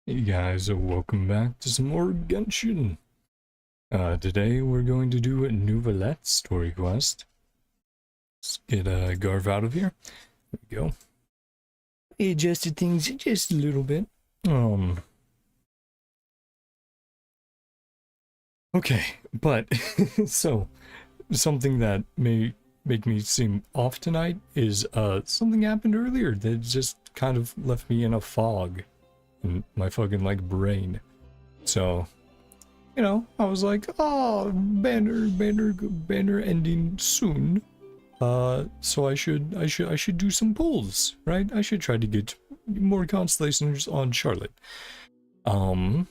Hey guys, welcome back to some more Genshin. Today we're going to do a Neuvillette story quest. Let's get Garv out of here. There we go. I adjusted things just a little bit. Okay, but so something that may make me seem off tonight is something happened earlier that just kind of left me in a fog in my fucking like brain. So I was like, oh, banner ending soon. So I should do some pulls, right? I should try to get more constellations on Charlotte. And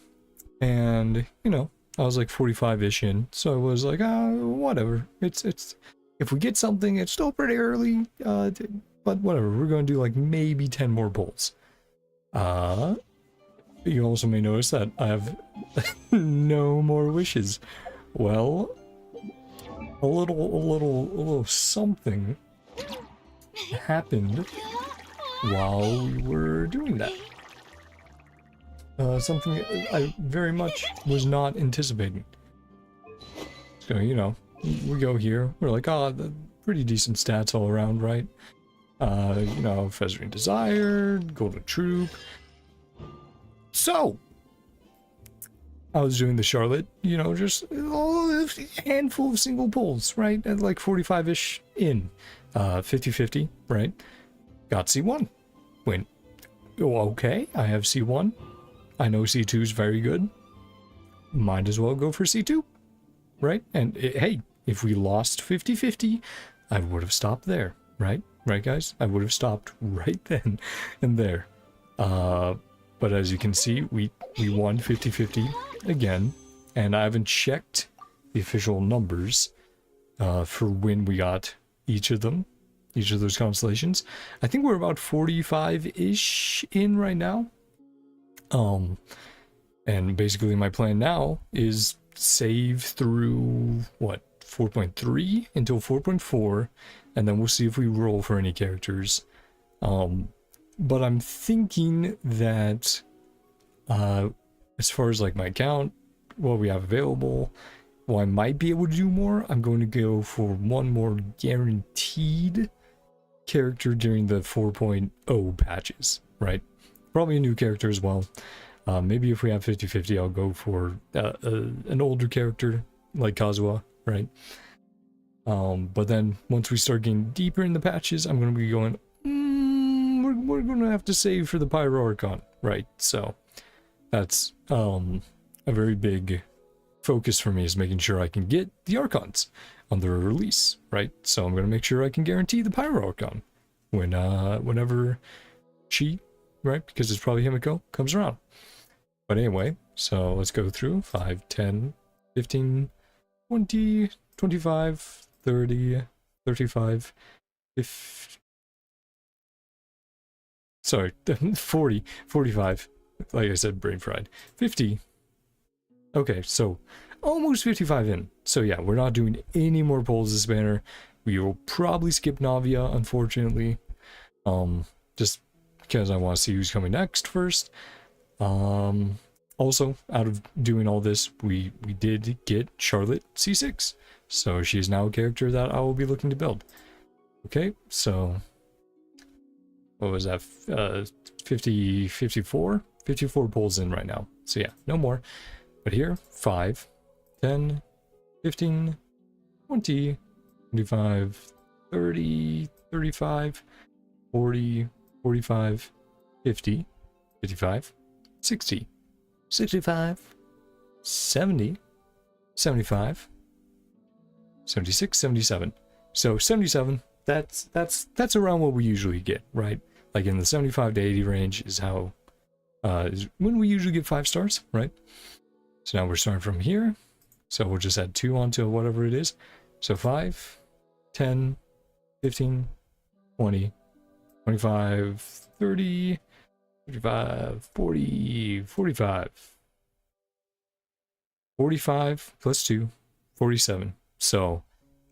I was like 45-ish in, so I was like, whatever. It's if we get something, it's still pretty early. But whatever. We're gonna do like maybe 10 more pulls. You also may notice that I have no more wishes. Well, a little something happened while we were doing that. Something I very much was not anticipating. So, we go here. We're like, pretty decent stats all around, right? Feathering Desire, Golden Troop. So, I was doing the Charlotte, just a handful of single pulls, right? At like 45-ish in. 50-50, right? Got C1. Went, oh, okay, I have C1. I know C2 is very good. Might as well go for C2, right? And hey, if we lost 50-50, I would have stopped there, right? Right, guys? I would have stopped right then and there. But as you can see, we won 50-50 again, and I haven't checked the official numbers for when we got each of those constellations. I think we're about 45-ish in right now. And basically my plan now is save through, 4.3 until 4.4, and then we'll see if we roll for any characters. But I'm thinking that, as far as like my account, what we have available, I might be able to do more. I'm going to go for one more guaranteed character during the 4.0 patches, right? Probably a new character as well. Maybe if we have 50-50, I'll go for an older character like Kazuha, right? But then once we start getting deeper in the patches, I'm going to be going, we're going to have to save for the Pyro Archon, right? So that's a very big focus for me, is making sure I can get the Archons on their release, right? So I'm going to make sure I can guarantee the Pyro Archon whenever she, right, because it's probably Himiko, comes around. But anyway, so let's go through 5, 10, 15, 20, 25, 30, 35, 50, sorry, 40, 45, like I said, brain fried, 50. Okay, so almost 55 in. So yeah, we're not doing any more pulls this banner. We will probably skip Navia, unfortunately. Just because I want to see who's coming next first. Also, out of doing all this, we did get Charlotte C6. So she's now a character that I will be looking to build. Okay, so what was that? 54 pulls in right now. So yeah, no more. But here, 5, 10, 15, 20, 25, 30, 35, 40, 45, 50, 55, 60, 65, 70, 75, 76, 77. So 77, that's around what we usually get, right? Like in the 75 to 80 range is how is when we usually get 5 stars, right? So now we're starting from here. So we'll just add 2 onto whatever it is. So 5, 10, 15, 20, 25, 30, 35, 40, 45. 45 plus 2, 47. So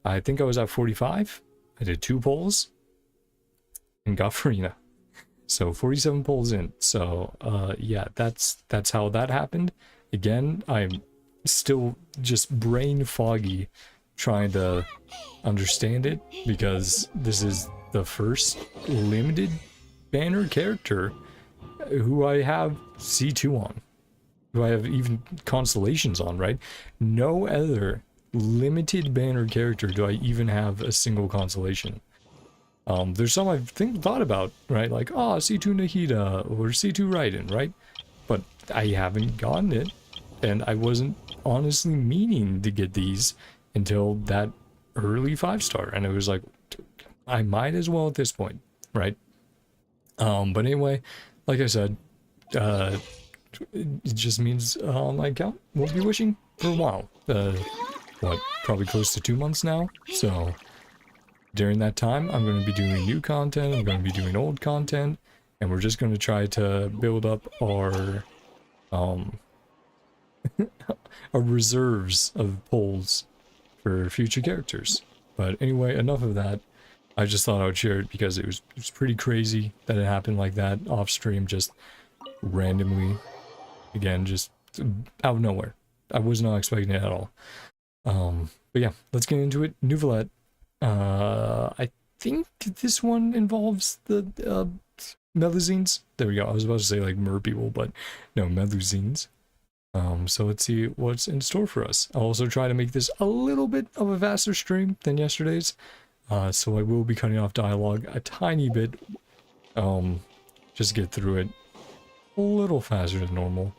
I think I was at 45. I did 2 pulls and got Farina. So 47 polls in. So yeah, that's how that happened. Again, I'm still just brain foggy trying to understand it, because this is the first limited banner character who I have C2 on, who I have even constellations on, right? No other limited banner character do I even have a single constellation. There's some I've thought about, right? Like, oh, C2 Nahida or C2 Raiden, right? But I haven't gotten it, and I wasn't honestly meaning to get these until that early 5-star, and it was like, I might as well at this point, right? But anyway, like I said, it just means my account won't be wishing for a while. What, probably close to 2 months now? So during that time, I'm going to be doing new content, I'm going to be doing old content, and we're just going to try to build up our our reserves of polls for future characters. But anyway, enough of that. I just thought I would share it because it was pretty crazy that it happened like that off stream, just randomly. Again, just out of nowhere. I was not expecting it at all. But yeah, let's get into it. Neuvillette. I think this one involves the Melusines. There we go. I was about to say like mer people, but no, Melusines. So let's see what's in store for us. I'll also try to make this a little bit of a faster stream than yesterday's. So I will be cutting off dialogue a tiny bit. Just get through it a little faster than normal.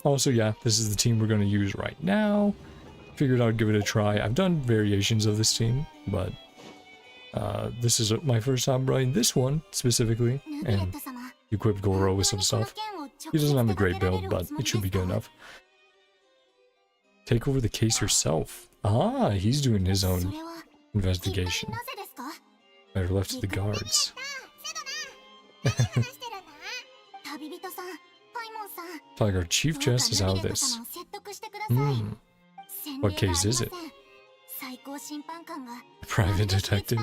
Also, yeah, this is the team we're going to use right now. Figured I'd give it a try. I've done variations of this team, but this is my first time running this one specifically, and equipped Goro with some stuff. He doesn't have a great build, but it should be good enough. Take over the case yourself. Ah, he's doing his own investigation. Better left to the guards. Like our chief chest is out of this. What case is it? Private detective.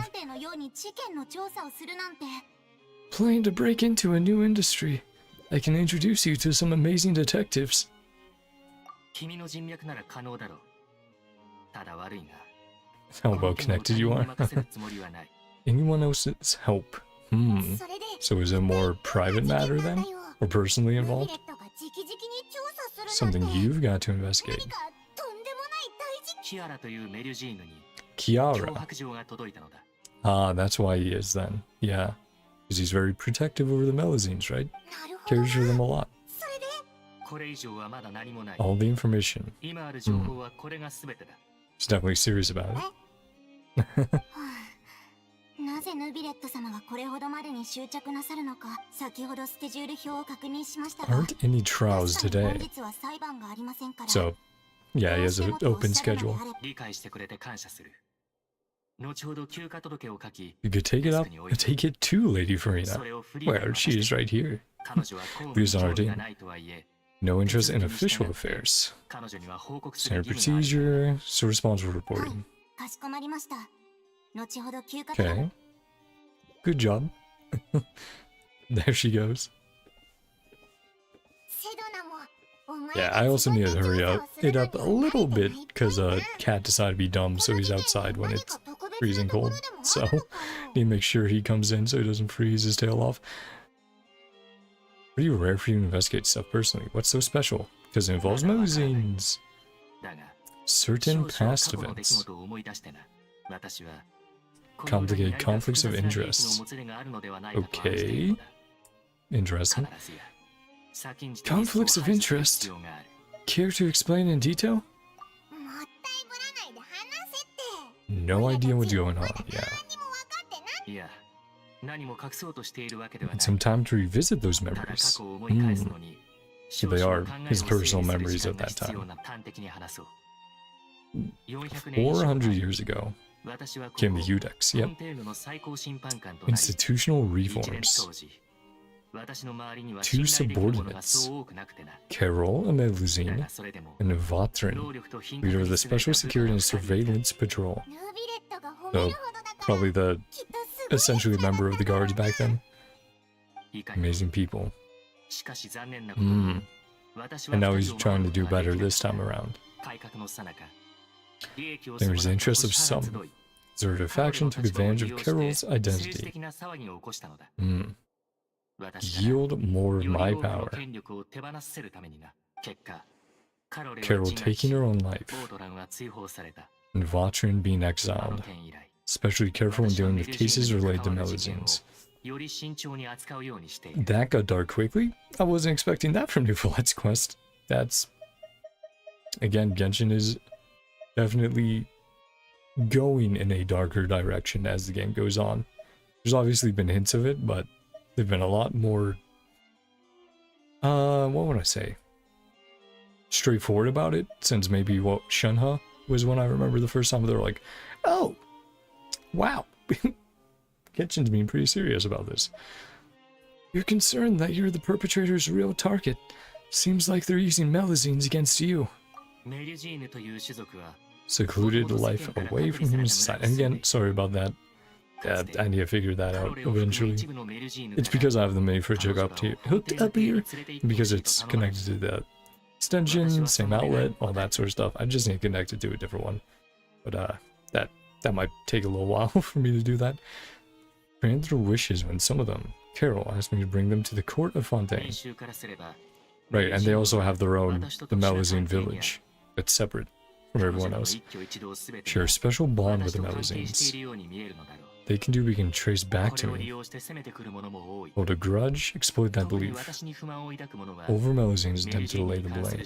Planning to break into a new industry. I can introduce you to some amazing detectives. How well connected you are. Anyone else's help? So is it more private matter then? Or personally involved? Something you've got to investigate. Kiara. Ah, that's why he is then. Yeah. Because he's very protective over the Melusines, right? Cares for them a lot. All the information. He's definitely serious about it. Aren't any trials today? So, yeah, he has an open schedule. You could take it up, take it to Lady Farina. Well, she is right here. Views on our team. No interest in official affairs. Standard procedure, so responsible reporting. Okay. Good job. There she goes. Yeah, I also need to hurry it up a little bit because Cat decided to be dumb, so he's outside when it's freezing cold. So, need to make sure he comes in so he doesn't freeze his tail off. Pretty rare for you to investigate stuff personally. What's so special? Because it involves Melusines. Certain past events. Complicated conflicts of interest. Okay. Interesting. Conflicts of interest? Care to explain in detail? No idea what's going on, yeah. And some time to revisit those memories. So they are his personal memories of that time. 400 years ago came the Udex, yep. Institutional reforms. 2 subordinates, Carol, a Melusine, and Vatrin, leader of the Special Security and Surveillance Patrol. So, probably the essentially member of the guards back then. Amazing people. And now he's trying to do better this time around. There was the interest of some. Deserted faction took advantage of Carol's identity. Yield more of my power. Carol taking her own life. And Vatrin being exiled. Especially careful when dealing with cases related to Melazines. That got dark quickly? I wasn't expecting that from Neuvillette's quest. That's... Again, Genshin is definitely going in a darker direction as the game goes on. There's obviously been hints of it, but they've been a lot more... what would I say? Straightforward about it, since maybe what Shenhe was when I remember the first time they were like, oh, wow. Genshin's being pretty serious about this. You're concerned that you're the perpetrator's real target. Seems like they're using Melazines against you. Secluded life away from human society. And again, sorry about that. Yeah, I need to figure that out eventually. It's because I have the main fridge hooked up here. Because it's connected to the extension, same outlet, all that sort of stuff. I just need to connect it to a different one. But that might take a little while for me to do that. Grant their wishes when some of them, Carol, asked me to bring them to the court of Fontaine. Right, and they also have their own, the Melazine village. It's separate from everyone else. Share a special bond with the Melazines. They can do we can trace back to me. Hold a grudge, exploit that belief. Over Melazines attempt to lay the blame.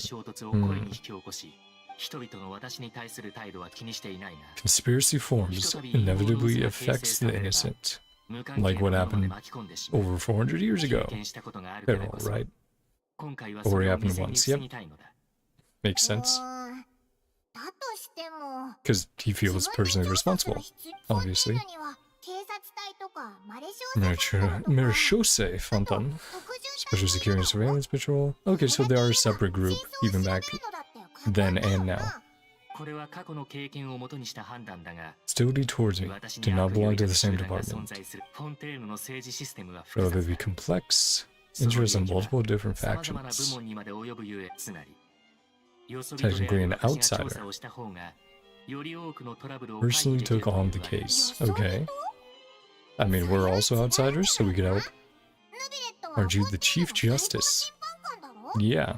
Conspiracy forms inevitably affects the innocent. Like what happened over 400 years ago. Carol, right? Already happened once, yep. Makes sense. Because he feels personally responsible, obviously. Marechaussee Fontaine. Special Security and Surveillance Patrol. Okay, so they are a separate group, even back then and now. Hostility towards me. Do not belong to the same department. Relatively complex. Interest in multiple different factions. Technically an outsider. Personally took on the case. Okay. I mean, we're also outsiders, so we could help. Aren't you the Chief Justice? Yeah.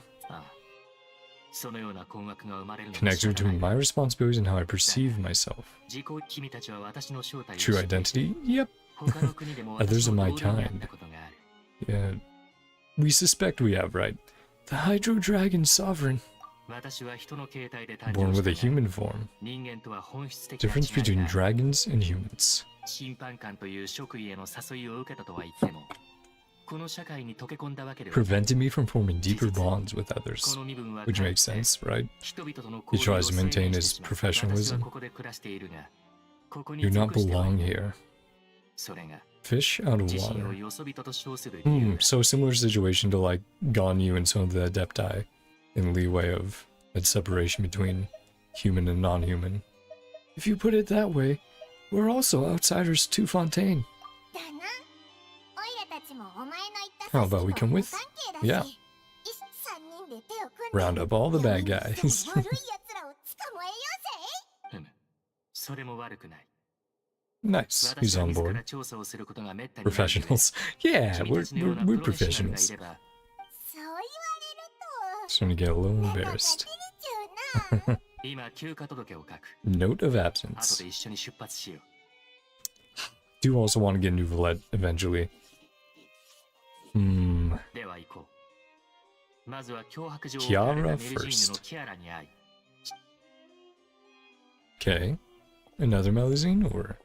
Connection between my responsibilities and how I perceive myself. True identity? Yep. Others of my kind. Yeah. We suspect we have, right? The Hydro Dragon Sovereign. Born with a human form. Difference between dragons and humans. Prevented me from forming deeper bonds with others, which makes sense, right? He tries to maintain his professionalism. You not belong here. Fish out of water. So similar situation to like Ganyu and some of the Adepti in leeway of that separation between human and non-human. If you put it that way, we're also outsiders to Fontaine. How about we come with? Yeah. Round up all the bad guys. Nice, he's on board. Professionals. Yeah, we're professionals. Starting to get a little embarrassed. Note of absence. Do also want to get Neuvillette eventually. Kiara first. Okay. Another Melazine, or...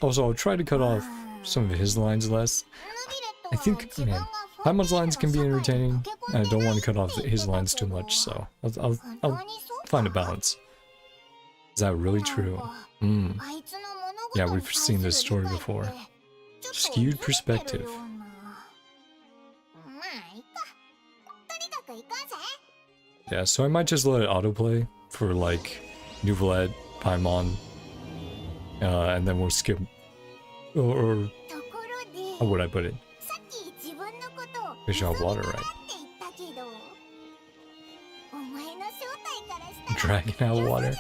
Also, I'll try to cut off some of his lines less. I think, man, Paimon's lines can be entertaining, and I don't want to cut off his lines too much, so I'll find a balance. Is that really true? Yeah, we've seen this story before. Skewed perspective. Yeah, so I might just let it autoplay for like Neuvillette, Paimon, and then we'll skip, or how would I put it? Fish out of water, right? Dragon out of water.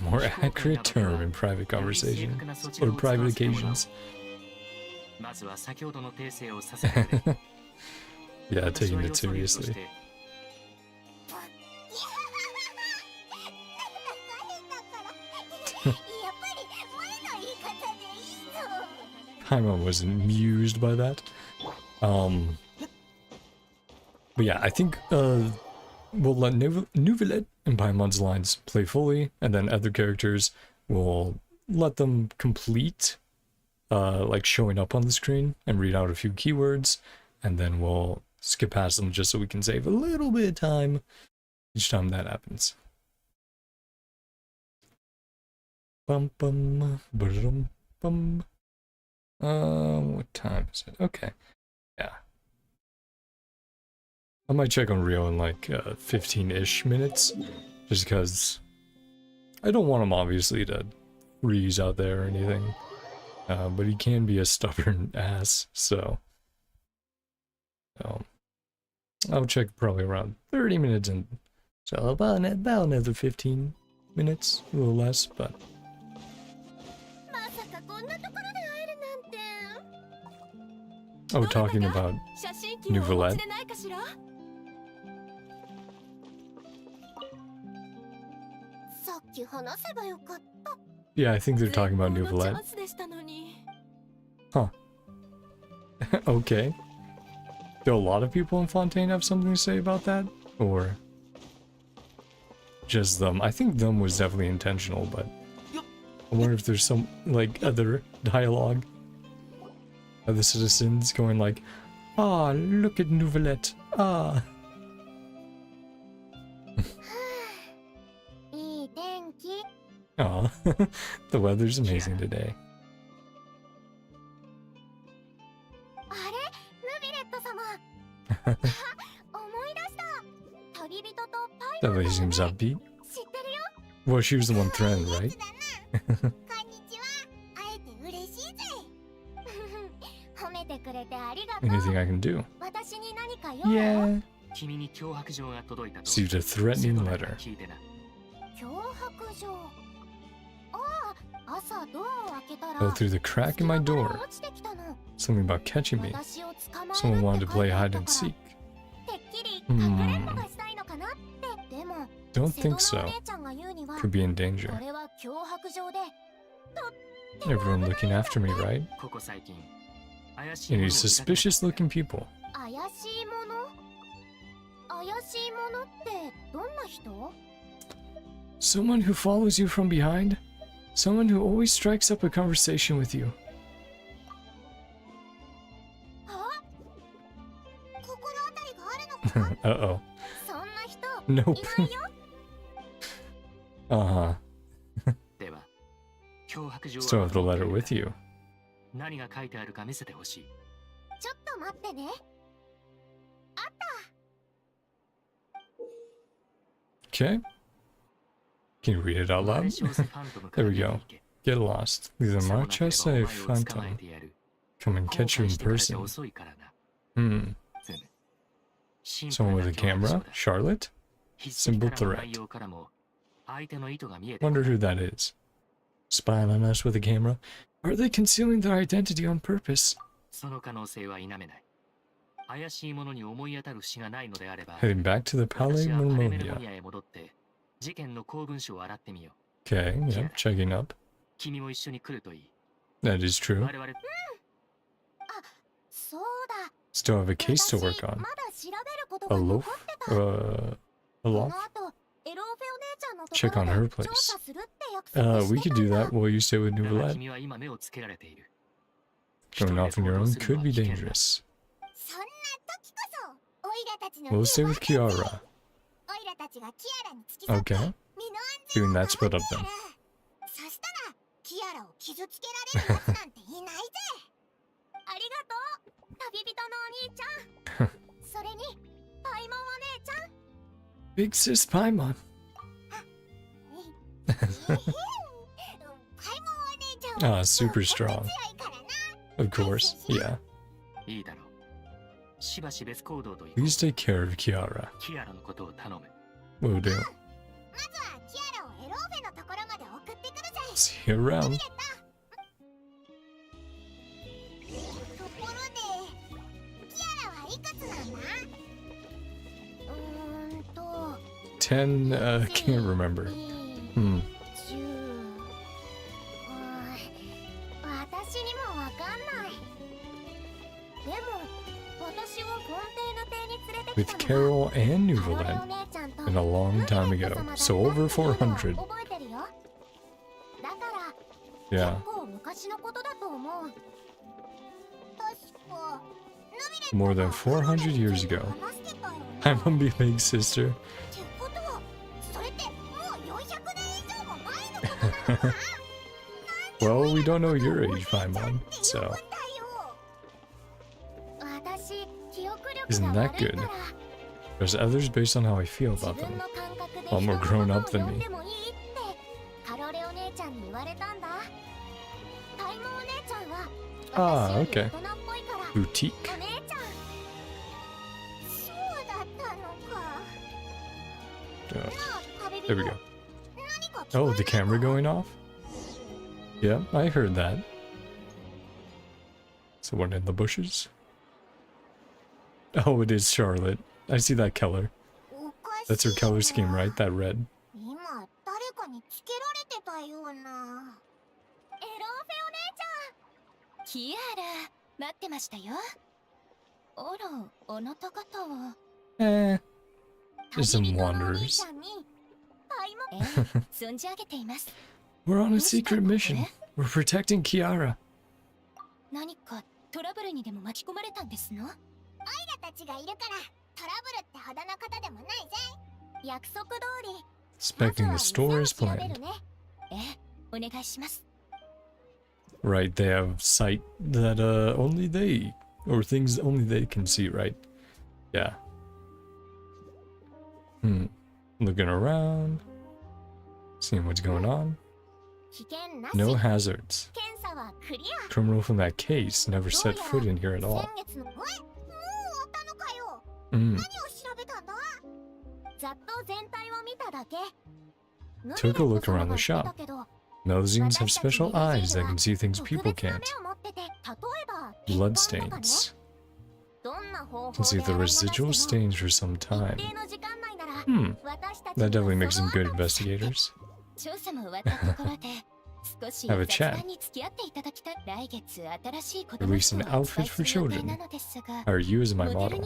More accurate term in private conversation or private occasions. Yeah, taking it seriously. Paimon wasn't amused by that. But yeah, I think we'll let Neuvillette and Paimon's lines play fully, and then other characters will let them complete, like showing up on the screen and read out a few keywords, and then we'll skip past them just so we can save a little bit of time each time that happens. Bum bum bum bum. What time is it? Okay. Yeah. I might check on Rio in like 15-ish minutes, just because I don't want him obviously to freeze out there or anything, but he can be a stubborn ass, so I'll check probably around 30 minutes, and so about another 15 minutes, a little less, but oh, talking about Neuvillette. Yeah, I think they're talking about Neuvillette. Huh. Okay. Do a lot of people in Fontaine have something to say about that? Or just them? I think them was definitely intentional, but I wonder if there's some, like, other dialogue. Other citizens going like, ah, look at Neuvillette, ah. Aw, the weather's amazing today. That lady seems upbeat. Well, she was the one threatened, right? Anything I can do? Yeah. Received a threatening letter. Go through the crack in my door. Something about catching me. Someone wanted to play hide and seek. Don't think so. Could be in danger. Everyone looking after me, right? Any suspicious looking people. Someone who follows you from behind? Someone who always strikes up a conversation with you. Uh-oh. Nope. Uh-huh. Still have the letter with you. Okay. Can you read it out loud? There we go. Get lost. Leave the Marchesa Fontaine. Come and catch you in person. Someone with a camera? Charlotte? Simple threat. Wonder who that is. Spying on us with a camera? Are they concealing their identity on purpose? Heading back to the Palais Marmonia. Okay, yeah, checking up. That is true. Still have a case to work on. A loaf? A loaf? Check on her place. We could do that while you stay with Neuvillette. Going off on your own could be dangerous. We'll stay with Kiara. Okay. Doing that split up then. Big sis Paimon. Ah, super strong. Of course, yeah. Please take care of Kiara. Will do. See you around. Can't remember. With Carol and Neuvillette in a long time ago, so over 400. Yeah. More than 400 years ago. I'm a big sister. Well, we don't know your age, Paimon, so... Isn't that good? There's others based on how I feel about them. A lot more grown up than me. Ah, okay. Boutique. There we go. Oh, the camera going off? Yeah, I heard that. Someone in the bushes? Oh, it is Charlotte. I see that color. That's her color scheme, right? That red. There's some wanderers. We're on a secret mission. We're protecting Kiara. Expecting the store as planned. Right, they have sight that only they, or things only they can see, right? Yeah. Looking around, seeing what's going on. No hazards. Criminal from that case never set foot in here at all. Took a look around the shop. Melazines have special eyes that can see things people can't. Bloodstains. Can see the residual stains for some time. That definitely makes them good investigators. Have a chat. Release an outfit for children. Hire you as my model.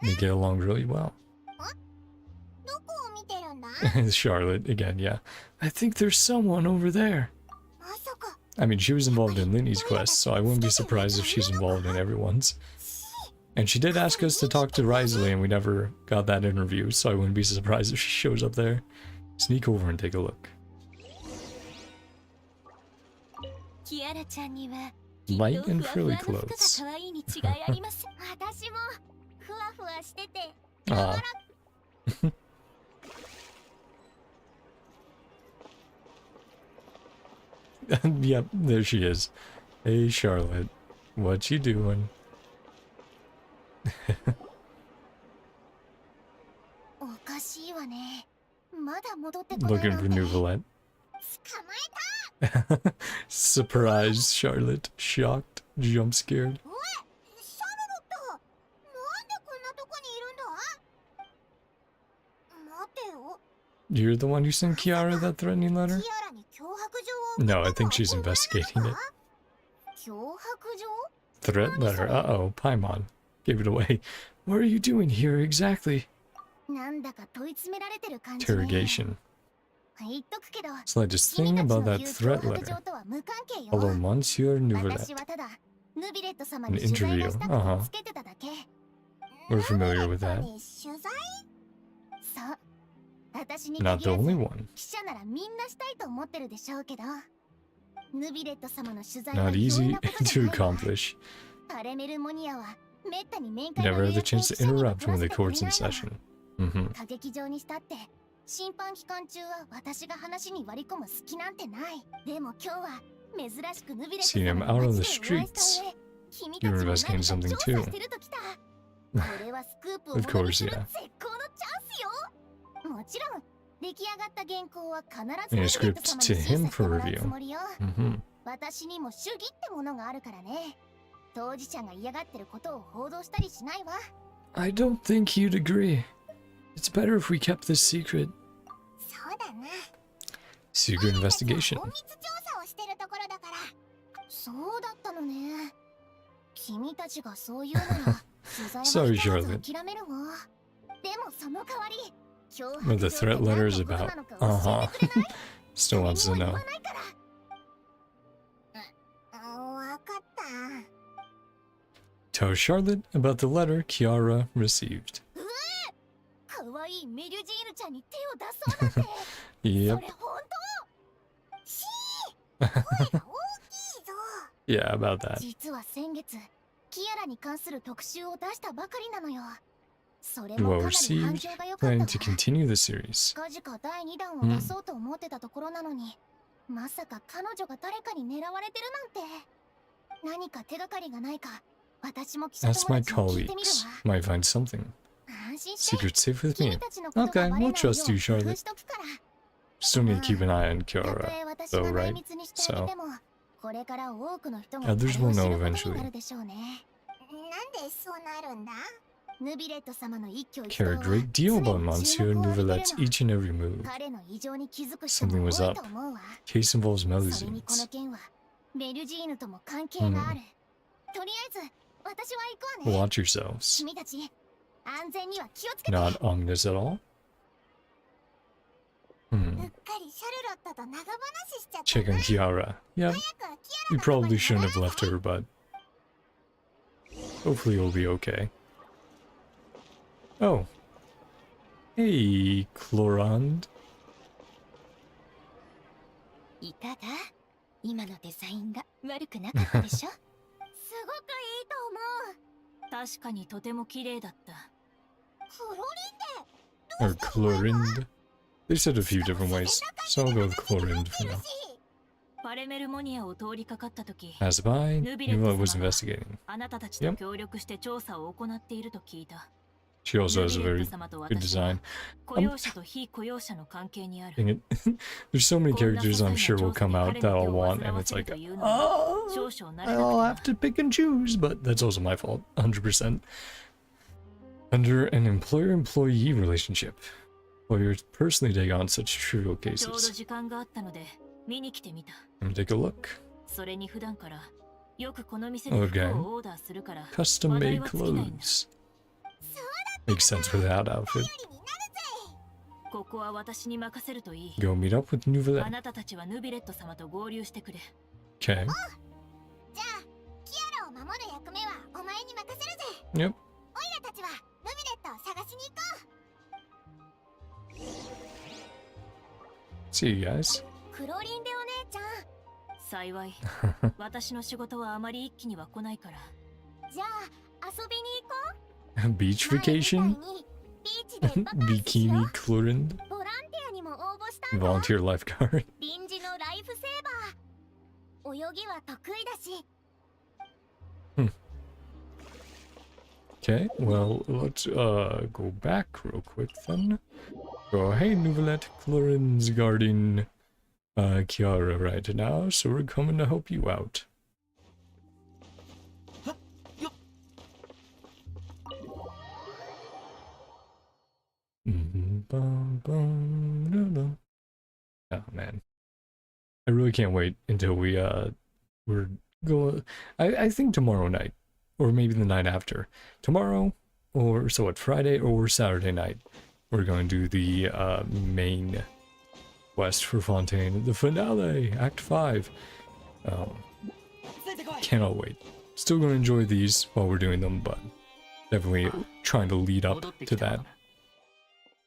They get along really well. Charlotte again, yeah. I think there's someone over there. I mean, she was involved in Linny's quest, so I wouldn't be surprised if she's involved in everyone's. And she did ask us to talk to Risley, and we never got that interview, so I wouldn't be surprised if she shows up there. Sneak over and take a look. Light and frilly clothes. Ah. Yep, there she is. Hey, Charlotte. What you doing? Looking for Neuvillette. Surprised, Charlotte. Shocked. Jump scared. You're the one who sent Kiara that threatening letter? No, I think she's investigating it. Threat letter. Uh-oh, Paimon. Gave it away. What are you doing here exactly? Interrogation. Slightest thing about that threat letter. Hello, Monsieur Neuvillette. An interview. We're familiar with that. Not the only one. Not easy to accomplish. Never had the chance to interrupt when the court's in session. Mm-hmm. 歌劇場にしたって審判期間中は私が話に割り込む隙なんてない。でも今日は珍しくヌビレット Seeing him 様 out の on the 街でお会いした streets, 上、君 you た were ちも何 investigating か something 調査 too. してるときた。これはスクープを Of ものに course, する yeah. 絶好のチャンスよ。もちろん出来上がった原稿は必ず Manuscript ヌビレット様 to に him 審査して for もらう review. つもりよ。 Mm-hmm. 私にも主義ってものがあるからね。当事者が嫌がってることを報道したりしないわ。 I don't think he'd agree. It's better if we kept this secret. そうだな。 Secret investigation. 隠密調査をしてるところだから。そうだったのね。君たちがそう言うなら、取材はひとまず諦めるわ。でもその代わり、What the threat letter is about. Uh-huh. Still wants to know. わかった。 Tell Charlotte about the letter Kiara received. かわいいメリュジーヌちゃんに手を出そうなんて。 Yep. それ本当？しー、声が大きいぞ。Yeah, about that. 実は先月、キアラに関する特集を出したばかりなのよ。それもか Well なり反 received. 響が良かっ Planning た to わ。 continue the series. 近々第2弾を出そうと思ってたところなのに、まさか彼女が誰かに狙われてるなんて。何か手がかりがないか、私も記者 Ask 友 my 達に聞いてみる colleagues. わ。 Might find something. 安心して。 Secret safe with 君 me. たちのことが Okay, バレない we'll よう trust you, 工夫 Charlotte. しとくから。 Still need to keep an eye on たと Kiara, え私 though, が内 right? 密にしてあげても、これから多くの人が Others これを will 知 know ることに eventually. なるでしょうね。なんでそうなるんだ？ヌビレット様の一挙一 Care 動 a は great 常 deal に about Monsieur 注目を浴びてる Neuvillette's の。 each and every move. 彼の異常に気づく人 Something も was 多い up. と思うわ。 Case involves それにこの Melusines. 件はメルジーヌとも関係がある。とりあえず私は行くわね。 Watch yourselves. 君たち安全には気をつけて。 Not ominous at all. うっかりシャルロットと長話しちゃった Check な。 on Kiara. Yep, 早くキア we ラのとこ probably に shouldn't 戻 have ろう left ぜ。 her, but hopefully it'll be okay. Oh. Hey, Chlorand. いかが？今のデザインが悪くなかったでしょ？すごくいいと思う。確かにとても綺麗だった。クロリンで Or Chlorind. They said a few different ways, so I'll go with Chlorind for now. パレメルモニアを通りかかったとき、 As by, ヌビレット Nuvilla was 様は investigating. あなたたちと協力して調査を行っていると聞いた。 She also has a ヌビレッ very ト様と good 私は design. 雇用者と非雇用者の関係にある。 Dang it. There's so many characters I'm sure will come out that I'll want, and it's like, oh, I'll have to pick and choose, but that's also my fault, 100%. Under an employer-employee relationship, employers personally take on such trivial ちょうど cases. 時間があったので見に来てみた。 Let me take a look. それに普段からよくこの店で服 Okay. をオーダーするから Custom-made clothes. Makes sense for that outfit. ここは私に任せるといい。 Go meet up with あ Neuvillette. なたたちはヌビレット様と合流してくれ。 Okay. じゃあ、キアラを守る役目はお前に任せるぜ。 Yep. オイラたちはヌビレットを探しに行こう。 See you guys. クロリンデお姉ちゃん。幸い、私の仕事はあまり一気には来ないから。じゃあ、遊びに行こう。 Beach vacation? ビーチでバカンスしよ Bikini う。 Chlorind? ボランティアにも応募したんだ。 Volunteer lifeguard? 臨時のライフセーバー。泳ぎは得意だし。 Okay, well, let's go back real quick then. Go, hey, Neuvillette, Chlorind's guarding Kiara right now, so we're coming to help you out. Oh man, I really can't wait until we're going. I think tomorrow night, or maybe the night after. Tomorrow, or so what? Friday or Saturday night, we're going to do the main quest for Fontaine, the finale, Act 5. Cannot wait. Still gonna enjoy these while we're doing them, but definitely trying to lead up to that.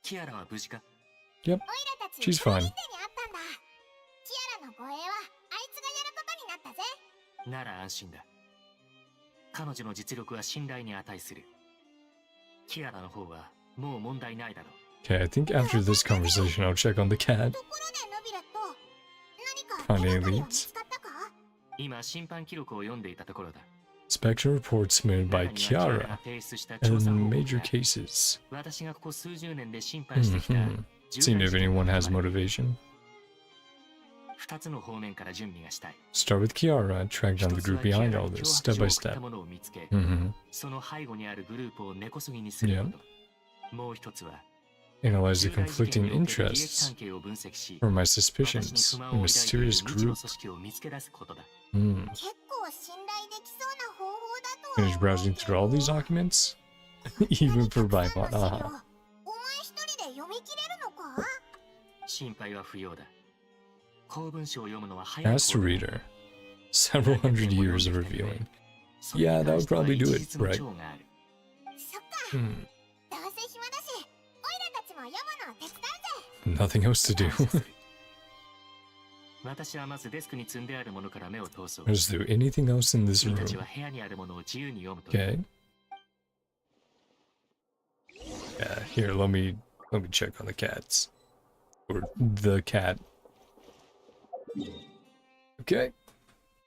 Yep, she's fine. キアラの護衛はあいつがやることになったぜ。なら安心だ。彼女の実力は信頼に値する。キアラの方はもう問題ないだろう。 Okay, I think after this conversation I'll check on the cat. ところでノビレット、何か Find 手 any がかりは見 leads? つかったか？今審判記録を読んでいたところだ。 Inspection reports submitted by 中にはキアラが Kiara 提出した調査報 and 告 major が cases. 私がここ数十年で審判してきた Mhm. 重 Seeing 大 if 事件 anyone が has 含まれる。 motivation. 2つの方面から準備がしたい。 Start with Kiara, track down the 一つは group キア behind ラ all に this, 脅 step 迫 by 状を送った step. ものを見つけ、 Mm-hmm. その背後にあるグループを根こそぎにすること。もう一つは Analyze the 重大事件 conflicting における利益 interests 関係を分析し、 for my 私に suspicions. 不 A 満を抱いている mysterious 未知の group. 組織を見つけ出すことだ。 Hmm. 結構信頼できそうな方法だとは Finish browsing through all these documents? Even for Bybot. お前 Ah. 一人で読み切れるのか？心配は不要だ。公文書を読むのは早い方 Master だ。 Reader. Several hundred years of reviewing. それに Yeah, that 関 would しては probably do 一 it, 実の right? 長がある。そっか、 Hmm. どうせ暇だし、オイラたちも読むのを手伝うぜ。 Nothing else to 感謝 do. する。私はまずデスクに積んであるものから目を通そう。 Is there anything else in this 君たち room? は部屋にあるものを自由に読むと。 Okay. Yeah, here, let me check on the cats. Or the cat. Okay.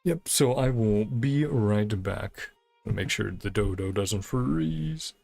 Yep, so I will be right back. Make sure the dodo doesn't freeze.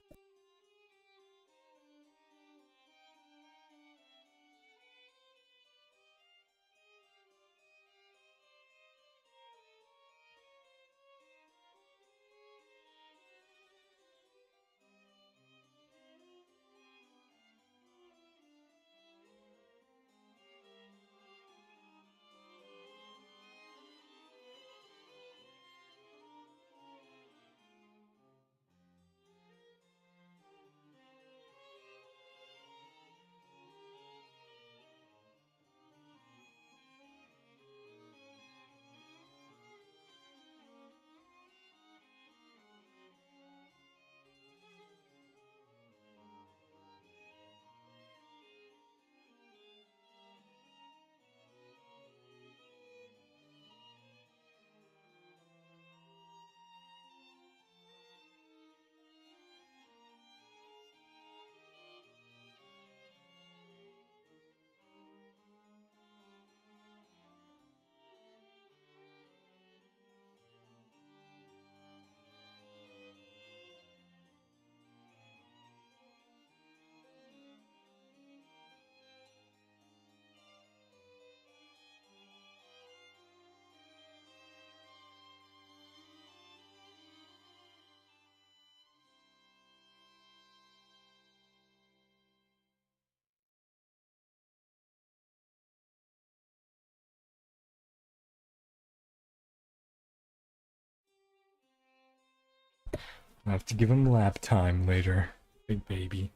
I have to give him lap time later. Big baby.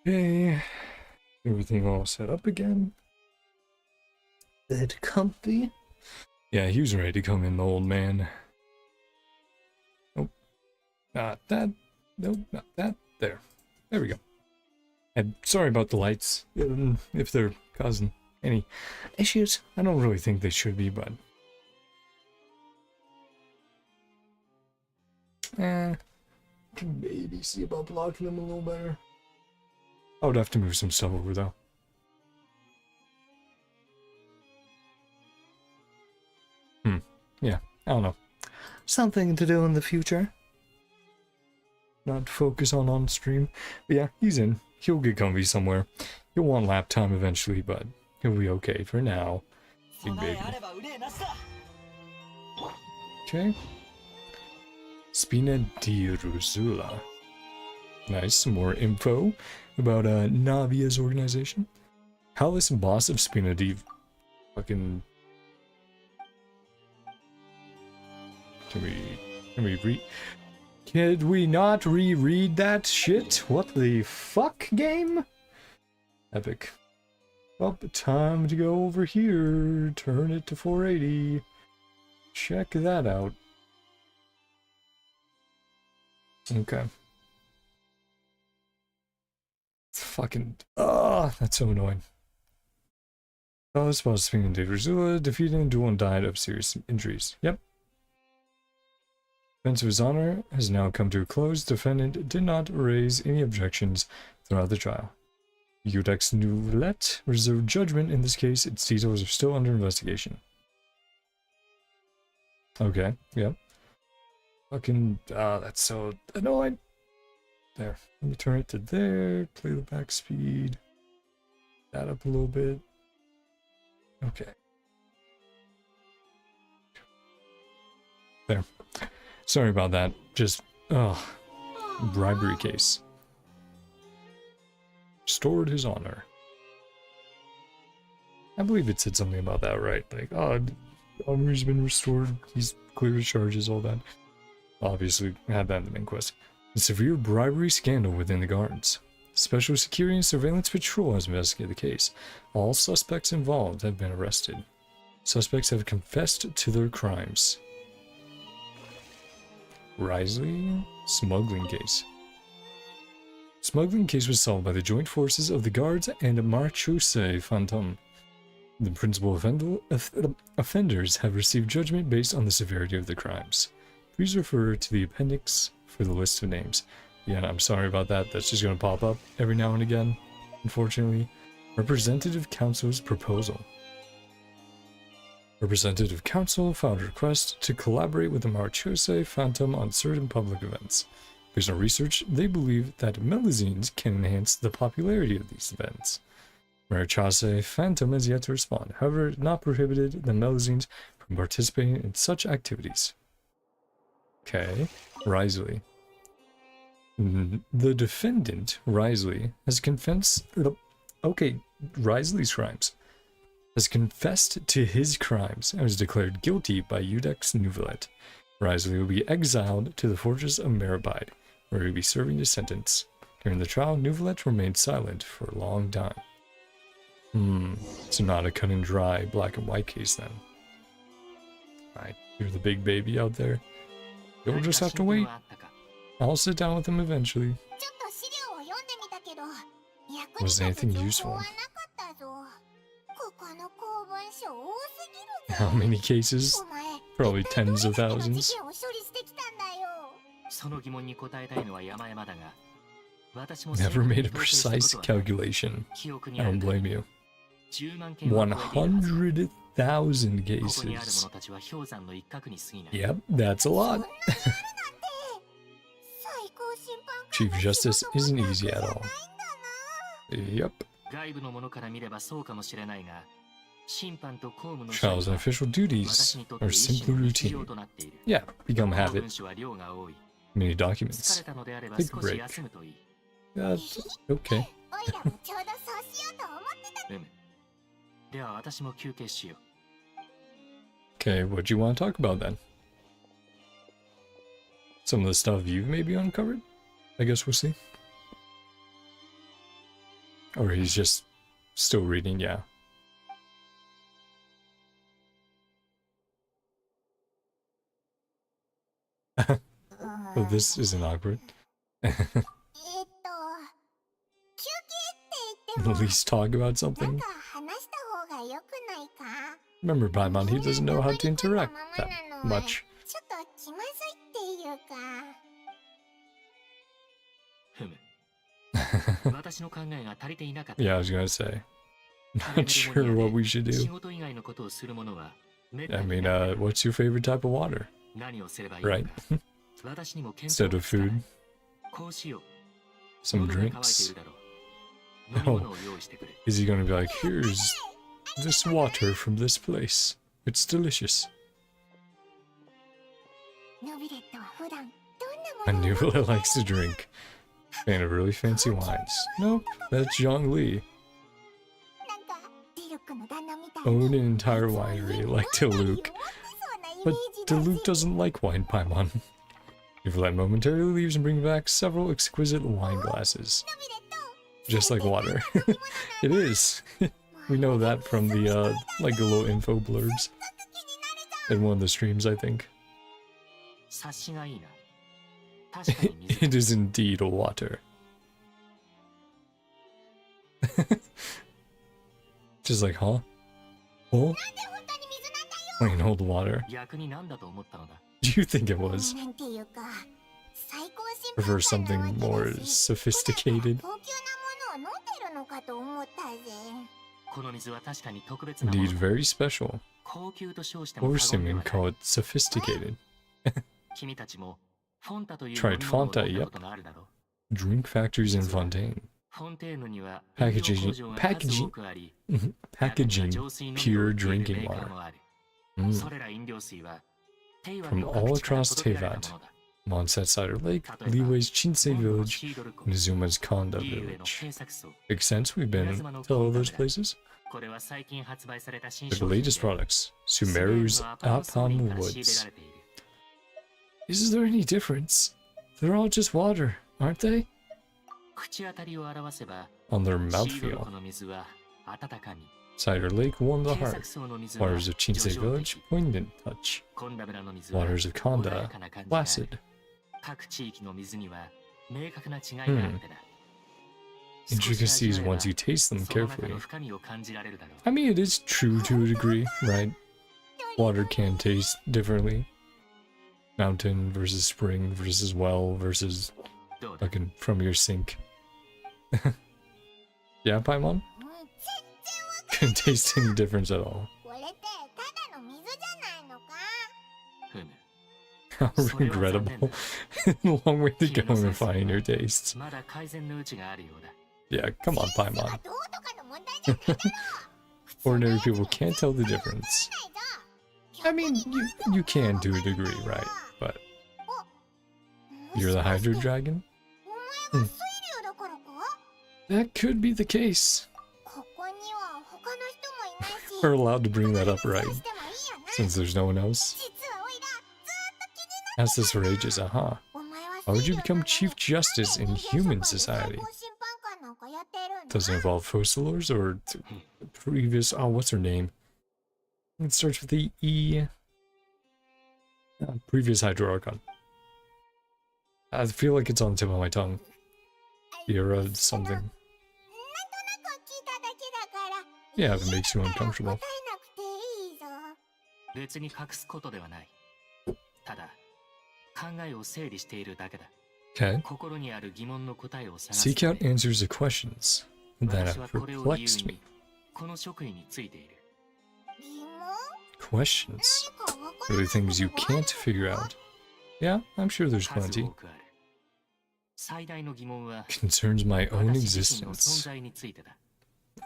Okay. Everything all set up again. Bed comfy. Yeah, he was ready to come in, the old man. Nope. Not that. Nope, not that. There. There we go. And sorry about the lights. If they're causing any issues. I don't really think they should be, but... Maybe see about blocking them a little better. I would have to move some stuff over, though. Yeah, I don't know. Something to do in the future. Not focus on stream. But yeah, he's in. He'll get comfy somewhere. He'll want lap time eventually, but he'll be okay for now. Big baby. Okay. Spina di Rusula. Nice, some more info about Navia's organization. Palace boss of Spina di... Fucking... Can we read? Could we not reread that shit? What the fuck, game? Epic. Well, time to go over here. Turn it to 480. Check that out. Okay. Fucking... Ah, that's so annoying. Palace boss defeating Deverzula, defeated in duel and died of serious injuries. Yep. Defense of his honor has now come to a close. Defendant did not raise any objections throughout the trial. Impact-Neuvillette reserved judgment in this case. Its details are still under investigation. Okay, yep. Fucking, that's so annoying. There. Let me turn it to there. Play the back speed. That up a little bit. Okay. There. Sorry about that. Just, bribery case. Restored his honor. I believe it said something about that, right? Like, honor's been restored. He's cleared his charges, all that. Obviously, had that in the main quest. A severe bribery scandal within the guards. Special Security and Surveillance Patrol has investigated the case. All suspects involved have been arrested. Suspects have confessed to their crimes. Risley? Smuggling case. Smuggling case was solved by the joint forces of the guards and Marchuse Fontaine. The principal offenders have received judgment based on the severity of the crimes. Please refer to the appendix for the list of names. Yeah, I'm sorry about that. That's just going to pop up every now and again, unfortunately. Representative Council's proposal. Representative Council filed a request to collaborate with the Marchuse Phantom on certain public events. Based on research, they believe that melazines can enhance the popularity of these events. Marchuse Phantom has yet to respond. However, it not prohibited the melazines from participating in such activities. Okay, Risley. The defendant, Risley, has confessed... Okay, Risley's crimes. Has confessed to his crimes and was declared guilty by Impact-Neuvillette. Risley will be exiled to the fortress of Meribide, where he will be serving his sentence. During the trial, Neuvillette remained silent for a long time. So not a cut and dry black and white case then. Alright, you're the big baby out there. You'll just have to wait. I'll sit down with him eventually. Was there anything useful? How many cases? Probably tens of thousands. Never made a precise calculation. I don't blame you. 100,000 cases. Yep, that's a lot. Chief Justice isn't easy at all. Yep. Trials and official duties are simply routine. Yeah, become habit. Many documents. Take a break. Okay. Okay, what do you want to talk about then? Some of the stuff you've maybe uncovered? I guess we'll see. Or he's just still reading, yeah. Oh, this isn't awkward. At least talk about something. Remember, Paimon, he doesn't know how to interact that much. Yeah, I was gonna say. Not sure what we should do. I mean, what's your favorite type of water? Right? Instead of food. Some drinks. Oh, is he gonna be like, here's this water from this place. It's delicious. I knew Neuvillette likes to drink. Fan of really fancy wines. Nope, that's Zhongli. Own an entire winery like Diluc. But Diluc doesn't like wine, Paimon. Neuvillette momentarily leaves and brings back several exquisite wine glasses. Just like water. It is. We know that from the, like the little info blurbs. In one of the streams, I think. It is indeed a water. Just like, huh? Oh, なんで本当に水なんだよ。 plain old water. 逆になんだと思ったのだ。 Do you think it was? なんていうか、最高審 Prefer 判官な something わ more けだし、 sophisticated? 高級なものを飲んでるのかと思ったぜ。この水は確かに特別なもの Indeed, だ。 very special. 高級と称しても Or 過言で seeming はない。 call it sophisticated. 君たちもフォンタという Tried 飲み物を Fonta, 飲んだ yep. ことがあるだろう。 Drink factories in Fontaine. フォンテーヌには Packaging- 飲料工場が数多くあり、 Packaging 中には浄水のみを pure 売っている drinking メーカー water. もある。 Mm. それら飲料水はテイワ From の all 各地から across 届けられた Teyvat, ものだ。 Monset Cider Lake, 例えば Leeway's Chinsei ボンドの Village, シードル湖、 and Azuma's Konda リーウェの Village. 警察層。 Makes sense, we've been to all those places. これは最近発売された新 The 商品で latest products, スウェーデン Sumeru's のアパートストーリー Apam から仕入れら Woods. れている。 Is there any difference? They're all just water, aren't they? 口当たりを表せば、 On their シードル湖 mouthfeel. の水は温かみ、 Cider Lake warm the 警 heart. 察層の水は Waters of 叙 Chinsei 情 Village, 的、 poignant touch. コンダ村の水は Waters of 穏 Konda, やかな感じがある。 placid. 各地域の水には明確な違いがあるってだ。 Intricacies once you taste them その中 carefully. の深みを感じられるだろう。 I mean, it is true to a degree, right? Water can taste differently. Mountain versus spring versus well versus どうだ？ fucking from your sink. Yeah, Paimon? うん、全然わか Couldn't taste any difference at all. これってただの水じゃないのか。ふむ。 How regrettable. Long way to go in refining your tastes. まだ改善の余地があるようだ。 Yeah, come on, センス Paimon. がどうとかの問題じゃないだろう。普通の Ordinary やつに people can't tell the 絶対 difference. わかんないぞ。 I mean, you can to a degree, right? But you're the Hydro Dragon? お前が水流だからか？ That could be the case. ここには他の人もいないし。 We're allowed to bring that up, 話 right? してもいいよな。 Since there's no one else. 実はおいらずーっと気になって Asked this for ages, uh-huh. お前は Why would you 水流 become なのに Chief Justice in なんで人間 human 社会で society? 最高審判官なんかやってるんだ？ Doesn't involve Fossilors or previous... Oh, what's her name? It starts with the E. Previous Hydro Archon. I feel like it's on the tip of my tongue. Era something. なんとなく聞いただけだから。 Yeah, if it makes you 答え uncomfortable. なくていいぞ。別に隠すことではない。ただ、考えを整理しているだけだ。 Okay. 心にある疑問の答えを探す Seek た out め。 answers to questions that 私は have これを理由 perplexed に me. この職位についている。疑問？ Questions? 何かわからな Really いこと things you がある can't figure のか？ out. Yeah, I'm sure there's 数 plenty. 多くある。最大の疑問は Concerns my own 私自身の存 existence. 在についてだ。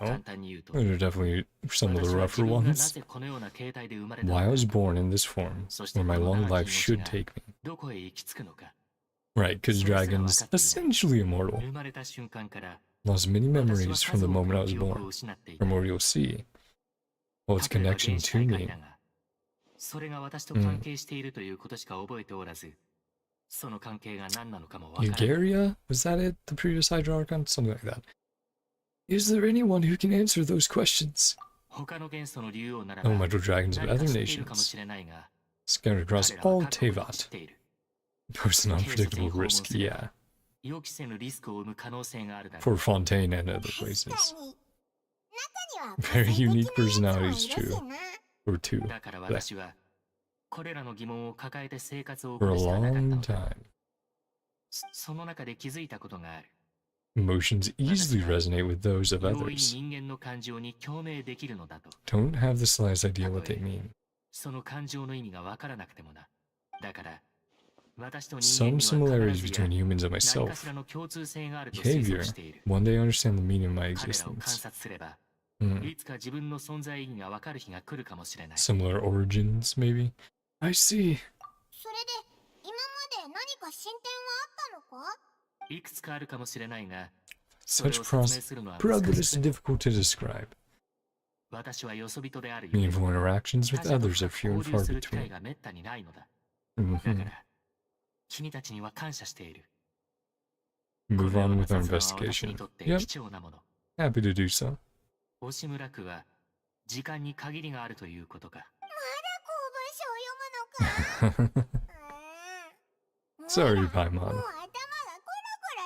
Oh, 簡単に言うと、 those are definitely some of the 私は rougher 自分がな ones. ぜこのような形態で生まれたの Why I か、 was born in this form, where my long life should take me. どこへ行き着くのか、 Right, because dragons, essentially immortal, 生まれた瞬間から lost many 私 memories は from 数 the 多く moment I の was 記憶を born, 失っていた。 from what you'll see. Well, its 例えば connection 原始 to 大会 me. だが、それが私と関係しているということしか覚えておらず、その関係が何なのかもわからない。 Yugaria? Was that it? The previous Hydro Archon? Something like that. Is there anyone who can answer those questions? 他の元素の竜王なら No ば Hydro Dragons of 何か other 知っているかも nations, しれないが、 scattered across 彼ら all は覚悟を知っ Teyvat. ている。 Pose an unpredictable risk, 警察に訪問すれば yeah. 予期せぬリスクを生む可能性があるだろう。 For Fontaine and other 確 places. かに。中には Very 個性的 unique なやつもいるし personalities, な。 Or two. だから私は、これらの疑問を抱えて生活を送 For る a しかなかった long のだ。 time. その中で気づいたことがある。 Emotions easily resonate with those of 容易 others. に人間の感情に共鳴できるのだと。 Don't have the slightest idea what they mean. その感情の意味がわからなくてもな。だから、私と人 Some 間には similarities 必ずや between humans and 何かし myself. らの共通性があると推 Behavior. 測している。 One day I understand the meaning of my 彼らを観 existence. 察すれば、 Hmm. いつか自分の存在意義がわかる日が来るかもしれない。 Similar origins, maybe? I see. それで今まで何か進展はあったのか？いくつかあるかもしれないが、それ Such を説明 process するのは progress 難 is しい。 difficult to describe. 私はよそ人であるゆえ、 Meaningful interactions 他 with 者と others 深 are く few 交 and 流 far する機会 between. がめったにないのだ。だ Mhm. から、君たちには感謝している。 Move このよう on な with our 雑談は私 investigation. にとって Yep, 貴重なもの。 happy to do so. 押村区は、時間に限りがあるということか。公文書を読むのか？ Sorry, もう Paimon. 頭がコロコ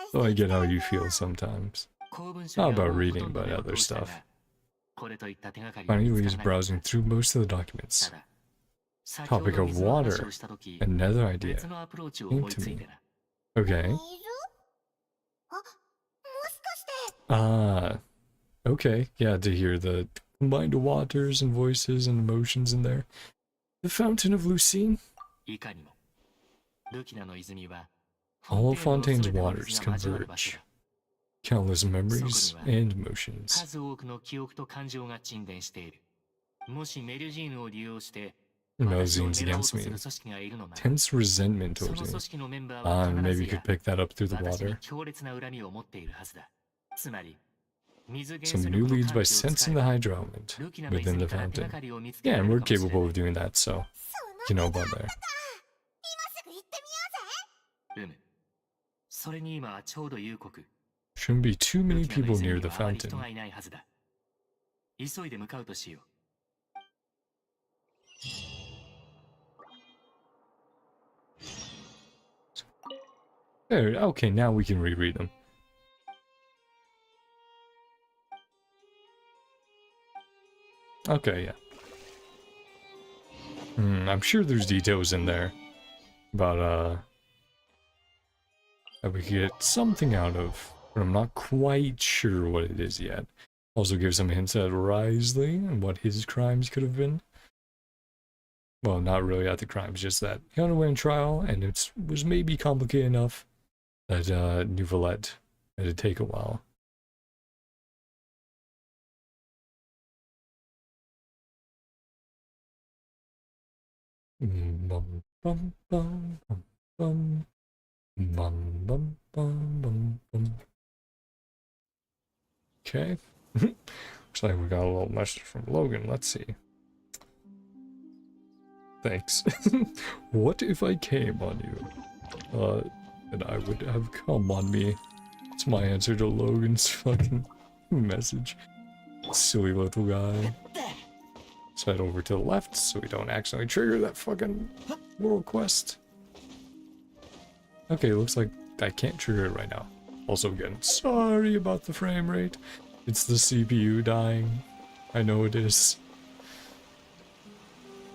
ロして So I き get た how よ。 you feel sometimes. 公文書 Not には about もうほ reading, とんど but 目を other 通した stuff. が、これといった手がかりは Finally 見 is つからなかっ browsing through most of the た。 documents. ただ、先ほ Topic ど of 水の話 water. をしたとき、 Another idea 別のアプローチを came 思い to つい me. てな。 Okay. 水？あ、もしかして。 Ah. Okay. Yeah, to hear the combined waters and voices and emotions in there. The Fountain of Lucine? いかにも、ルキナの泉は、 All of フォンテーヌ Fontaine's の全ての waters 水が交わる場所 converge. だ。 Countless そこ memories には and emotions. 数多くの記憶と感情が沈殿している。もしメルジーヌを利用して、 私を Melzine's 狙おう against とする me. 組織がいるのなら、 Tense resentment その towards 組 me. 織のメンバーは Maybe 必ず you や could pick that up through the 私に water. 強烈な恨みを持っているはずだ。つまり、水元 Some 素 new 力の leads 感 by 知を使 sensing え the ば、 hydro element ルキナの within 泉 the から手が fountain. かりを見つけ Yeah, られ and る we're かもしれ capable な of い。 doing that, so その you know 手が about there. 今すぐ行ってみようぜ。それに今はちょうど夕刻。 Shouldn't be too ル many キナの people 泉 near に the はあまり人 fountain. がいないはずだ。急いで向かうとしよう。 There, okay, now we can reread them. Okay, yeah. I'm sure there's details in there about, that we could get something out of, but I'm not quite sure what it is yet. Also give some hints at Risley and what his crimes could have been. Well, not really at the crimes, just that he underwent trial, and it was maybe complicated enough that Neuvillette had to take a while. Bum, bum, bum, bum, bum. Bum, bum, bum, bum, bum. Okay. Looks like we got a little message from Logan. Let's see. Thanks. What if I came on you? And I would have come on me. It's my answer to Logan's fucking message. Silly little guy. Let's head over to the left so we don't accidentally trigger that fucking world quest. Okay, looks like I can't trigger it right now. Also, again, sorry about the frame rate. It's the CPU dying. I know it is.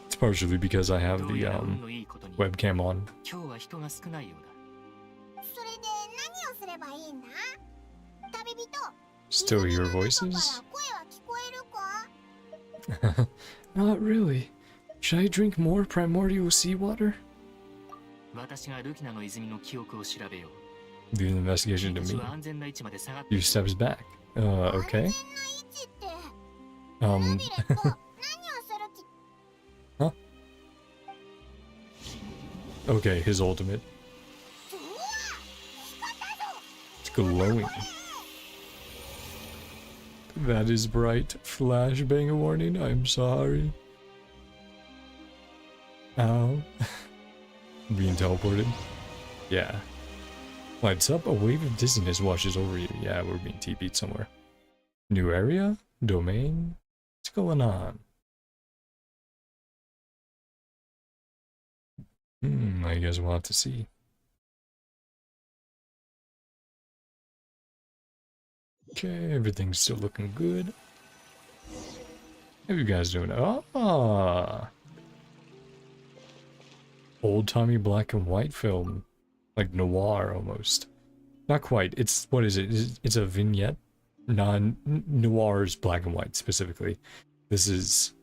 It's partially because I have the webcam on. 今日は人が少ないようだ。 それで何をすればいいんだ？旅人。 Still hear 水の中 voices? から声は聞こえるか？ Not really. Should I drink more primordial seawater? 私がルキナの泉の記憶を調べよう。 Do the investigation to 私 me. は安全な位置まで下がって Few steps back. Okay. 安全な位置って。 Um, ビレット、何をする気？ okay, his ultimate. うわ！光ったぞ！ It's glowing. That is bright. Flashbang warning. I'm sorry. Ow. Being teleported. Yeah. Lights up. A wave of dizziness washes over you. Yeah, we're being TP'd somewhere. New area? Domain? What's going on? I guess we'll have to see. Okay, everything's still looking good. How you guys doing? Ah! Old-timey black and white film. Like noir, almost. Not quite. It's, what is it? It's a vignette? Noir is black and white, specifically. This is...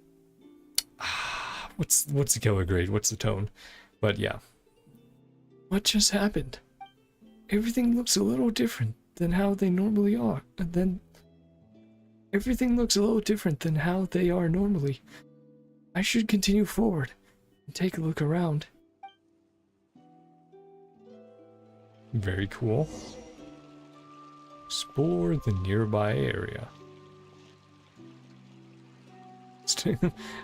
What's the color grade? What's the tone? But yeah. What just happened? Everything looks a little different than how they normally are. And then... Everything looks a little different than how they are normally. I should continue forward and take a look around. Very cool. Explore the nearby area.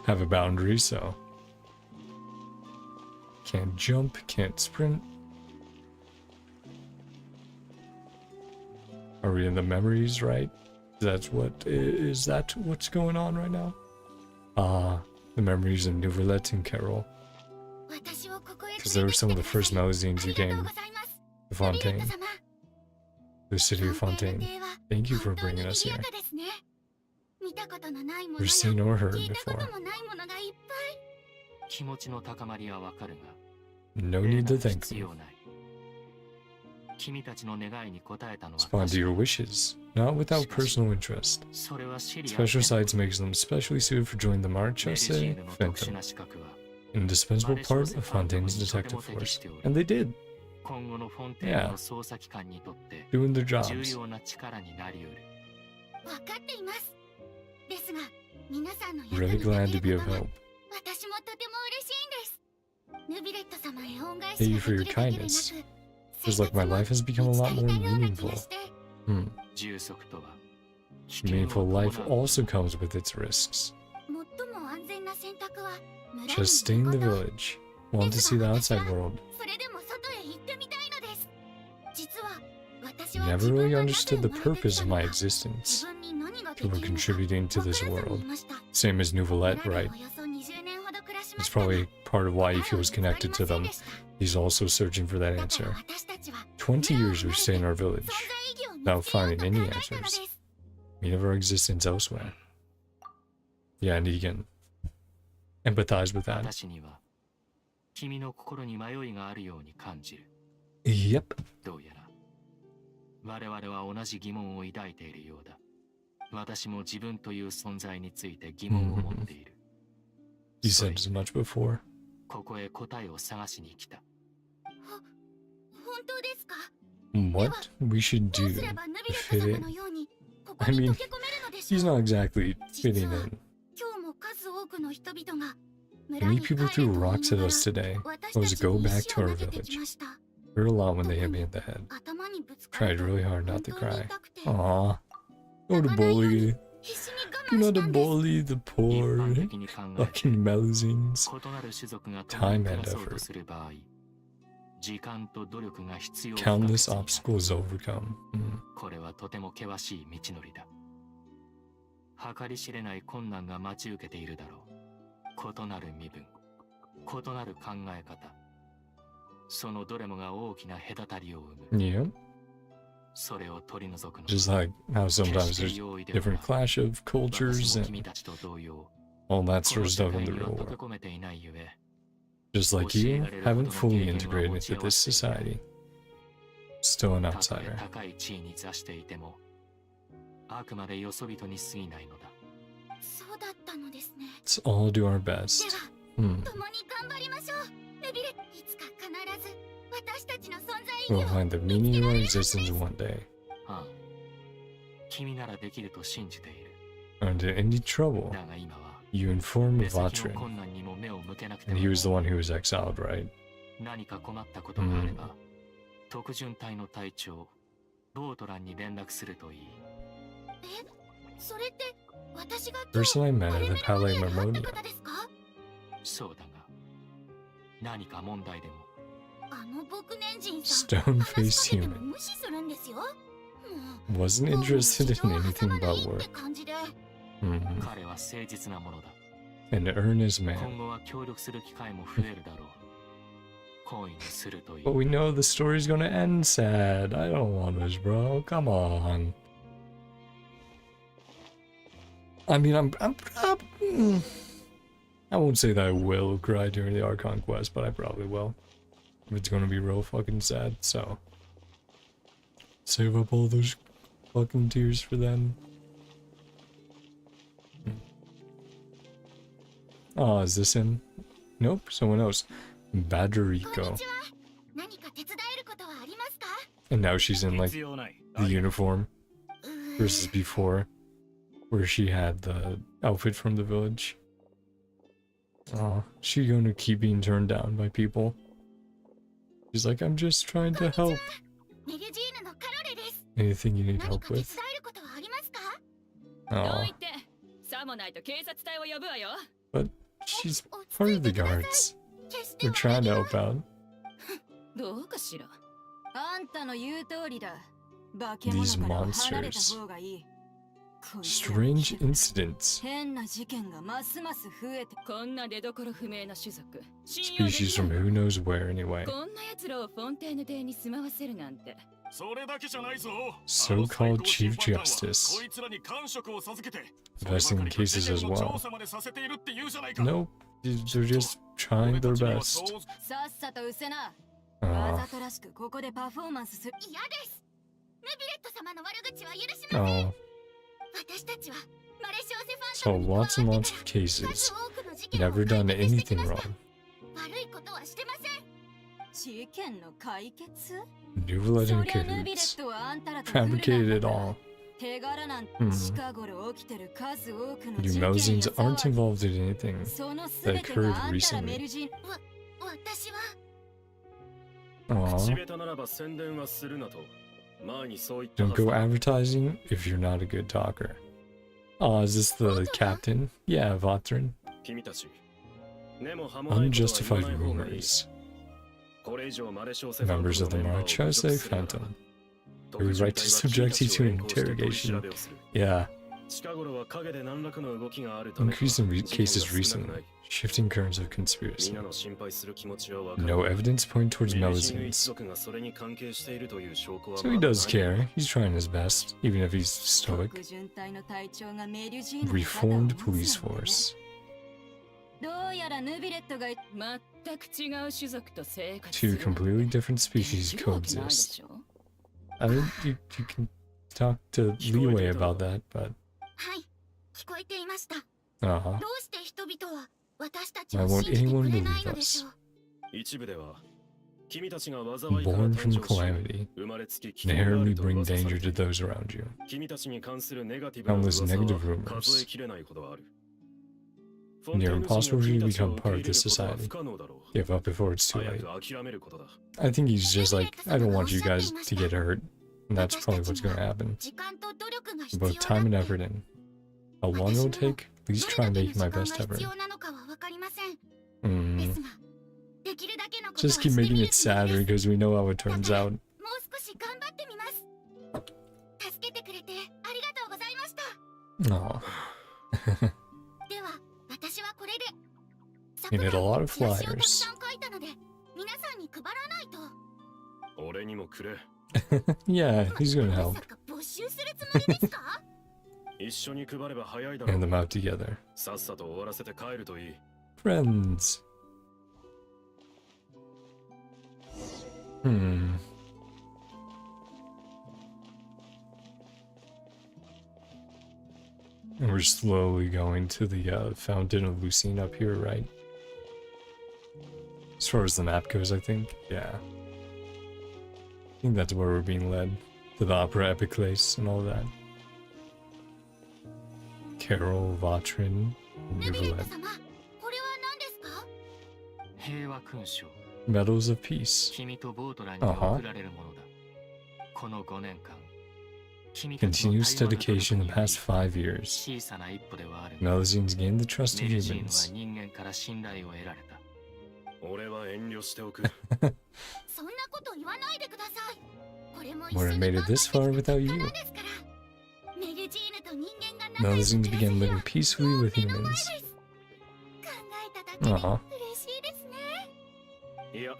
Have a boundary, so... Can't jump, can't sprint. Are we in the memories, right? Is that what's going on right now? The memories of Neuvillette and Carol. Because they were some of the first magazines you came to Fontaine. The city of Fontaine. Thank you for bringing us here. 見たことのないもの or や seen or heard 聞いたこ before. ともないものがいっぱい。気持ちの高まりはわかるが、 No 例 need な to ら thank 必 them. 要ない。君たちの願いに応えたのは Respond to your 確か wishes, not without personal interest. それはシリア Special sites makes them specially suited for joining the メル Marchese ジーヌの特殊 Fontaine, な資格は indispensable part of Fontaine's detective force. And they did, 今後のフォンテーヌの捜査機関にとって doing their 重 jobs. 要な力になり得る。わかっています。ですが、皆さんの役 Really に glad 立 to て be る of ことが help. 私もとても嬉しいんです。ヌビレット様へ恩返 Thank し you が for で your きるだけでなく、 kindness. 生 Feels like 活 my も life has 満 become a ち lot 足り more たような気 meaningful. がして。充足とは危険を Meaningful life 伴う。 also comes with its risks. 最も安全な選択は村に Just い stay る in こ the と。 village. Want to see the outside world. それでも外へ行ってみたいのです。実は私は Never 自分 really がなぜ understood 生 the まれて purpose きた of の my か、 existence. 自分に何ができ People るのか contributing to わ this からず world. にいました。 Same as Neuvillette, 村で right? およそ20年ほど暮らしま That's したが、 probably part of why he 答えは feels 見つかり connected ま to せん them. でした。 He's also searching for that だから answer. 私たちは 20 years we stay in our 存 village 在意義を見 without つけよう finding と考 any えたの answers. です。 We have our existence elsewhere. Yeah, and he can empathize with that. 私には君の心に迷いがあるように感じる。 Yep. どうやら我々は同じ疑問を抱いているようだ。私も自分という存在について疑問を持っている。 You それ said as much before. ここへ答えを探しに来た。本当ですか？ What we should どう do すればヌビ to レッ fit ト様 in? のようにここ I に mean, 溶け込めるのでしょ he's う？ not exactly 実 fitting は in. 今日も数多くの人々が村に Many 帰れ people と言い threw なが rocks at ら us today. 私 Told た us ち to go に back 石 to を our 投げてき village. ました。 Hurt a lot when 特 they hit に me in the head. 頭にぶつかる Tried と really hard 本 not to 当に cry. 痛くて Aw. 泣 Don't かないよう bully. に必死に Do 我慢し not たんです。 bully the 一 poor. 般的に考えて Fucking Melusines. 異なる種族が Time 共に and 暮らそう effort. とする場合、時間と努力が必要不可欠 Countless になる。 obstacles overcome. これはとても険しい道のりだ。計り知れない困難が待ち受けているだろう。異なる身分、異なる考え方、そのどれもが大きな隔たりを生む。 Yeah. それを取り除くの Just like how sometimes there's different clash of cultures 私も and 君たちと同様、 all that この sort of 世 stuff 界 in the には real 溶け world. 込めていないゆえ、 Just like you haven't fully integrated into this society. Still an たとえ outsider. 高い地位に座していても、あくまでよそ人に過ぎないのだ。そうだったのですね。 Let's all do our で best. は Hmm. 共に頑張りましょう。ヌビレ、いつか必ず私たちの存在意 We'll 義を find the meaning of our existence one day. ああ、君ならできると信じている。 Under any trouble, だが今は、 you inform 目先の Vatrin. 困難にも目を向けなくて And は he was the one who was exiled, right? 何か困ったことがあれば、特巡隊の隊長、ロートランに連絡するといい。それって私が今 Person I 日 met あ at れ the 目の Palais 前で会った Marmonia. 方ですか？そうだが、何か問題でも。あの牧年人さん、 Stone 話 faced しかけても human. 無視するんですよ。もう Wasn't interested in anything about っ work. て感じで。 Mhm. 彼は誠実なものだ。 An earnest 今 man. 後は協力する機会も増えるだろう。好意にするといい。 But we know the story's gonna end sad. I don't want this, bro. Come on. I mean, I won't say that I will cry during the Archon quest, but I probably will. It's gonna be real fucking sad, so. Save up all those fucking tears for them. Oh, is this him? Nope, someone else. こん Badrico. にちは。何か手伝えることはありますか？ And now she's in like 必要ない。 the uniform うー versus before, where she had the outfit from the village. Oh, she gonna keep being turned down by people. She's like, I'm just trying to help. メリュジーヌのカロレです。 Anything you need 何 help か手伝 with? えることはありますか？どう Oh, 言ってさもないと警察隊を呼ぶわよ。 but she's 落ち part 着い of て the ください。 guards. 決して We're 悪 trying 気 to は help out. どうかしら。あんたの言う通りだ。化け物 These からは離れ monsters. た方がいい。こいつらの Strange 気分 incidents. 変な事件がますます増えて。こんな出所不明な種族。信用で Species きな from い who knows where anyway. こんな奴らをフォンテーヌ邸に住まわせるなんて So-called Chief Justice. Investing in cases as well. Nope, they're just trying their best. さっさと失せな。わ Uh, ざとらしくここでパフォーマンスする。嫌です。ヌビレット様の悪口は許しません。 oh, 私たちはマレシオセファ so ントムに加わって lots and lots か of ら cases. 数多くの事件を Never 解 done 決してき anything ました。 wrong. 悪いことはしてません。事件の解決 Neuvillette そ in りゃヌビレ cahoots. ットはあんたらと Fabricated it all. 手柄なんて Hmm. 近頃起きてる数多くの You 事件や Melzines aren't 騒ぎ involved in anything. その that 全て occurred があんたら recently. メルジン私は Aw, don't go advertising if you're not a good talker. Oh, is this the captain? Yeah, Vatrin. Unjustified rumors. Members of the Marchese Phantom. We would right to subject you to interrogation. Yeah. Increase in cases recently. Shifting currents of conspiracy. No evidence point towards Melzines. So he does care. He's trying his best, even if he's stoic. 特巡隊の隊長がメルジンの Reformed 肩を持つ police のね force. どうやらヌビレットが全く違う種族と生活す Two る completely different species できるわけないで coexist. しょ I mean, you can talk to Leeway about that, but はい聞こえていました。 uh-huh. どうして人々は私たちを Why 信 won't じて anyone くれない believe のでし us? ょう。 Born from calamity, inherently bring danger to those around you. Countless negative rumors. Near impossible for you to become part of this society. Give up before it's too late. I think he's just like, I don't want you guys to get hurt. And that's probably what's going to happen. 時間と努力が必 Both 要 time and だって effort in. How long it'll take? Please ど try れ and だけの make 時 my 間 best が effort. 必要なのかは分かりません。で Mm. すが、できるだけのことは Just して keep み making る it つもり sadder です。 because we know how it turns out. もう少し頑張ってみます。助けてくれてありがとうございました。 Aw. では、私はこれで。 You need a lot of チラシをたく flyers. さん書いたので、皆さんに配らないと。 Yeah, he's gonna ま help. さか没収するつもりですか？ Hand them out together. Friends. Hmm. And we're slowly going to the Fountain of Lucine up here, right? As far as the map goes, I think. Yeah. I think that's where we're being led. To the Opera Epiclese and all that. Carol, Vatrin, ヌビレット Neuvillette. 様、これは何ですか？平和勲章 Medals of Peace. 君とボートラに贈られるものだ。この5年間、君たちの Continuous たゆまぬ努 dedication 力 the により past 5 years. 小さな一歩ではあるが、 Melzines gained the trust メ of ルジーヌは humans. 人間から信頼を得られた。そんなこと言わないでください。これも一 Wouldn't 緒 have に made 頑 it 張 this って far きた without か you. らですから。メルジーヌと人間が仲良く Melzines 暮らせ began るよ living う peacefully もう with 目の前 humans. です。考えただけで Uh-huh. 嬉しいですね。いや、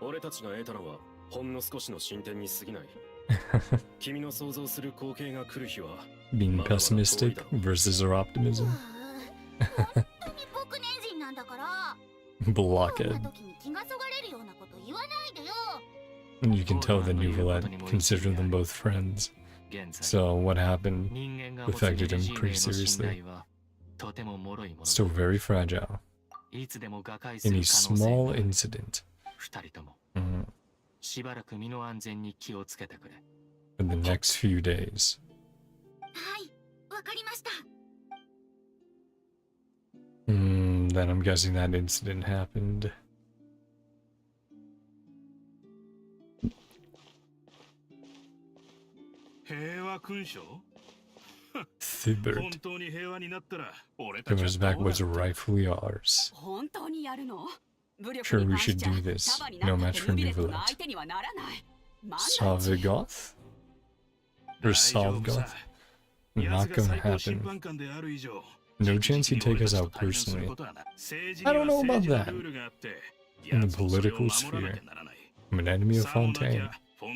俺たちが得たのはほんの少しの進展に過ぎない。君の想像する光景が来る日は Being pessimistic versus our う optimism. ー本当に僕年人なんだから。こん Blockhead. な時に気がそがれるようなこと言わないでよ。 And you can tell that Neuvillette considered them both friends. 現在、 So what happened 人間が持つ affected メル him ジーヌ pretty への信 seriously. 頼はとても脆いもの Still だ。 very fragile. いつでも瓦解す Any る可能性 small がある。 incident 二人とも mm, しばらく身の安全に気をつけてくれ。 in the next few days. はい、わかりました。 Then I'm guessing that incident happened. 平和勲章 Thibert. 本当に平和になったら俺 Give た us ちは back どう what's なる rightfully ours. 本当にやるの武力 Sure, に we 関し should ちゃ do this. 束にな No った match って for ヌビレットの Neuvillette. 相手にはならない万が一 Savigoth? Or 大丈夫さ Solvgoth? 奴 Not が gonna 最高審 happen. 判官である以上 No chance he'd take us 直 out 々に俺たちと対 personally. 面することはない。政治 I に don't は know about 政治の that. ルールがあって In the 奴もそれを political 守らな sphere, きゃならない。 I'm an enemy of さもなき Fontaine. ゃ Go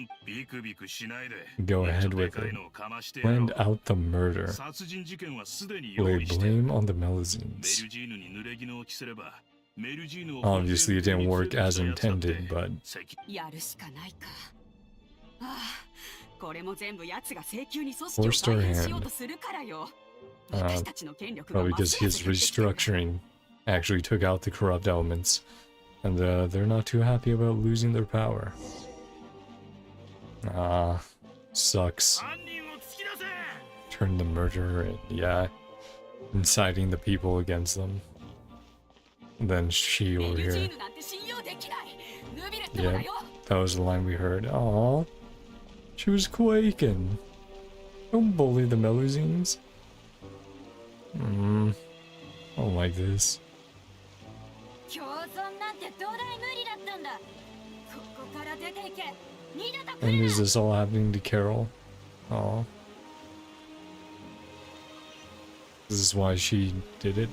ahead with it. Planned out the murder. Lay blame on the Melusines. Obviously, it didn't work as intended, but やるしかないか。ああ、これも全部奴が請求に組 Forced 織を our 改変し hand. ようとするからよ。私たちの権力が Probably ます because ます his 減ってきてる。 restructuring actually took out the corrupt elements, and they're not too happy about losing their power. Ah, sucks. Turn the murderer and yeah, inciting the people against them. And then she over here. ジーヌなんて信用できない。ヌビレットも Yep, だよ。 that was the line we heard. Aw, she was quaking. Don't bully the Melusines. I don't like this. 共存なんてどうだい無理だったんだ。ここから出ていけ。二度と来 And る is な。 this all happening to Carol? Aw. This is why she did it.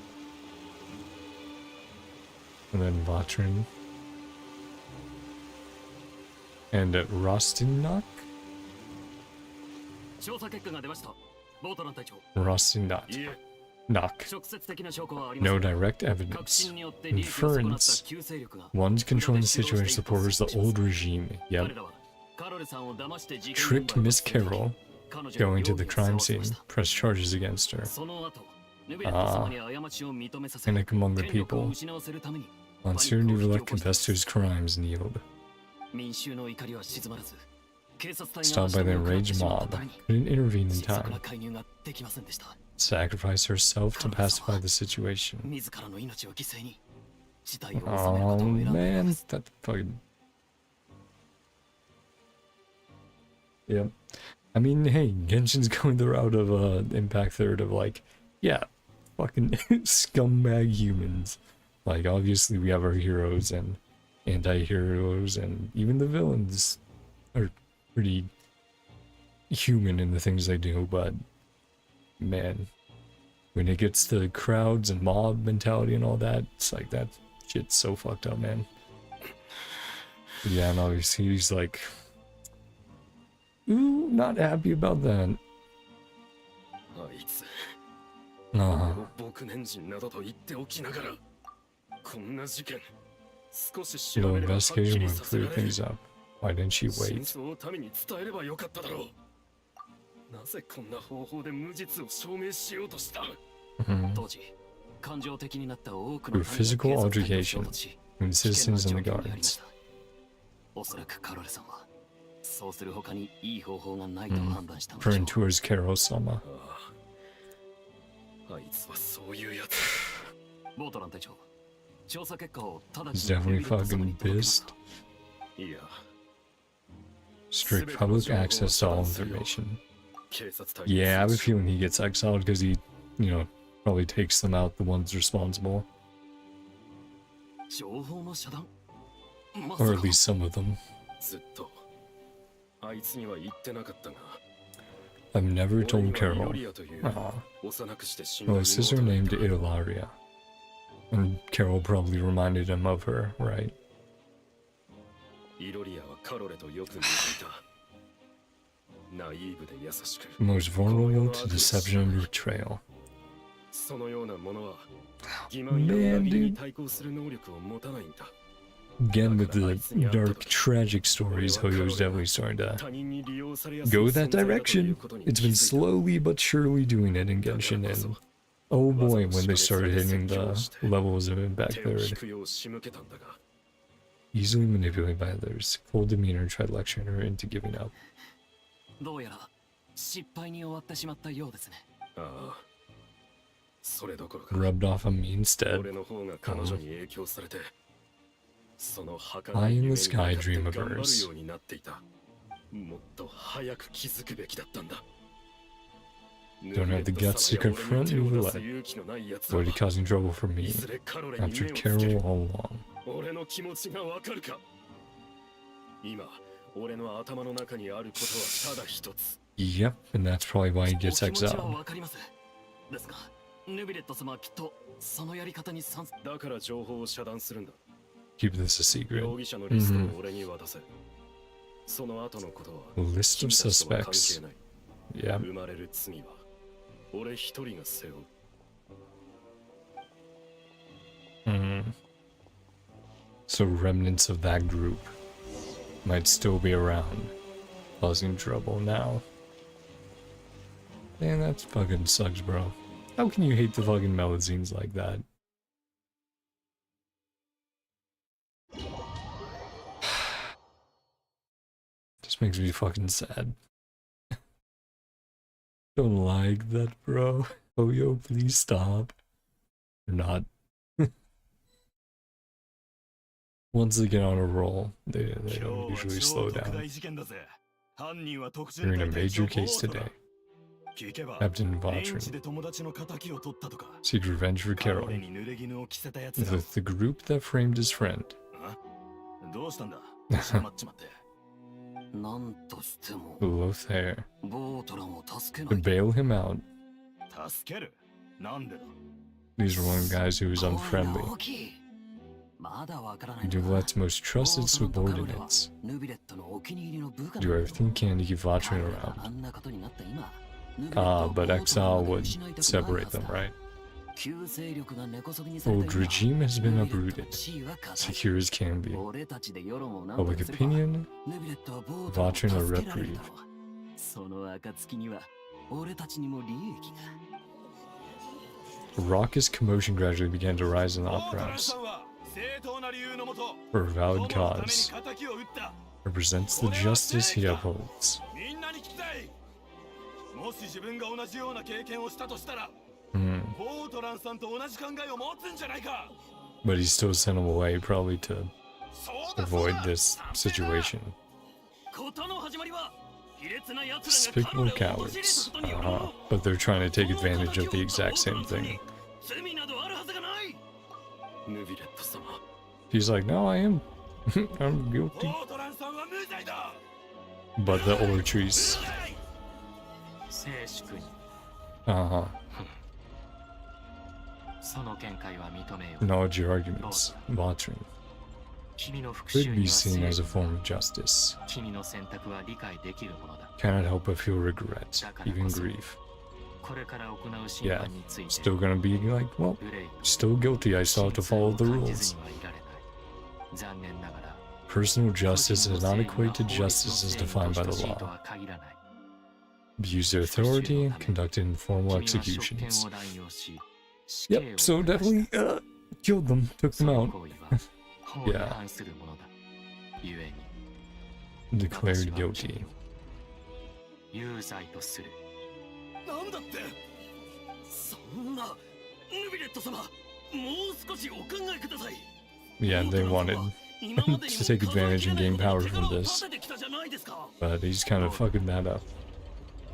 And then Vatrin. And at Rostinak? 調査結果が出ました。ボートラン隊長。 Rostinak. いえ、 Knock. 直接的な証拠はありませ No ん。 direct 革 evidence. 新によって利益を損なった Inference. 旧勢力が One's controlling the situation supports the old regime. 彼 Yep. らはカロルさんを騙して事件 Tricked 現場へ Miss 連れて Carol 彼女を going to 容 the 疑にさ crime らせ scene. ました。 Press charges against her. その後、ヌビレット様に過ちを認めさせ、 Panic among the 権力を people. 失わせるために Monsieur Neuvillette confessed to his crimes, kneeled. 民衆の怒りは静まらず、警察隊が Stopped by the 足を enraged しまった mob. ために Couldn't intervene in 迅速 time. な介入ができませんでした。 Sacrificed herself to pacify the situation. 自らの命を犠牲に事態を収める Oh ことを選んだようで man, す。 that fucking. Yep. I mean, hey, Genshin's going the route of Impact Third of like, yeah, fucking scumbag humans. Like, obviously, we have our heroes and anti-heroes, and even the villains are pretty human in the things they do, but man, when it gets to crowds and mob mentality and all that, it's like that shit's so fucked up, man. But yeah, and obviously he's like, ooh, not happy about that. あいつ、 Uh-huh. 僕年人などと言っておきながら、こんな事件、少し The 調べればはっき investigation り would させ clear られる。 things up. Why didn't she 真 wait? 相を民に伝えればよかっただろう。なぜこんな方法で無実を証明しようとした？ Mhm. 当時、感情的になった多くの Through 民が physical 警察隊に altercation 衝突し When 危険 citizens な and the 状況にありま guards. した。おそらくカロルさんはそうする他にいい方法がないと判断したのでしょ Referring う。 to her as Carol-sama. ああ、あいつはそういうやつ。ボートラン隊長、調査結果を直 He's ちに definitely ネビレット様に fucking 届けますか？ pissed. いや、 Strict public access to all information. 警察隊に Yeah, I have a 通知を feeling he gets exiled because he, you know, probably takes them out, the ones responsible. 情報の遮断？まさ Or か at least some of them. ずっとあいつには言ってなかったが、 I've never 俺 told にはイ Carol. ロリアという Aw. 幼くして死んだ Well, his sister 妹がい named た。 Ilaria. And Carol probably reminded him of her, right? イロリアはカロレとよく似ていた。ナイーブで優しく、 Most vulnerable to deception and betrayal. そのようなものは欺瞞や裏切りに対抗する能力を持たないんだ。 Again, with the dark, tragic stories, Hoyo's definitely starting to 他人に利用されやすい go that 存在だという direction. ことに It's 気 been づいた。 slowly but surely doing it in Genshin, and oh boy, when they started hitting the levels of Impact 手を引 Third. くよう仕向けたんだが、 Easily manipulated by others, cold demeanor tried lecturing her into giving up. どうやら失敗に終わってしまったようですね。ああ、それどころか、 Rubbed off on me instead. 俺の方が彼女に影響されて、その Eye in the sky dream of 頑張る hers. ようになっていた。もっと早く気づくべきだったんだ。 Don't have the guts to confront Neuvillette. 勇気のない奴は Avoided causing trouble for い me. ずれカロレに After 目をつけ Carol る。 all along. 俺の気持ちがわかるか？今、俺の頭の中にあることはただ一つ。 Yep, and that's probably why he お gets 気持ちは exiled. わかります。ですが、ヌビレット様はきっとそのやり方に賛成。だから情報を遮断するんだ。 Keep this a secret. 容疑者のリストを俺に渡せ。その後のことは List of 君たちとは関 suspects. 係ない。 Yeah. 生まれる罪は俺一人が背負う。 So remnants of that group might still be around, causing trouble now. Man, that fucking sucks, bro. How can you hate the fucking melazines like that? Just makes me fucking sad. Don't like that, bro. Oh, yo, please stop. Or not. Once they get on a roll, they don't usually slow down. You're in a major case today. Captain Vautrin seeks revenge for Carol, the group that framed his friend. なんとしても Lothair ボートランを助けな to い bail him out. 助けるなんでだ These were one of the guys who was 怖いな unfriendly. 大きいまだわからないんだ Neuvillette's most trusted ボートランとカロリは subordinates ヌビレットのお気に入りの部下 do everything can to keep Vautrin 彼らが around. あんなことになった今ヌビレット Ah, を but ボートラン exile まで would 失いたくないは separate ず them, だ right? 旧勢力が根こそぎにされた Old 今 regime has been ヌビレット uprooted, の地位は固い secure as can be. 俺たちで世論を何と Public かすれば opinion, ヌビレットはボートランを Vautrin 助 are けられる reprieved. だろうその暁には俺たちにも利益が A raucous commotion gradually began to rise in the ボート opera ラン house さんは正当な理由のもと for a こ valid のために cause, 仇を撃った represents the justice he upholds. みんなに聞きたいもし自分が同じような経験をしたとしたら Hmm. ボートランさんと同じ考えを持つんじゃないか But he still sent him away, probably to そうだ avoid this situation. 事の始まりは卑劣な奴らが Despicable 彼らを陥れた cowards. ことによる But they're trying to take advantage of the exact same thing. 罪などあるはずがない。ヌビレット様 He's like, no, I am. I'm ボ guilty. ートランさんは無罪だ But the Ortrice. 静粛に Uh huh. その見解は認めよう Acknowledge your arguments. Vautrin 君の復 could 讐 be には seen 正 as a 義 form of justice. 君の選択は理解できるものだ Cannot help but feel regret, even grief. これから行う審 Yeah, 判について still gonna be like, well, 憂い still guilty. I still have to follow the 感じ rules. ずにはいられない残念ながら Personal justice 個 does 人の not 正義 equate to は法律の justice as 正義 defined と by 等 the しいと law. は限らない Abuse their authority, conducted informal 君は職権 executions. を乱用し死刑を Yep, so 下した definitely killed them, took そ them の out, 行為は法に反するものだ故に declared guilty. 有罪とするなんだってそんなヌビレット様もう少しお考えください Yeah, they wanted 今までに to も take advantage and gain power 手 from 柄を this, 立ててきたじゃないですか but he's kind of fucking that up.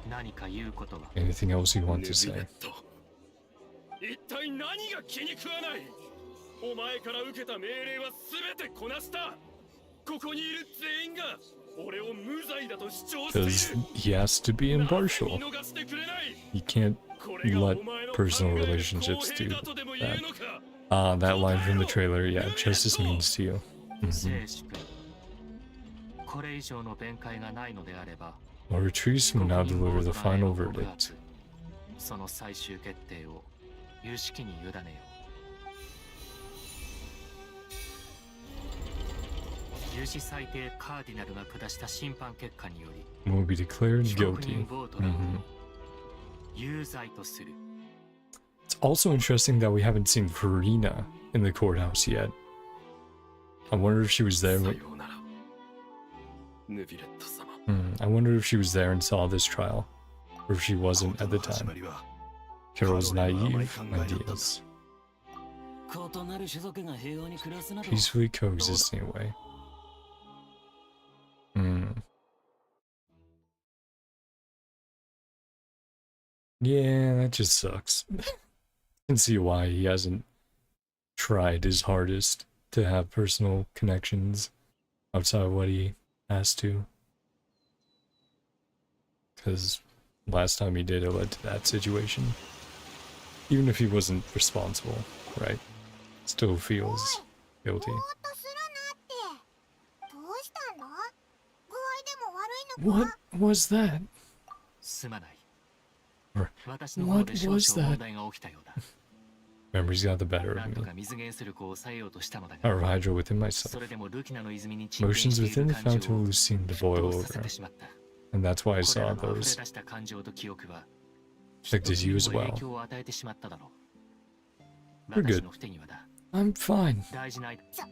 何か言うことは Anything else you ヌ want ビ to レ say? ット一体何が気に食わないお前から受けた命令は全てこなしたここにいる全員が俺を無罪だと主張してい Because る he has to be なぜ impartial. 見逃してくれない He can't これが let お前の personal 考える relationships 公平 do だとでも言う that. のか Ah, that line from the trailer, yeah, justice means to you. 静粛にこれ以上の弁解がないのであれば Ortrice will now 国民 deliver ボー the トランへ final の告 verdict. 発その最終決定を有識に委ねよう有志裁定カーディナルが下した審判結果により Will be declared 被告 guilty. 人ボートランを Mhm. 有罪とする It's also interesting that we haven't seen Farina in the courthouse yet. I wonder if she was さ there. ようならヌビレット様 I wonder if she was there and saw this trial, or if she wasn't at the 始ま time. りは Carol's naive ideas, 異なる種族が平和に暮らすなど peacefully coexisting away. Yeah, that just sucks. I can see why he hasn't tried his hardest to have personal connections outside of what he has to. Because last time he did, it led to that situation. Even if he wasn't responsible, right? Still feels guilty. ぼーっとするなってどうしたんだ具合で What was that? すまない。 Or 私の方で what 少 was 々問 that? 題が起きたようだ。 Memories got the better な of んと me. か水源する子を抑えようとしたのだ Power が、 of Hydra within そ myself. れでもルキナの泉に沈殿 Motions してい within る the 感 fountain 情を will seem to 沸 boil 騰させ over. てしまった。 And that's why I これら saw の溢れ those. 出した感情と記憶は、きっと Affected 君 you に as も well. 影響を与えてしまっただろう。 We're good. 私の不手際だ。 I'm fine. 大事なアイさ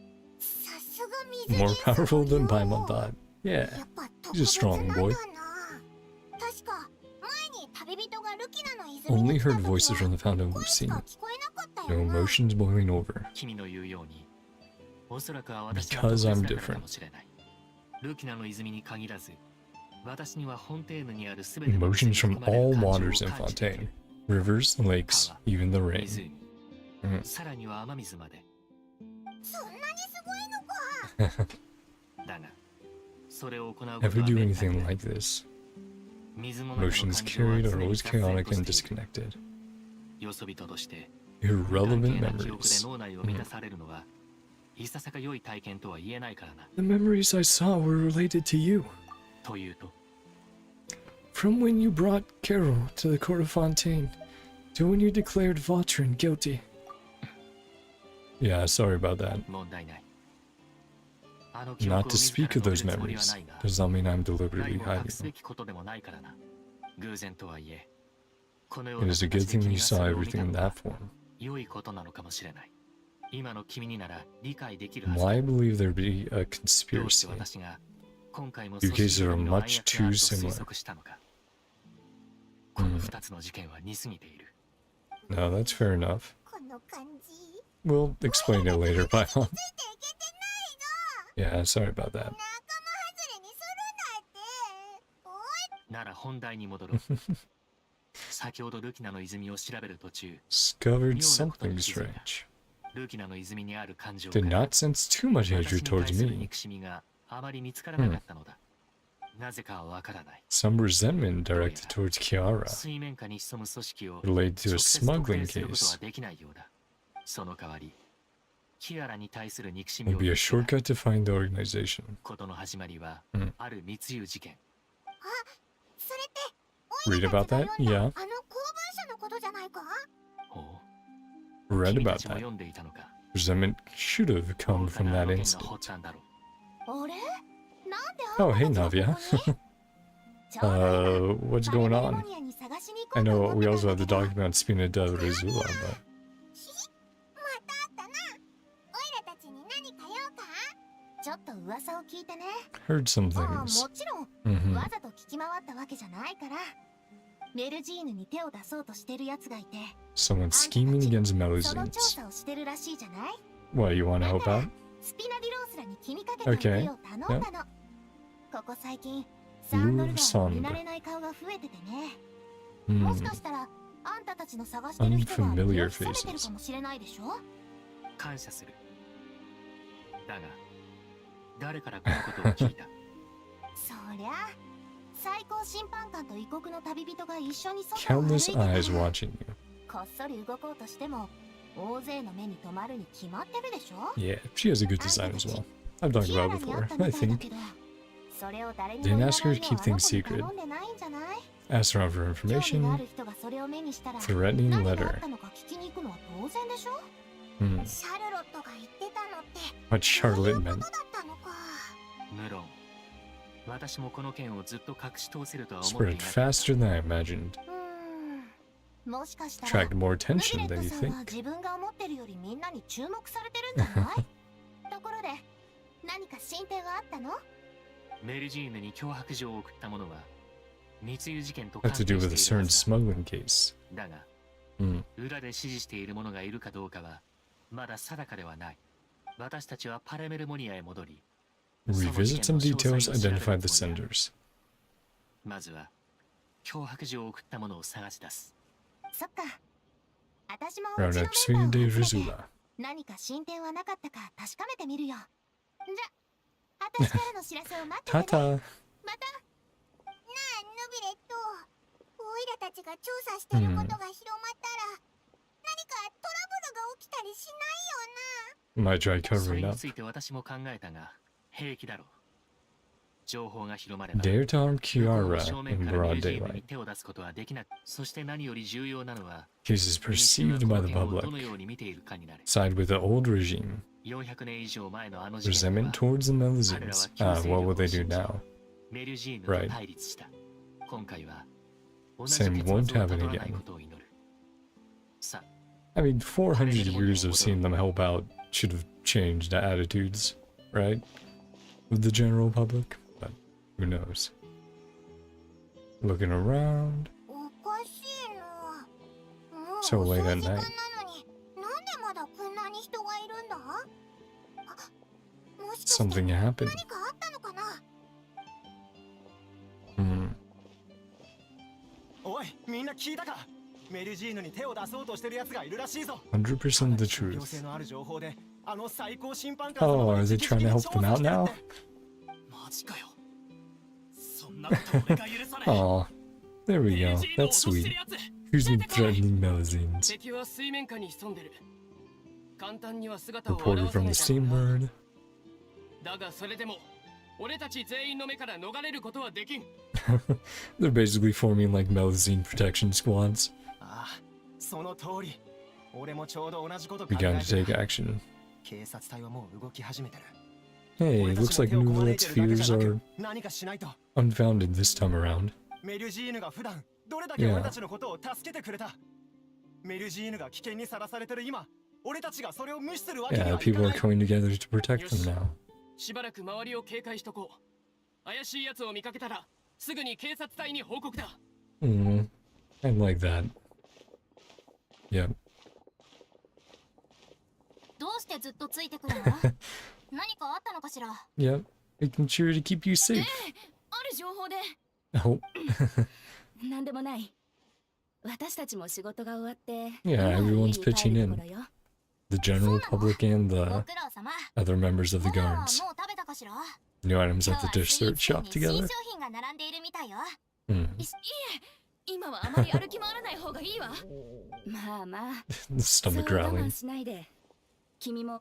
すが水 More 源 powerful 様 than よ。 Paimon thought. Yeah. やっぱ He's 特 a 別 strong なんだ boy. な。確か前に旅人がルキナの泉 Only に来た heard 時 voices は from the fountain 声 we've し seen. か聞こえなかった No よな。 emotions boiling over. 君の言うように、おそらくは私が Because 特 I'm 別だから different. かもしれない。ルキナの泉に限らず、私にはフォンテーヌにあるすべての水 Emotions に from 含まれる all 感情を waters in 感じている Fontaine. Rivers, lakes, even the rain. 湖、うんさらには雨水まで。そんなにすごいのか。だが、それを行うこと Never は do めったに anything ない。 like this. 水の中の Emotions 感情は carried 常 are に always 雑然 chaotic と and している。 disconnected. よそ人として Irrelevant 関係な記憶で memories. 脳内を満たされるのは、いささか良い体験とは言えないからな。 The memories I saw were related to you. というと、 From when you brought Carol to the court of Fontaine, to when you declared Vautrin guilty. Yeah, sorry about that. 問題ない。あの記憶を Not to 自ら speak of 述 those べるつもりは memories ないが、 does not mean I'm 何 deliberately も隠 hiding す them. べきことでもないからな。偶然とはいえ、このよう It な is a 形 good で thing 君 you がそ saw れを見た everything in のは that form. 良いことなのかもしれない。今の君になら理解できるはず Well, だ。 I believe there'd be a どうして conspiracy. 私が今回も You 組織 cases ぐ are るみの暗 much 躍があ too ると推 similar. 測したのか。この2つの事件は似すぎている。 No, that's fair enough. この感じ。 We'll explain it later, Paimon. ついていけてないの。 Yeah, sorry about that. 仲間外れにするなって。おい。なら本題に戻ろう。先ほどルキナの泉を調べる途中、 Discovered something strange. ルキナの泉にある感情 Did から not sense too much 私 hatred に対 towards する me. 憎しみがあまり見つからなかったのだ。なぜかはわからない。 Some resentment directed towards Kiara 水面下に潜む組織を related to 直 a 接特 smuggling 定することは case. できないようだ。その代わり、キアラに対する憎しみ Will を be a 見つけた shortcut to find the organization. ことの始まりは、うんある密輸事件。それっておい Read ら about たち that? が読んだ Yeah. あの公文書のことじゃないか。ほう、 Read 君た about ちも that. 読んでいたのか。 Resentment should have 豪 come 華 from なあ that の件が incident. 発端だろう。あれ？なんで Oh, あ hey, んたたちが Navia. ここに？ちょうど今 What's going バレ on? モニアに探しに行こ I うと know 思って we たん also だ have the けど。 document Spina de Resula, but またあったな。おいらたちに何か用か？ちょっと噂を聞いてね。 heard some まあ things. もちろん、 Mm-hmm. わざと聞き回ったわけじゃないから。メルジーヌに手を出そうとしてる奴がいて、 Someone scheming against その調 Melusines. 査をしてるらしいじゃない？ What, you want to help out? スピナディロースらに気にかけておくよう頼んだの。ここ最近、サンドル川の見慣れない顔が増えててね。もし Hmm. かしたら、あんたたちの探してる人が Unfamiliar 病気されてる faces. かもしれないでしょ？感謝する。だが、誰からこのことを聞いた？そりゃ、最高審判官と異国の旅人が一緒に外を歩い Countless てたら eyes watching you. こっそり動こうとしても、大勢の目に留まるに決まってるでしょ？ Yeah, she has a good design as well. I've talked キア about ラ it にあ before, ったみ I たいだ think. けど、それを誰に Didn't も言わ ask her ない to よう keep あの things 子に secret. 頼んでないんじゃない？ Asked around for 興味のあ information. る人がそれを目にしたら、 Threatening 何があっ letter. たのか聞きに行くのは当然でしょ？ Hmm. シャルロットが言ってたのって What そうい Charlotte うこと meant. だったのか。無論、私もこの件をずっと隠し通せるとは思ってい Spread なかった。 faster than I imagined. もしかしたら Attract more ヌ attention ビレ than ッ you トさんは think. 自分が思ってるよりみんなに注目されてるんじゃない？ところで何か進展はあったの？メルジーヌに脅迫状を送った者は、密輸事件と Had 関 to 係 do with a しているは certain ずだ。 smuggling case. だが、 Hmm. 裏で指示している者がいるかどうかは、まだ定かではない。私たちはパレメルモニアへ戻り、 Revisit some details, identify the senders. まずは、脅迫状を送った者を探し出す。そっか。私もう Round ちの up メ Spina ンバ de ーを集めて Resula. 何か進展はなかったか確かめてみるよ。じゃ、私からの知らせを待っててね。 Ta-ta. また。なあ、ヌビレット。オイラたちが調査してることが広まったら、何かトラブルが起きたりしないよ Might try それ covering に up. ついて私も考えたが、平気だろ情報が広まれば Dare to harm 向こうも Kiara 正面 in から broad ミルジームに daylight. 手を出すことはできない。そして何より重要なのは Cases 民衆が perceived こ by の the 件を public. どのように見ているかになる。 Side with the old regime. 400年以上前のあの事件で Resentment は towards the 彼ら Melusines. は旧 What 勢 will 力 they を do 信じ now? メルジーヌと Right. 対立した。今回は同じ Same 結末を won't た happen どらない again. ことを祈る。さあ、 I mean, 400 years of seeing them help out should have changed the attitudes, right? With the general public, but who knows? Looking around. おかしいな。もう So 遅い late 時 at 間な night. のになんでまだこんなに人がいるんだ？もしかして Something happened. 何かあったのかな？ Hmm. おい、みんな聞いたか？メルジーヌに手を出そうとしてる奴がいるらしいぞ。 100% the 信憑 truth. 性のある情報で、あの最高審判官 Oh, 様 are まで they 直 trying to 々に help them 調査 out してる now? って。マジかよ。そんなこと俺が許され。 Aw. There we go. That's sweet. Who's been threatening Melusines? 敵は水面下に潜んでる。簡単には姿を Reporter 現さ from な the いからな。 Steambird. だがそれでも俺たち全員の目から逃れることはできん。 They're basically forming like Melusine protection squads. ああ、その通り。俺もちょうど同じこと考え Began て to た。 take action. 警察隊はもう動き始めてる。 Hey, 俺 it た looks ちも like 手をこまねい Neuvillette's てるだけ fears じゃな are く、何かしないと。 unfounded this time around. メルジーヌが普段どれだけ Yeah. 俺たちのことを助けてくれた。メルジーヌが危険にさらされてる今、俺たちがそれを無視するわけに Yeah, はいか people な are い。 coming together to protect them now. しばらく周りを警戒しとこう。怪しい奴を見かけたらすぐに警察隊に報告だ。I like that. Yep. どうしてずっとついてくるの？何かあったのかしら？ Yep. Making sure to keep you safe. ある情報で Oh. なんでもない。私たちも仕事が終わって Yeah, 今 everyone's 家に帰る pitching in. ところよ。 The general public and ご the 苦労様。 other members of ご the 飯はもう guards. 食べたかしら？ New items 今 at 日 the は dish スイー search ツ店 shop に新 together. 商品が並んでいるみたいよ。 今はあまり歩き回らない方がいいわ。まあまあ。 The そう stomach 我慢 growling. しないで。君も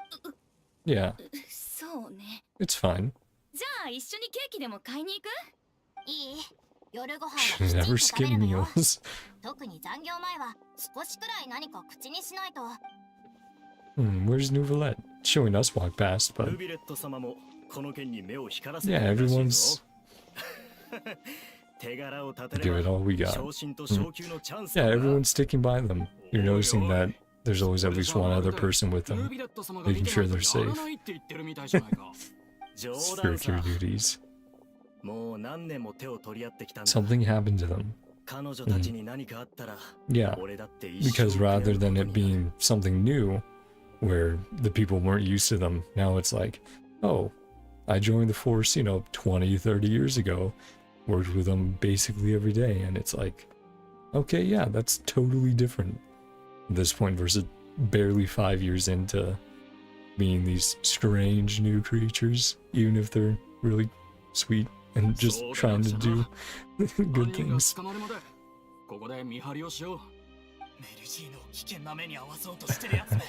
Yeah, そうね。 it's fine. じゃあ一緒にケーキでも買いに行く？いい？夜ご飯はき Should ちんと never 食べ skip るのよ。 meals. 特に残業前は少しくらい何か口にしないと。 Where's Neuvillette? Showing us walk past, ヌ but ビレット様もこの件に目を光らせて yeah, いるらしい everyone's ぞ。手柄を立て give れ it ば all we got. 昇進と昇給のチャンス Yeah, だな。 everyone's sticking by them. You're noticing that there's always at least one other person with ヌ them ビレット様が making 見て sure ない they're とやら safe ないって言ってるみたいじゃないか。冗 for 談さ your。duties. もう何年も手を取り合ってきたんだ。 Something happened to them. 彼女たちに何かあったら、 Yeah, 俺だって一生 because 懸命 rather than な it ことになる being something new, where the people weren't used to them, now it's like, oh, I joined the force, 20, 30 years ago, worked with them basically every day, and it's like, okay, yeah, that's totally different at this point versus barely 5 years into being these strange new creatures, even if they're really sweet and just trying to do good 犯人が things. 捕まるまでここで見張りをしよう。メルジーヌを危険な目に遭わそうとしてるやつめ。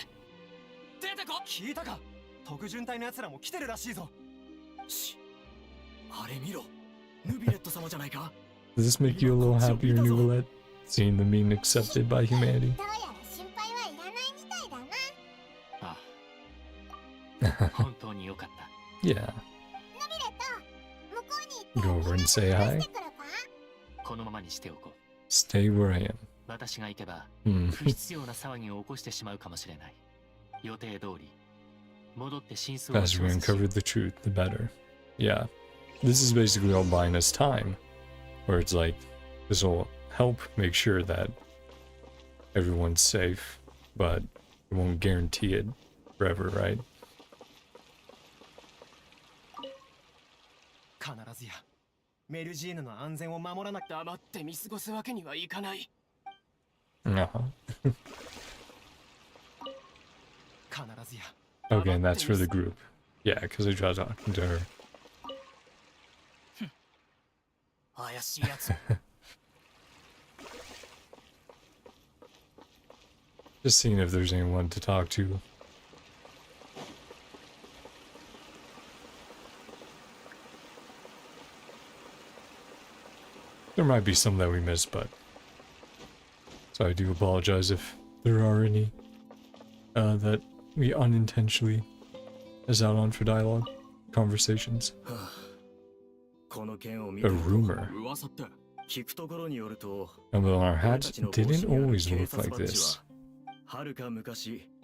出てこ。聞いたか？特巡隊の奴らも来てるらしいぞ。あれ見ろ。ヌビレット様じゃないか。 Does this make you a little happier, Neuvillette? Seeing them being accepted by humanity? どうやら心配はいらないみたいだな。ああ本当によかった。 Yeah. ナビレット、向こうに Go 行って over and say 話 hi. してくるか？このままにしておこう。 Stay where I am. 私が行けば Hmm. 不必要な騒ぎを起こしてしまうかもしれない。予定通り戻って真相を Faster 調 we 査しよ uncover う。 the truth, the better. Yeah. This is basically all buying us time. Where it's like, this will help make sure that everyone's safe, but it won't guarantee it forever, right? 必ずやメルジーヌの安全を守らなきゃ。黙って見過ごすわけにはいかない。Uh-huh. 必ずや。 Okay, and that's for the group. Yeah, because I tried talking to her. 怪しいやつ。 Just seeing if there's anyone to talk to. There might be some that we missed, but... So I do apologize if there are any that we unintentionally miss out on for dialogue, conversations. A rumor. And well, our hats didn't always look like this.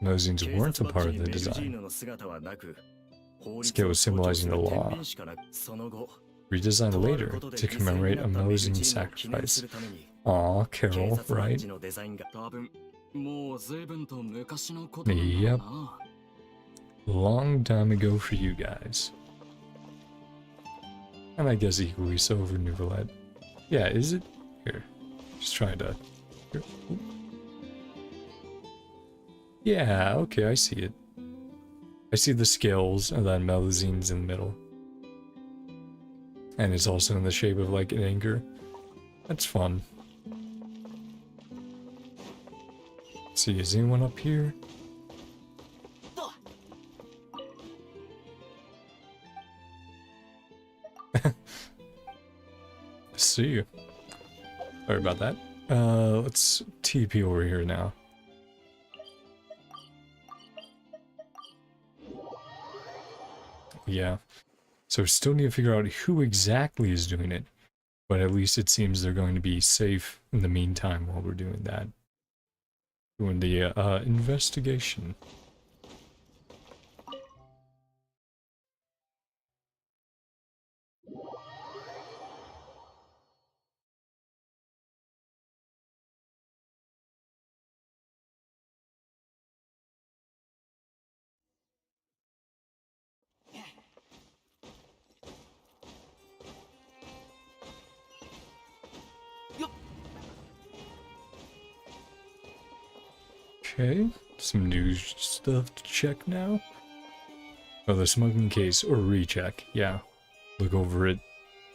Nosings weren't a part of the design. Scale was symbolizing the law. Redesigned later to commemorate a Nosing sacrifice. Aw, Carol, right? Yep. Long time ago for you guys. And I guess equally so for Neuvillette. Yeah, is it? Here. Just trying to... Here. Yeah, okay, I see it. I see the scales and then Melusines in the middle. And it's also in the shape of like an anchor. That's fun. Let's see, is anyone up here? See you. Sorry about that. Let's TP over here now. Yeah. So still need to figure out who exactly is doing it. But at least it seems they're going to be safe in the meantime while we're doing that. Doing the investigation. Okay, some new stuff to check now. Oh, the smuggling case, or recheck, yeah. Look over it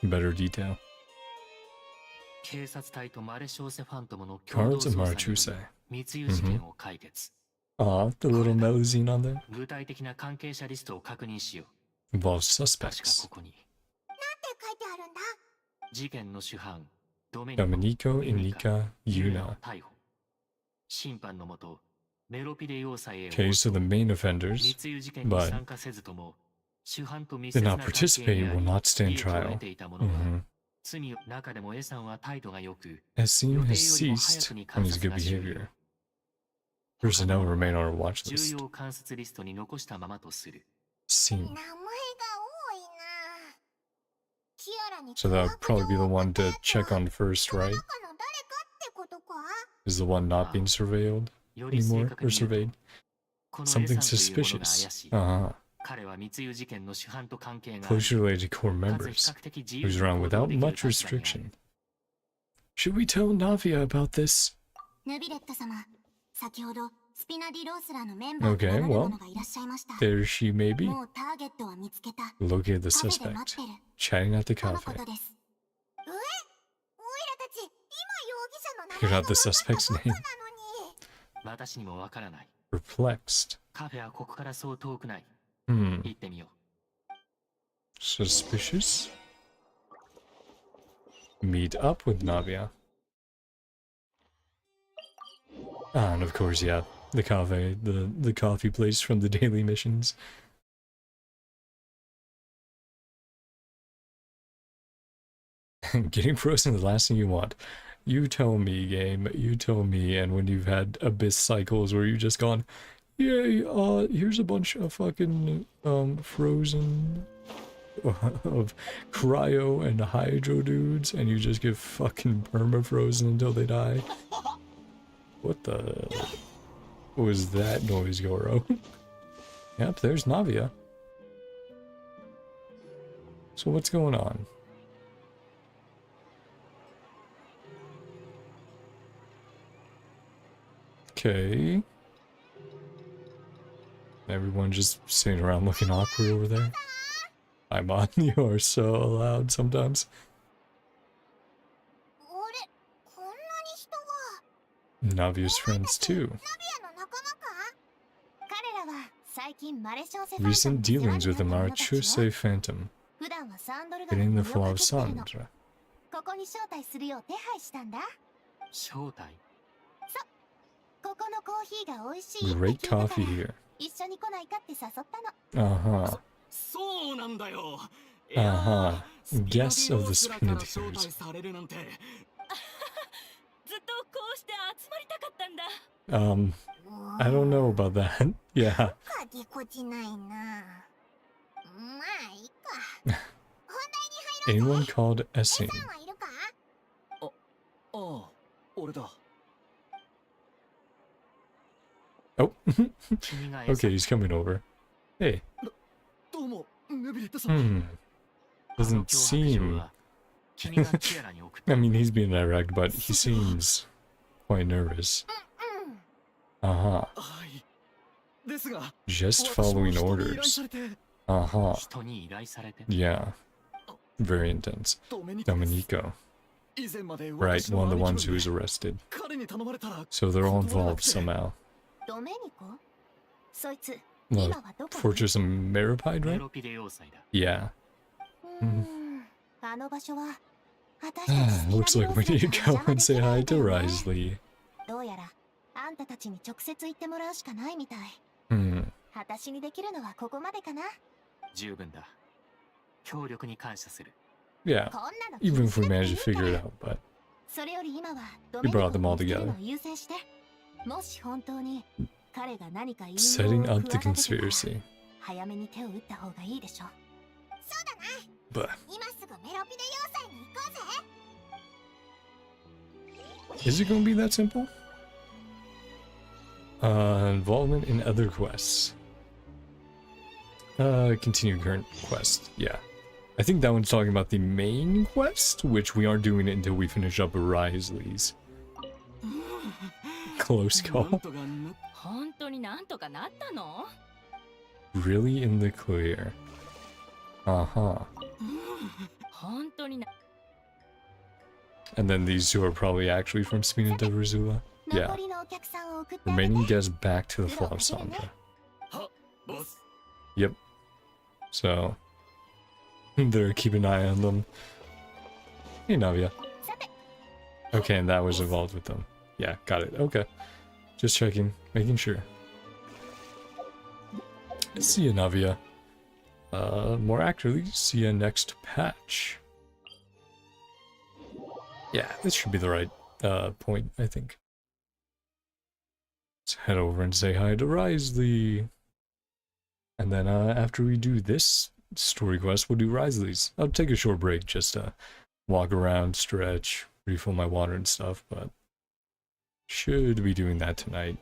in better detail. Cards of Marchuse. Aw, the little Melusine on there. Involves suspects. Domenico, Inika, Yuna. Case of the main offenders, but did not participate will not stand trial. Essim has ceased on his good behavior. Personnel remain on our watch list. Essim. So that would probably be the one to check on first, right? Is the one not being surveilled anymore, or surveyed? Something suspicious. Closely related to core members, who's around without much restriction. Should we tell Navia about this? Okay, well, there she may be. Locate the suspect, chatting at the cafe. Figured out the suspect's name. Perplexed. Suspicious? Meet up with Navia. Ah, and of course, yeah, the cafe, the coffee place from the daily missions. Getting frozen is the last thing you want. You tell me, game. You tell me. And when you've had abyss cycles where you've just gone, yay, here's a bunch of fucking frozen of cryo and hydro dudes, and you just get fucking perma-frozen until they die. What the... What was that noise, Goro? Yep, there's Navia. So what's going on? Okay. Everyone just sitting around looking awkward over there. I'm on. You are so loud sometimes. Navia's friends too. Recent dealings with the Marchuse Phantom. Getting the flow of Sandra. ここに招待するよう手配したんだ。招待。ここのコーヒーが美味しいって聞 Great いたから coffee here. 一緒に来ないかって誘ったの。 Uh-huh. そうなんだよ。 Uh-huh. Guests of the スピノディオースらから招 Spinators. 待されるなんて。ずっとこうして集まりたかったんだ。I don't know about that. Yeah. かぎこちないな。まあいいか。本題に入ろう Anyone ぜ。 called Essing? さんはいるか？ああ、俺だ。 Oh. 君が Okay, he's coming over. Hey. どうも、ヌビレット様。 Doesn't seem... 君がティアラに送っ I た。 mean, he's being direct, but he seems quite nervous. Uh-huh. はい。ですが、 Just 私も following 人に依頼 orders. されて、 Uh-huh. 人に依頼されて。 Yeah. Very intense. ドメニコです。 Domenico. 以前まで Right, 私の one of the 兄 ones 貴 who の was 家 arrested. 彼に頼まれたら、 So they're all 断れな involved くて。 somehow. ドメニコ？そいつ Well, 今はどこに？ Fortress of Meripide, メ right? ロピデ要塞だ。 Yeah. あの場所は私たちスピナ Looks ディ like オ we ー need ス to の go and say 邪魔 hi できな to いんだよね。 Risley. どうやらあんたたちに直接言ってもらうしかないみたい。 Hmm. 私にできるのはここまでかな。十分だ。協力に感謝する。 Yeah. こんなの Even 気 if we にし manage なくてい to い figure か it ら。 out, but それより今はド We メニコ brought を them all 見つける together. のを優先して。もし本当に彼が何か言い setting を up the 企ててたら conspiracy. 早めに手を打った方がいいでしょ。そうだな。 But 今すぐメロピデ要塞に行こうぜ。 is it gonna be that simple? Involvement in other quests. Continue current quest. Yeah. I think that one's talking about the main quest, which we aren't doing it until we finish up Risley's. Close なん call. とかな。本当になんとかなったの？ Really in the clear. Uh-huh. 本当にな。 And then these two are probably actually from Spina de Rizula. 残 Yeah. りのお客さんを送ってあげて。 Remaining guests back to the Flower Santa. は、ボス。 Yep. So they're keeping an eye on them. Hey Navia. さて、 Okay, and that was involved with them. Yeah, got it. Okay. Just checking, making sure. See ya, Navia. More accurately, see ya next patch. Yeah, this should be the right point, I think. Let's head over and say hi to Risley. And then after we do this story quest, we'll do Risley's. I'll take a short break just to walk around, stretch, refill my water and stuff, but should be doing that tonight.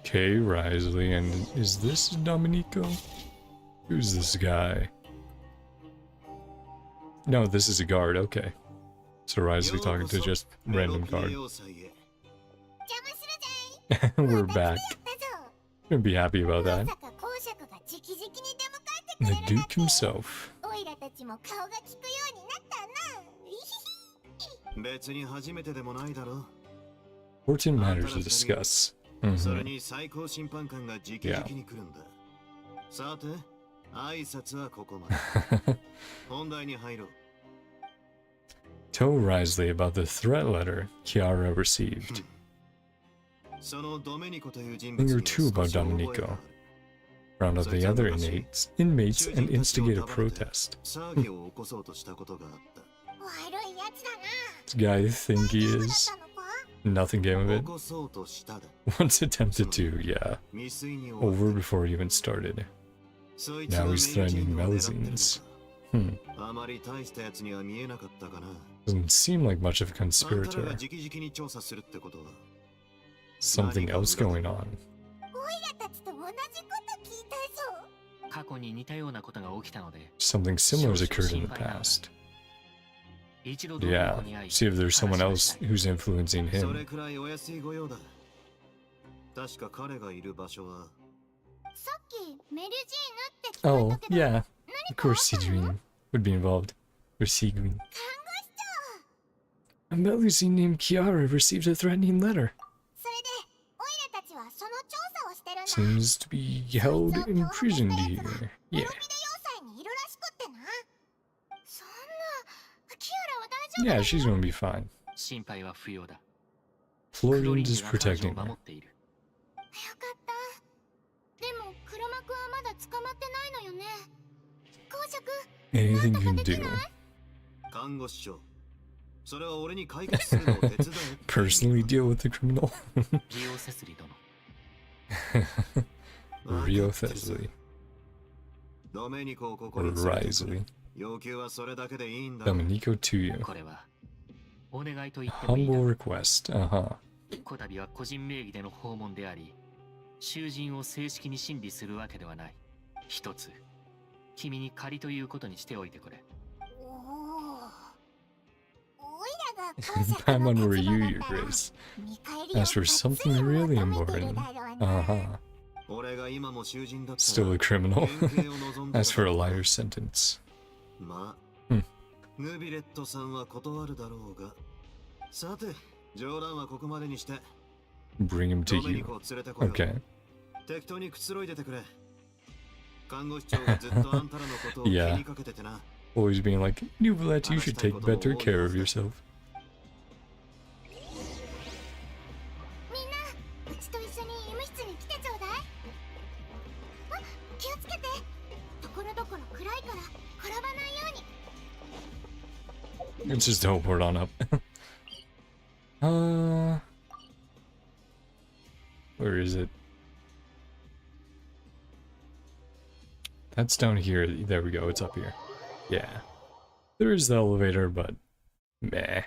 Okay, Risley, and is this Domenico? Who's this guy? No, this is a guard, okay. So Risley talking to just random guard. 邪魔するぜ。 We're back. だぞ。 Gonna be happy about ま that. さか公爵が直々に出迎えてく The れるなん Duke て。 himself. オイラたちも顔が利くようになったな。別に初めてでもないだろ。 Important matters to discuss. それ Mhm. に最高審判官が直々に来るんだ。さて、挨拶はここまで。本題に入ろう。 Tell Risley about the threat letter Chiara received. そのドメニコという人 I 物 think に there are two 少 about し覚えが Domenico. ある。 Round up the other inmates and instigate a protest. 騒ぎを起こそうとしたことがあった。悪いやつだな。 This guy think he だっ is たのか？ nothing game of 起 it. こそうとしただ。 Once attempted to, yeah. 未遂に終わった Over before it even started. そいつが Now he's メイジン threatening グを狙ってるの Melzines. か Hmm. あまり大したやつには見えなかったかな。 Doesn't seem like much of a あんたらが conspirator. 直々に調査するってことは Something else going on. オイラたちと同じこと聞いたぞ。過去に似たようなことが起きたので、 Something similar has occurred in the past. 一度ドメニ Yeah, コに会い、 see if there's someone 話をし else たい。 who's influencing それ him. くらいお安い御用だ。確か彼がいる場所はさっきメルジーヌって聞こえ Oh, たけど、 yeah. 何 Of かあ course ったの？ Sigrid would be involved. Or Sigrid. 看護師長。 A Melusine named Chiara received a threatening letter. それで、オイラたちはその調査をしてるんだ。Seems to be held imprisoned here. Yeah. 要塞にいるらしくってな。そんな、キアラは大丈夫だ Yeah, よ。 she's gonna be fine. 心配は不要だ。 Florian is protecting 彼女を her. 守っている。よかった。でも黒幕はまだ捕まってないのよね。公爵、 Anything you can do. 看護師長、それは俺に解決するのを手伝え。Personally deal with the criminal. リオセスリ殿。 Rio Thesley. ドメニコをここに Or 連れてくれ。 Risley. 要求はそれだけでいいんだ。 Domenico to you. これはお願いと言ってもいい Humble だ。 request. Uh-huh. こたびは個人名義での訪問であり、囚人を正式に審理するわけではない。一つ、君に仮ということにしておいてくれ。おいらが公爵 I'm の under 立 you, 場 your だったら Grace. 見返りを As for がっつ something り really 求めてる important. だろうな。 Uh-huh. 俺が今も囚人だったら Still a criminal. 減刑を望んでた As for a lighter sentence. まうんあ、ヌビレットさんは断るだろうが。さて、冗談はここまでにして、 Bring him to ドメニ you. コを連れてこよう。 Okay. 適当にくつろいでてくれ。看護師長がずっとあんたらのことを気 Yeah. にかけててな。 Always being like, Neuvillette, you should take better care of yourself. みんな、うちと一緒に医務室に来てちょうだい。あ、気をつけて。ところどころ暗いから転ばないように。 Let's just teleport on up. Where is it? That's down here. There we go. It's up here. Yeah. There is the elevator, but meh.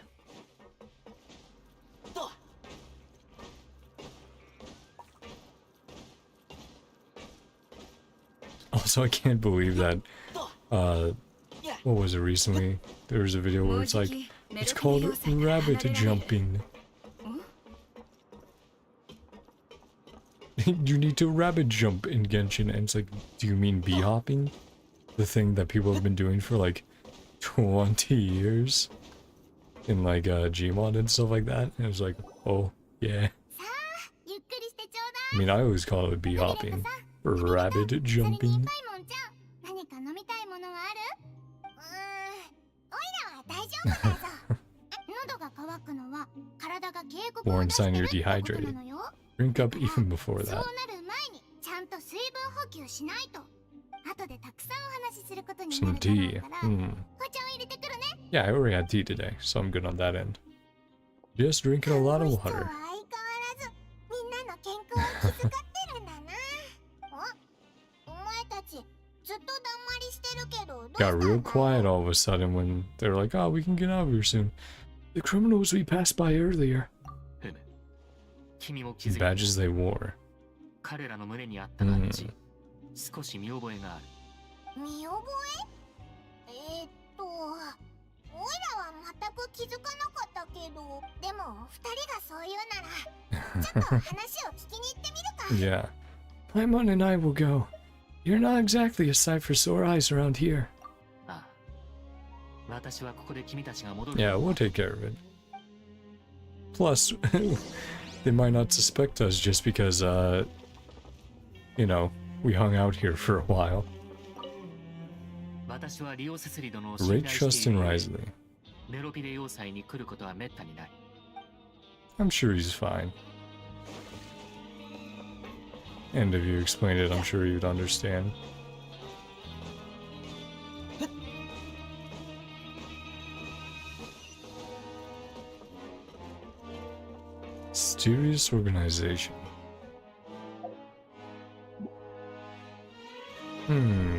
Also, I can't believe that, what was it recently? There was a video where it's like, it's called rabbit jumping. You need to rabbit jump in Genshin, and it's like, do you mean bee hopping? The thing that people have been doing for like 20 years? In like Gmod and stuff like that? And it was like, oh, yeah. さあ、ゆっくりしてちょう I だい。 mean, I always call it bee hopping. Rabbit それに jumping. パイモンちゃん、何か飲みたいものはある？おいらは大丈夫だぞ。喉が渇くのは体が警告を Warren 出して sign る you're ってこと dehydrated. なのよ。 Drink up even before そう that. なる前にちゃんと水分補給しないと。後でたくさんお話しすることにな Some るだろ tea. うから、 Hmm. 紅茶を入れてくるね。 Yeah, I already had tea today, so I'm good on that end. Just drinking a lot of この人は water. 相変わらずみんなの健康を気遣ってるんだな。お前たちずっとだんまりしてるけどどうした Got んだ real よ quiet all of a sudden when they're like, oh, we can get out of here soon. The criminals we passed by earlier. ふむ。君も気づいた。 Badges they wore. 彼らの胸にあった感じ、少し見覚えがある。見覚え？おいらは全く気づかなかったけど、でも二人がそう言うならちょっと話を聞きに行ってみるか。 Yeah. Paimon and I will go. You're not exactly a sight for sore eyes around here. ああ。私はここで君たちが戻る。 Yeah, we'll take care of it. Plus, they might not suspect us just because, you know, we hung out here for a while. 私はリオセスリ殿を Great 信頼し trust てい in る。 Risley. メロピデ要塞に来ることは滅多にない。 I'm sure he's fine. And if you explained it, I'm sure you'd understand. Mysterious organization.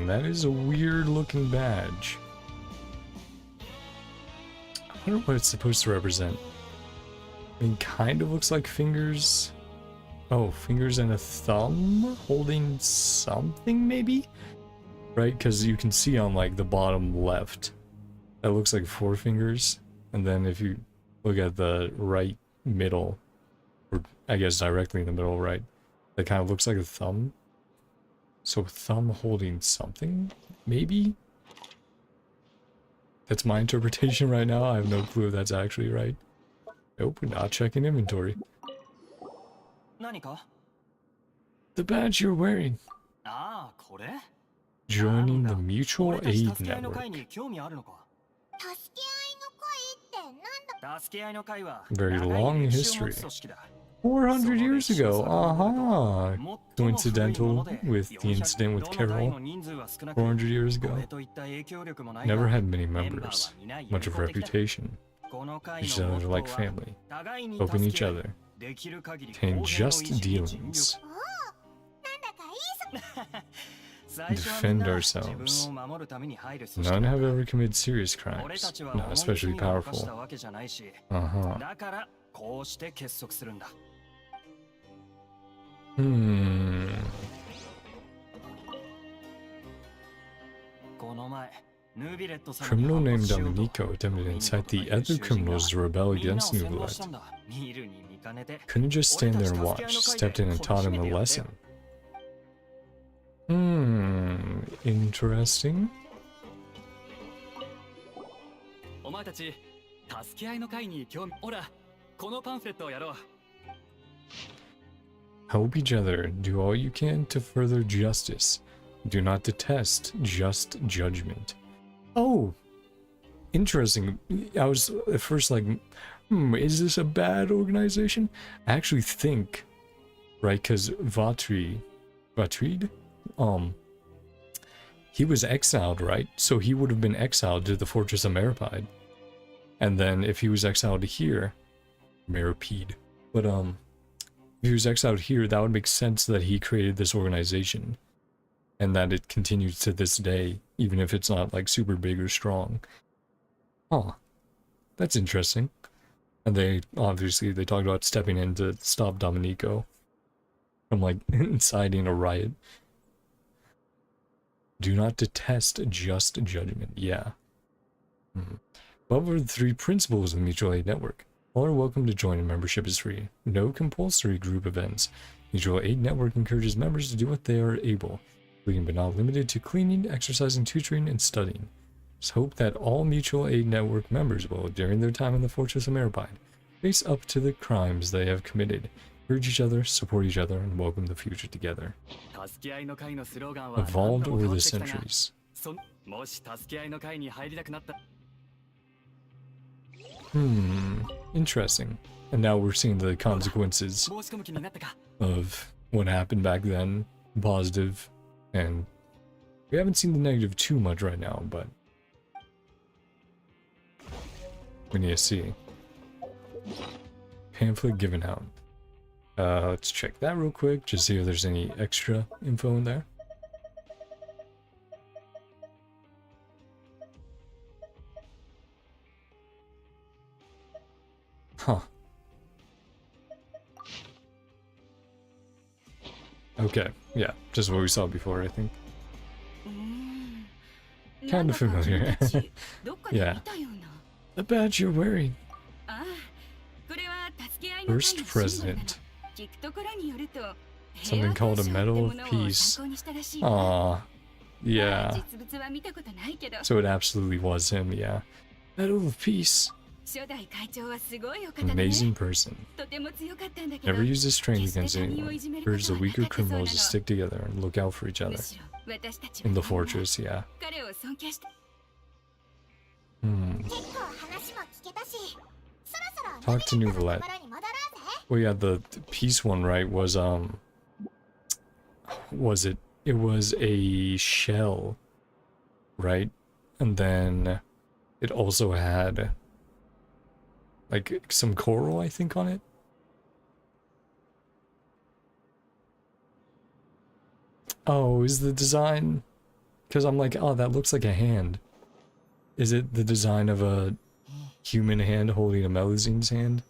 That is a weird looking badge. I wonder what it's supposed to represent. I mean, kind of looks like fingers. Oh, fingers and a thumb holding something, maybe? Right? Because you can see on, like, the bottom left, that looks like 4 fingers. And then if you look at the right middle, or I guess directly in the middle right, that kind of looks like a thumb. So thumb holding something, maybe? That's my interpretation right now. I have no clue if that's actually right. Nope, not checking inventory. 何か The badge you're wearing. ああ、これ Joining the Mutual 俺たち Aid 助け合いの Network. 会に興味あるのか助け合いの会ってなんだ。助け合いの会は Very 長い long 歴史を持 history. つ組織だ。 400 years ago. その Aha. 最も古いもので Coincidental 最も古い with the 400 incident with どの代 Carol の人数は少なく 400 years こ ago. れといった影響力もないが Never had many メンバー members, は皆友 much of 好的だ。 reputation. この会 Each のモ other ッ like トーは family. 互いに Helping 助 each け合い other. できる限り Obtain 公平の just 維持に尽 dealings. なんだかいいぞ。最初はみんな Defend 自 ourselves. 分を守るために入る組織 None だ have ever committed serious 俺 crimes. たちは Not 重い especially 罪を犯し powerful. たわけじゃないし Uh-huh. だからこうして結束するんだ Hmm. この前ヌービレットさん Criminal に named 反発しようと Dominico attempted to incite the other criminals to rebel みんなを against 洗脳したん Neuvillette. だ見るに見かねて Couldn't just stand there and watch. Stepped in and taught him a lesson. Interesting. お前たち助け合いの会に興味ほらこのパンフレットをやろう Help each other. Do all you can to further justice. Do not detest just judgment. Oh, interesting. I was at first like, is this a bad organization? I actually think, right, because Vatrid, he was exiled, right? So he would have been exiled to the Fortress of Meripide. And then if he was exiled here, Meripede. But if he was exiled here, that would make sense that he created this organization. And that it continues to this day, even if it's not like super big or strong. Huh. That's interesting. And they obviously they talked about stepping in to stop Dominico from like inciting a riot. Do not detest just judgment. Yeah. What were the 3 principles of the Mutual Aid Network? All are welcome to join, and membership is free. No compulsory group events. Mutual Aid Network encourages members to do what they are able, including but not limited to cleaning, exercising, tutoring, and studying. It's hoped that all Mutual Aid Network members will, during their time in the Fortress of Meripide, face up to the crimes they have committed, encourage each other, support each other, and welcome the future together. 助け合いの会のスローガンは Evolved 何度も変 over わっ the てきたが centuries. もし助け合いの会に入りたくなった Interesting. And now we're seeing the consequences 申し込む気になったか of what happened back then, positive, and we haven't seen the negative too much right now, but we need to see. Pamphlet given out. Let's check that real quick, just see if there's any extra info in there. Huh. Okay, yeah, just what we saw before, I think. Kind of familiar. Yeah. The badge you're wearing. First president. Something called a Medal of Peace. Aww. Yeah. So it absolutely was him, yeah. Medal of Peace. Amazing person. Never used his strength against anyone. Urged the weaker criminals to stick together and look out for each other. In the fortress, yeah. Talk to Neuvillette. Well, yeah, the peace one, right, was it? It was a shell, right? And then it also had like some coral, I think, on it. Oh, is the design? Because I'm like, oh, that looks like a hand. Is it the design of a human hand holding a Melusine's hand?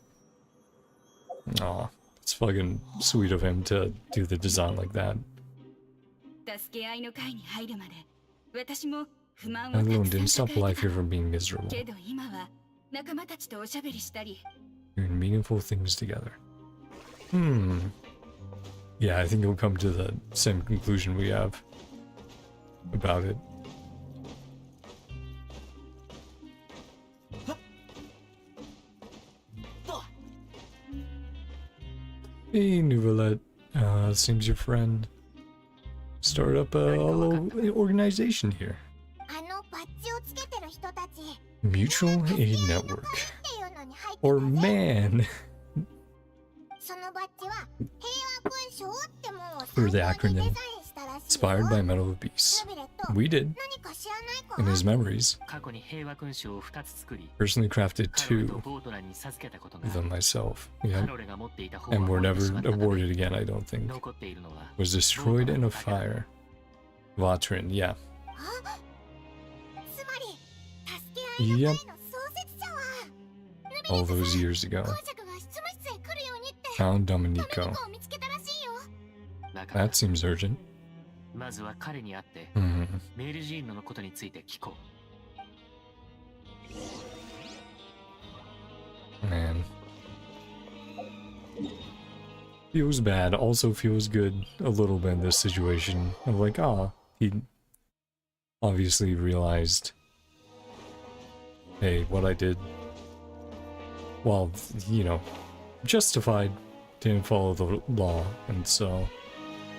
Aw, it's fucking sweet of him to do the design like that. That alone didn't stop life here from being miserable. Doing meaningful things together. Yeah, I think it'll come to the same conclusion we have about it. Hey, Neuvillette. it seems your friend started up a little organization here. あのバッジをつけてる人たち Mutual Aid Network. っていうのに入って Or たぜ man. そのバッジは平和勲章ってものを For the 参考にデザイ acronym ンしたらしいよ inspired by Metal of Beasts. ヌビレット We did, 何か知らないか in his memories. 過去に平和勲章を2つ作り Personally crafted カロレと two ボートラに授けたことが of あ them る myself. カ Yeah. ロレが持っていた方は And were 燃えて never しまったため awarded again, I don't think. 残っているのは Was destroyed in a fire. Vatrin, yeah. つまり助け合いの会の創設者は All those years ago. 公爵が執務室へ来るようにって Found ダメ Domenico. 猫を見つけたらしいよだから That seems urgent. まずは彼に会って Hmm. メルジーヌのことについて聞こ Man. Feels bad, also feels good a little bit in this situation. Of like, ah, he obviously realized, hey, what I did, well, you know, justified, didn't follow the law, and so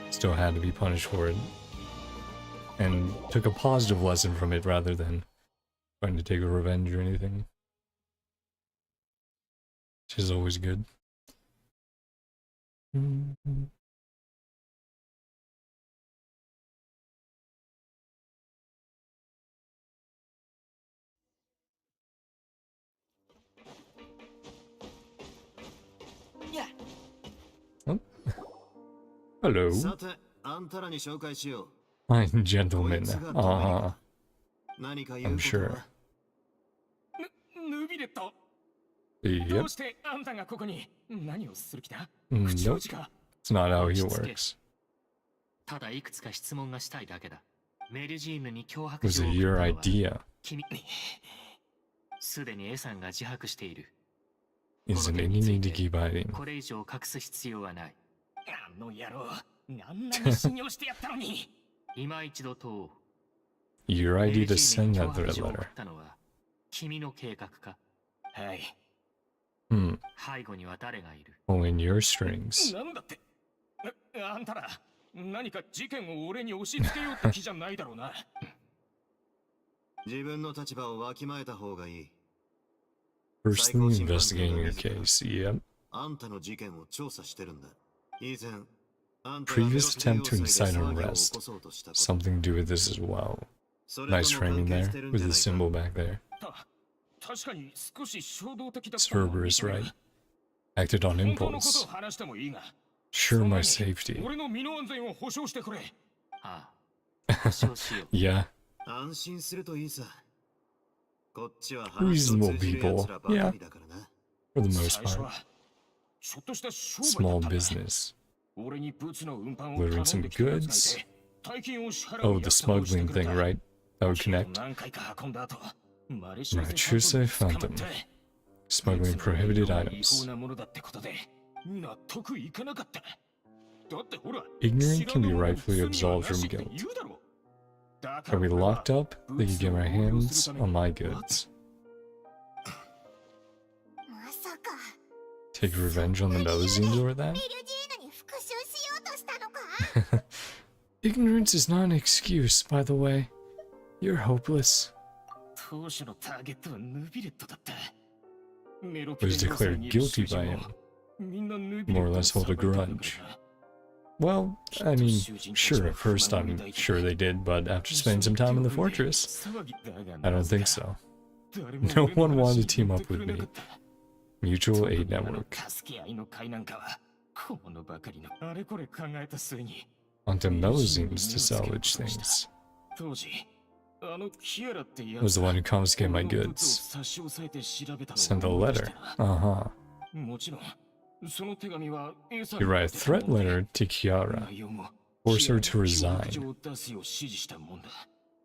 still had to be punished for it. And took a positive lesson from it rather than trying to take a revenge or anything. Which is always good. Oh. Hello, さて、あんたらに紹介しよ fine う。 gentlemen. こいつが Uh-huh. 何か言う I'm こと sure. はヌビレット、ど Yep. うしてあんたがここに何をする気だ？ Mm, 口調 nope. 子か。 It's not how he 落ち着け。 works. ただいくつか質問がしたいだけだメルジーヌに脅迫 Was 状を it 送 your ったのは idea? 君すでにエさんが自白している Isn't it you need to keep hiding? これ以上隠す必要はないあの野郎、あんなに信用してやったのに。今一度問おう Your メル idea ジ to ーヌ send に that 脅迫 threat 状を送 letter. ったのは君の計画かはい。 Hmm. 背後には誰がいる Pulling your strings. なんだって。あんたら、何か事件を俺に押し付けようって気じゃないだろうな。自分の立場をわきまえた方がいい。 Personally investigating your case. Yep. あんたの事件を調査してるんだ。以前、あんたが Previous attempt to メロス incite 領 an 騒ぎを起 arrest. こそうとしたこと Something to do with this as well. それとも Nice 関 framing 係 there してるん with じゃ the ない symbol か back there. 確かに少し衝動的だったのは Cerberus, 認める right? Acted on 本当のこと impulse. を話してもいいが、 Sure, その my 前に safety. 俺の身の安全を保証してくれ。ああ保証しよう Yeah, 安心するといいさ。こっちは Reasonable 話の通じる奴らばかりだからな。 for the 最 most 初 part. はちょっとした商売 Small だったんだ。 business. 俺にブツの運搬を Delivering 頼ん some できたやつ goods. がいて、大金を支払う Oh, 約 the 束をして smuggling くれ thing, た。 right? That would 金を connect. 何回か運んだ後、マレシ Matruse ア Phantom. Smuggling prohibited 違 items. 法なものだってことで納得いかなかった。だってほら、 Ignorant can be 知らぬもの rightfully を罪は absolved な from しって guilt. 言うだろ。だから Are we 俺は locked up? They could get my hands on my goods. まさか Take revenge on the Melusines over メ that? ルジーヌに復讐しようとしたのか Ignorance is not an excuse, by the way. You're hopeless. 当初のターゲットはヌビレットだった。メロ Was declared guilty by him. More or less hold a grudge. Well, I mean, sure, at first I'm sure they did, but after spending some time in the fortress, I don't think so. No one wanted to team up with me. Mutual Aid Network. 助け合いの会なんかは小物ばかりのあれこれ考えた末に Onto Melusines to salvage things. 当時あのキアラってや Was つ the one who confiscated my 俺のブツを goods. 差し押さえて調べたのを Sent a 思い出し letter. た Uh-huh. もちろんその手紙は A さん You に write a threat letter to Kiara. 内容も Force her to キアラに resign. 脅迫状を出すよう指示したもんだ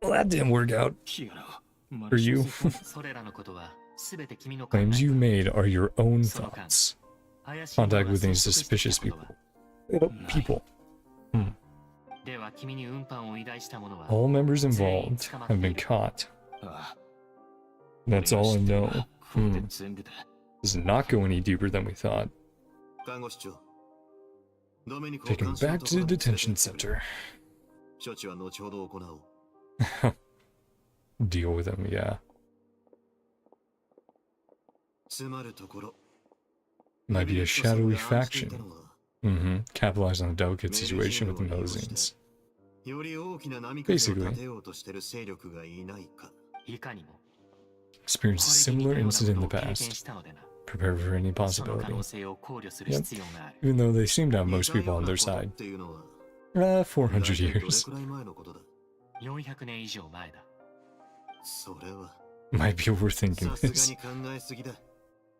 Well, that didn't work out. キアラを For you, それらのことは全て君の考え claims you made are your own thoughts. 怪しいもの Contact が with any 接触して suspicious きたこと people. は People. では君に運搬を依頼した者は All members involved have been caught. ああ That's all I know. これで全部だ Does not go any deeper than we thought. 看護師長、Take him back to the detention center. 処置は後ほど行おう。 Deal with him, yeah. つまるところ Might be a shadowy faction. Capitalize on the delicate situation with the Melusines. より大きな波風を立てようとしてる勢力がいないか。いかにも Experienced a これに similar 似たような incident in こ the とを経験 past. したのでな。 Prepare for any その可 possibility. 能性を考慮する必要がある。 Even though they seem to have most people on their 似たような side. ことっていうのは 400 どれ years. くらい前のことだ。 400年以上前だ。それは Might be overthinking さす this. がに考えすぎだ。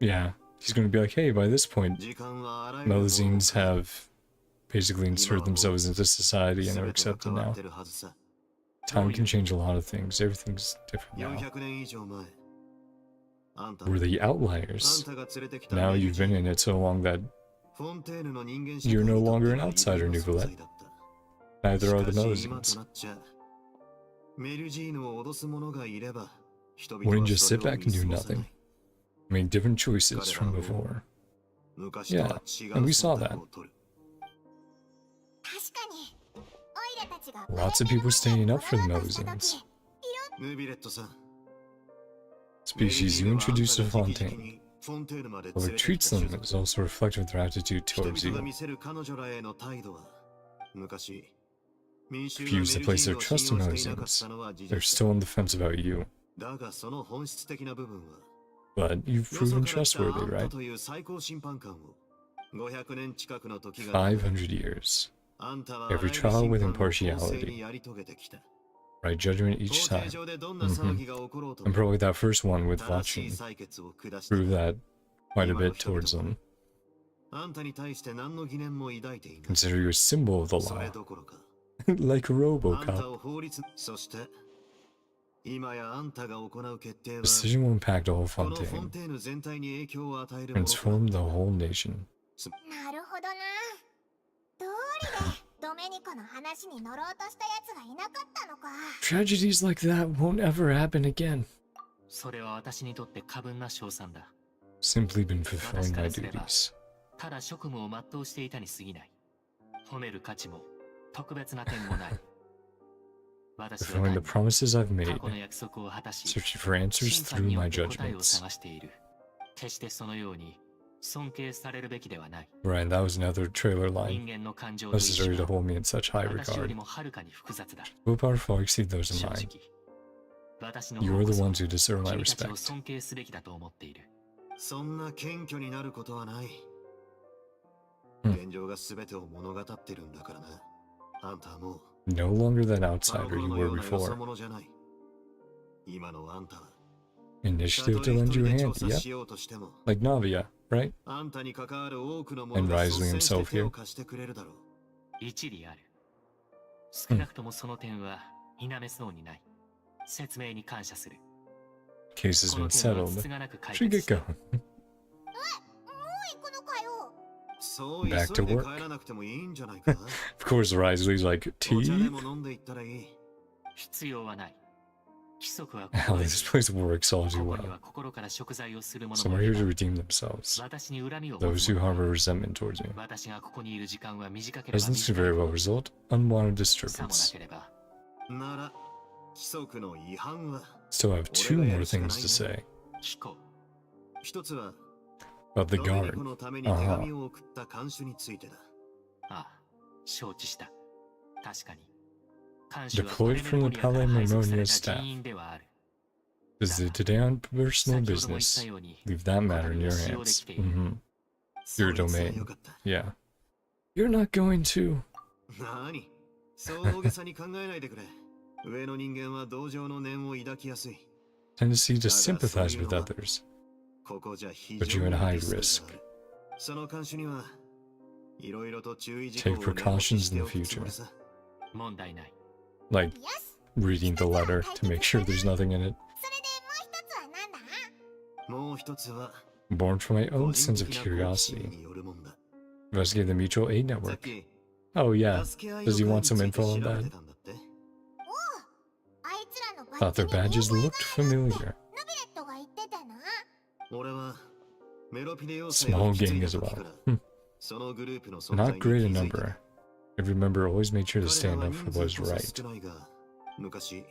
Yeah. He's gonna be like, hey, by this point, 時間はあらゆる Melusines have basically inserted themselves into society and are 全てが accepted 変わ now. ってるはずさ。 Time can change a lot of things. Everything's different now. 400年以上前。あんた We're the あん outliers. たが連れてきた Now メル you've ジー been in it so long that フォンテーヌの人間 you're no 社会にとって longer an は outsider, 異例の存 Neuvillette. 在だった。 Neither are the しかし今 Melusines. となっちゃメルジーヌを脅す者がいれば人々 Wouldn't は just それ sit を back 見 and do 過ごさな nothing. い。 Made different choices from before. 昔とは違 Yeah, and う we saw 選 that. 択を取る。確かにオイラたちが Lots of people standing up for the Melusines. ヌービレットさん。 Species you introduced to メルジーヌはあんたが Fontaine. 直々にフォンテーヌまで While 連 it れてき treats た them 種族 is also reflective of their attitude 人 towards 々が you. 見せる彼女らへの態度は昔民衆が Refuse メ to ルジ place ー their ヌを trust 信 in 用していなかった Melusines. のは事 They're 実 still on the fence about you. だがその本質的な部分は But you've よそ proven から来たあ trustworthy, んた right? という最高審判官を500年近くの時が500 years. あんたは Every あ trial らゆ with る審判を公 impartiality. 正にやり遂げてきた Right judgment each 法廷 time. 上でどんな騒ぎが起ころうと And probably that first one with 正しい watching 裁決を下した proved that quite a bit towards them. あんたに対して何の疑念も抱いていない Consider you a symbol of the それ law. どころか Like a あんた Robocop. を法律そして今やあんたが行う決定は Decision will impact all このフォン Fontaine. テーヌ全体に影響を与えるもの Transform the whole nation. なるほどなどうりでドメニコの話に乗ろうとしたやつがいなかったのか Tragedies like that won't ever happen again. それは私にとって過分な賞賛だ。 Simply been fulfilling my duties. ただ職務を全うしていたに過ぎない。褒める価値も特別な点もない。私は Fulfilling 単 the に promises I've 過 made. 去の約束を果たし、 Searching for answers 審判 through によっ my て答えを judgments. 探している。決してそのように尊敬されるべきではない。 Right, that was another trailer 人 line. 間の感情と意 Necessary 志 to は hold me in such high 私より regard. もはるかに複雑だ。 Willpower far exceed those 正 in 直 mine. 私の You 方 are こ the そ ones who deserve my 君たちを respect. 尊敬すべきだと思っている。そんな謙虚になることはない現状が全てを物語ってるんだからなあんたはもう No longer that あの outsider 頃 you のよ were うなよそ before. 者じゃない今のあんたは Initiative たと to え lend 一 you 人 a で hand, 調査 yeah? しようとしても Like Navia, right? あんたに関わる多くのも And のが Risley 率先して himself 手を here. 貸してくれるだろう一理ある。少なくともその点は否めそうにない。説明に感謝する。 Case has この been 点を settled. つつがなく解 Should 決 get した going. もう行くのかよそう Back 急 to いで work. 帰らなくてもいいんじゃないか Of course, Risley's like, お茶で tea? も飲んでいったらいい必要はない。規則は Hell, this place works all こ too こには well. 心から贖罪をする者 Some も are い here to る。 redeem themselves. 私に恨みを持 Those つ who 者も harbor resentment towards me. 私がここにいる時間は短ければ As this 短 could い very ほ well ど result unwanted さもな disturbance. ければなら規則の違反は Still have two more things to say 聞こ一つは about the ドメニ guard. コのために手紙を送った看守についてだう。ああ、承知した。確かに。看守は Deployed from the トレメモリアから配属され Palemonia's た staff. 人員ではある。 Does the Dedan personal 先ほども言った business ように、 leave that matter in your 使用で hands? きている。 Mm-hmm. そ Your いつは domain. よかった Yeah. You're not going to. なにそう大げさに考えないでくれ上の人間は同情の念を抱きやすい Tendency to sympathize with others. ここじゃ非 But 常 you're に at high リスクがある risk. その看守にはいろいろと注意事項 Take を念押 precautions しして in お the くつもり future. さ問題ない。 Like よし reading the letter to make sure there's nothing in it. それでもう一つはなんだもう一つは Born from my 個 own 人 sense of 的な好奇 curiosity. 心によるもんだ Investigate the mutual aid さっ network. き Oh yeah. 助け合い Does he の want some 会について info on 調べ that? てたんだってあいつらの Thought their バッジ badges に looked familiar. ヌビレットが言ってたな俺はメロピデ要塞 Small を引き継い gang だ as 時 well. からそのグループの存在 Not に great 気 in づいた。 number. Every member always made sure to 彼ら stand は up for 人 what 数 was こそ right. 少ないが、昔、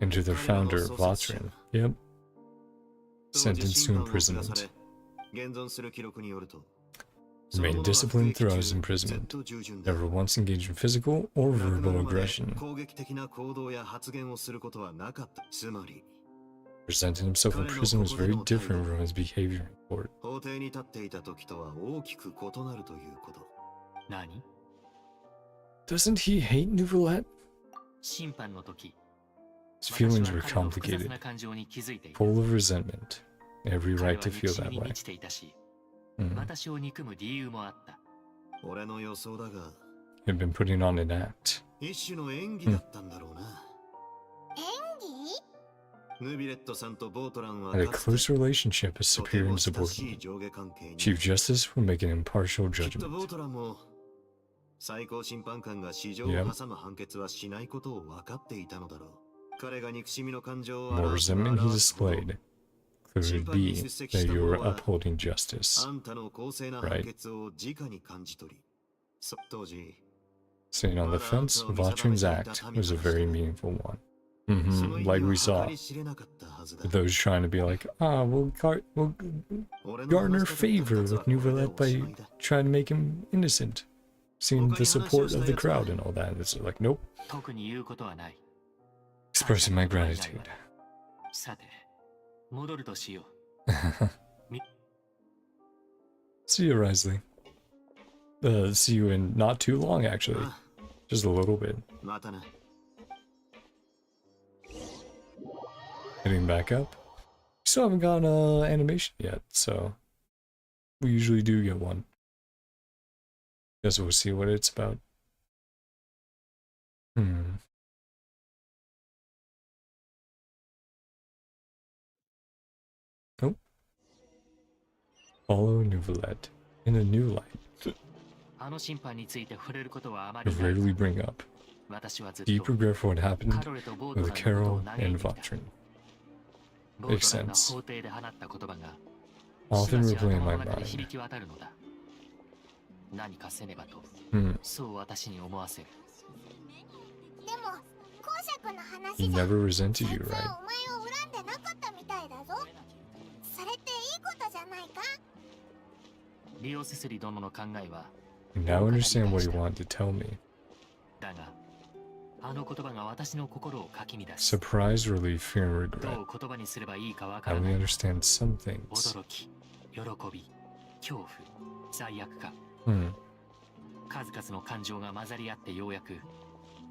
Enter their founder, Vatrin. Yep. 当時 Sentenced 審 to 判を下さ imprisonment. れ、現存する記録によると、 Remained disciplined throughout his ずっ imprisonment. と従順だ。 Never once engaged in physical or 亡くな verbal るまで aggression. 攻撃的な行動や発言をすることはなかった。つまり、 Presenting himself in prison was very different from his behavior in court. 法廷に立っていた時とは大きく異なるということ。何？ Doesn't he hate Neuvillette? 審判の時、 His feelings 私 were は彼の複雑 complicated, な感情に気づいていた。 full of resentment. Every 彼 right は to feel 憎し that みに way. 満ちていたし、 Mm. 私を憎む理由もあった。俺の予想だが、 He'd been putting on an act. 一種の演技だったんだろうな。演技？ヌビレットさんとボートランは Had a かつて close relationship as とて superior も and 親しい subordinate. 上下関係に。 Chief Justice would make an impartial きっとボー judgment. トランも最高審判官が市場を Yep. 挟む判決はしないことを分かっていたのだろう。彼が憎しみの感情を More 表す resentment he 表すほど displayed. Clearly be that you were upholding justice. あんたの公正な判決を直に感じ取り、当時 Sitting on the fence, Vatrin's act was a very meaningful one. Like we saw. 計り知れなかったはずだ。 Those trying to be like, we'll garner favor with Neuvillette by trying to make him innocent. Seeing the support of the crowd and all that. It's like, nope. 特に言うことはない。 Expressing my gratitude. さて、戻るとしよ See you, Risley. See you in not too long, actually. Just a little bit. またな。 Heading back up. Still haven't gotten animation yet, so we usually do get one. Guess we'll see what it's about. Oh. Follow Neuvillette in a new light. う。あの審判について触れることはあま I りない。 rarely bring up. 私はずっと Deep regret for what カ happened ロレとボート with ランの Carol ことを嘆い and ていた。 Vatrin. ボートラン Makes が sense. 法廷で放った言葉が Often しばし replay in 頭 my の中で mind. 響き渡るのだ。何かせねばと、 Hmm. そう私に思わせる。でも公爵の話 He じゃ never 全 resented 然 you, お right? 前を恨んでなかったみたいだぞ。それっていいことじゃないか？リオセスリ殿の考えは、 I now understand what he wanted to tell me. だが、あの言葉が私の心をかき乱す。 Surprise, relief, fear, and ど regret. う言葉にすればいいかわか I らな only い。 understand some things. 驚き、喜び、恐怖、罪悪感。 Hmm. 数々の感情が混ざり合ってようやく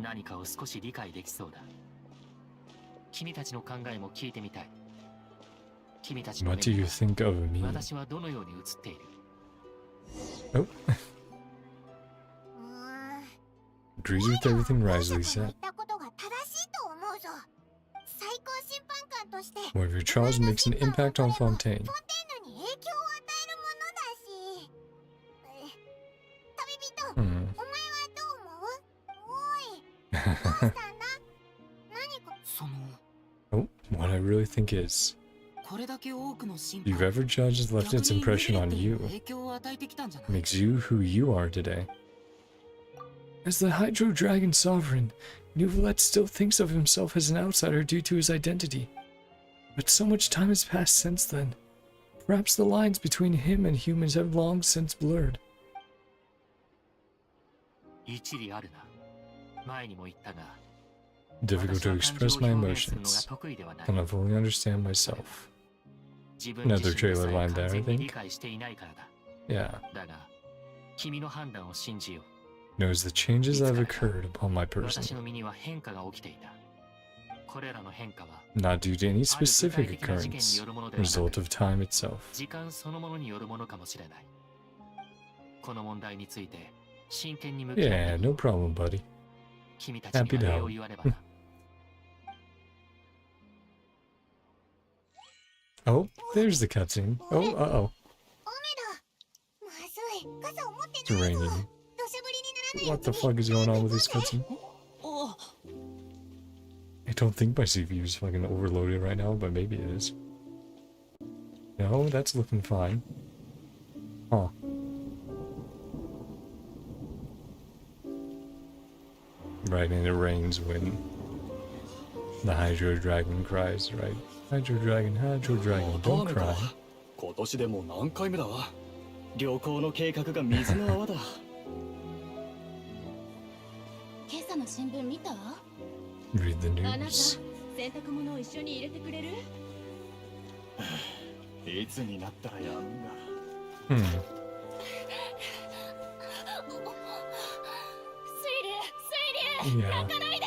何かを少し理解できそうだ。君たちの考えも聞いてみたい。君たちの目 What do に you think of me? 私はどのように映っている？ Oh, うーん。 agrees with everything 公 Risley 爵の言 said. ったことが正しいと思うぞ。最高審判官として One of your trials makes an impact on フォン Fontaine. テーヌに影響を与えるものだし。旅人、 Hmm. お前はどう思う？おい、どうしたんだ？何かその Oh, what I really think is, これだけ多くの審 you've ever judged has left its impression on you, 影響を与えてきたんじゃない？ makes you who you are today. As the Hydro Dragon Sovereign, Neuvillette still thinks of himself as an outsider due to his identity. But so much time has passed since then. Perhaps the lines between him and humans have long since blurred. 一理あるな。前にも言ったが、 Difficult 私 to は感 express 情を my 表現するのが emotions. 得意ではない。 Cannot fully understand myself. 自分自 Another 身で trailer さえ line 完 there, I 全に think. 理解していないからだ。 Yeah, だが、君の判断を信じよう。 knows the changes that have occurred upon my 私 person, の身には変化が起きていた。これらの変化は not due to any ある具体 specific 的な事件に occurrence, よるものではな result く、 of time itself. 時間そのものによるものかもしれない。この問題について真剣に向き合 Yeah, って no problem, buddy. 君たちには礼を言わねばな。 Oh, there's the cutscene. Oh, uh-oh. 雨だ。まずい。傘を持って It's ないぞ。 raining. 土砂降りにならないよう What the に fuck is going on with this 早く cutscene? お I don't think my CPU is fucking overloaded right now, but maybe it is. No, that's looking fine. Huh. Right, and it rains when the Hydro Dragon cries, right? Hydro Dragon, don't cry. 今年でもう何回目だ。旅行の計画が水の泡だ。今朝の新聞見た？ Read the あなた news. 洗濯物を一緒に入れてくれる？いつになったらやるんだ。Hmm. 推理 Yeah. 泣かないで。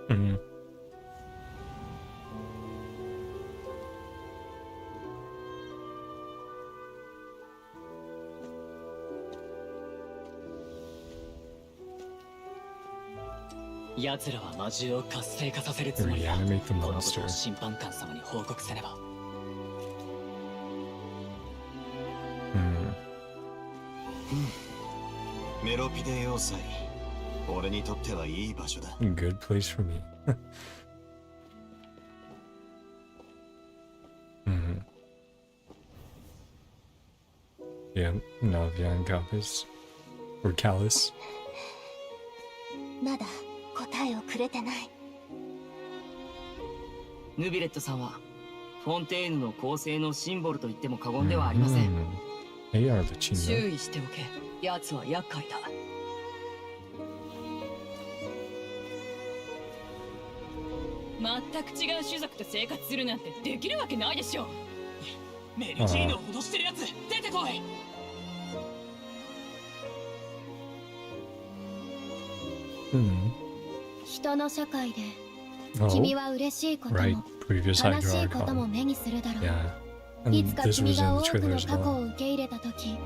Hmm. Yeah. 奴らは魔獣を活性化させるつもりだ。 Reanimate the このこと monster. を審判官様に報告せねば。Hmm. メロピデ要塞、俺にとってはいい場所だ。 Good place for me. Hmm. Yeah, Navian Compass. Or Callus. まだ答えをくれてない。ヌビレットさんはフォンテーヌの構成のシンボルと言っても過言ではありません。 They are the Chino. 注意しておけ。奴は厄介だ。全く違う種族と生活するなんてできるわけないでしょ。メルジーヌを脅してるやつ、出てこい。Hmm. 人の社会で Oh, 君は嬉しいこと right. も Previous 悲し Hydro いことも Archon. 目にするだろう。 Yeah. い And つか this 君 was が in 多 the く trailer の as 過去 well. を受け入れた時、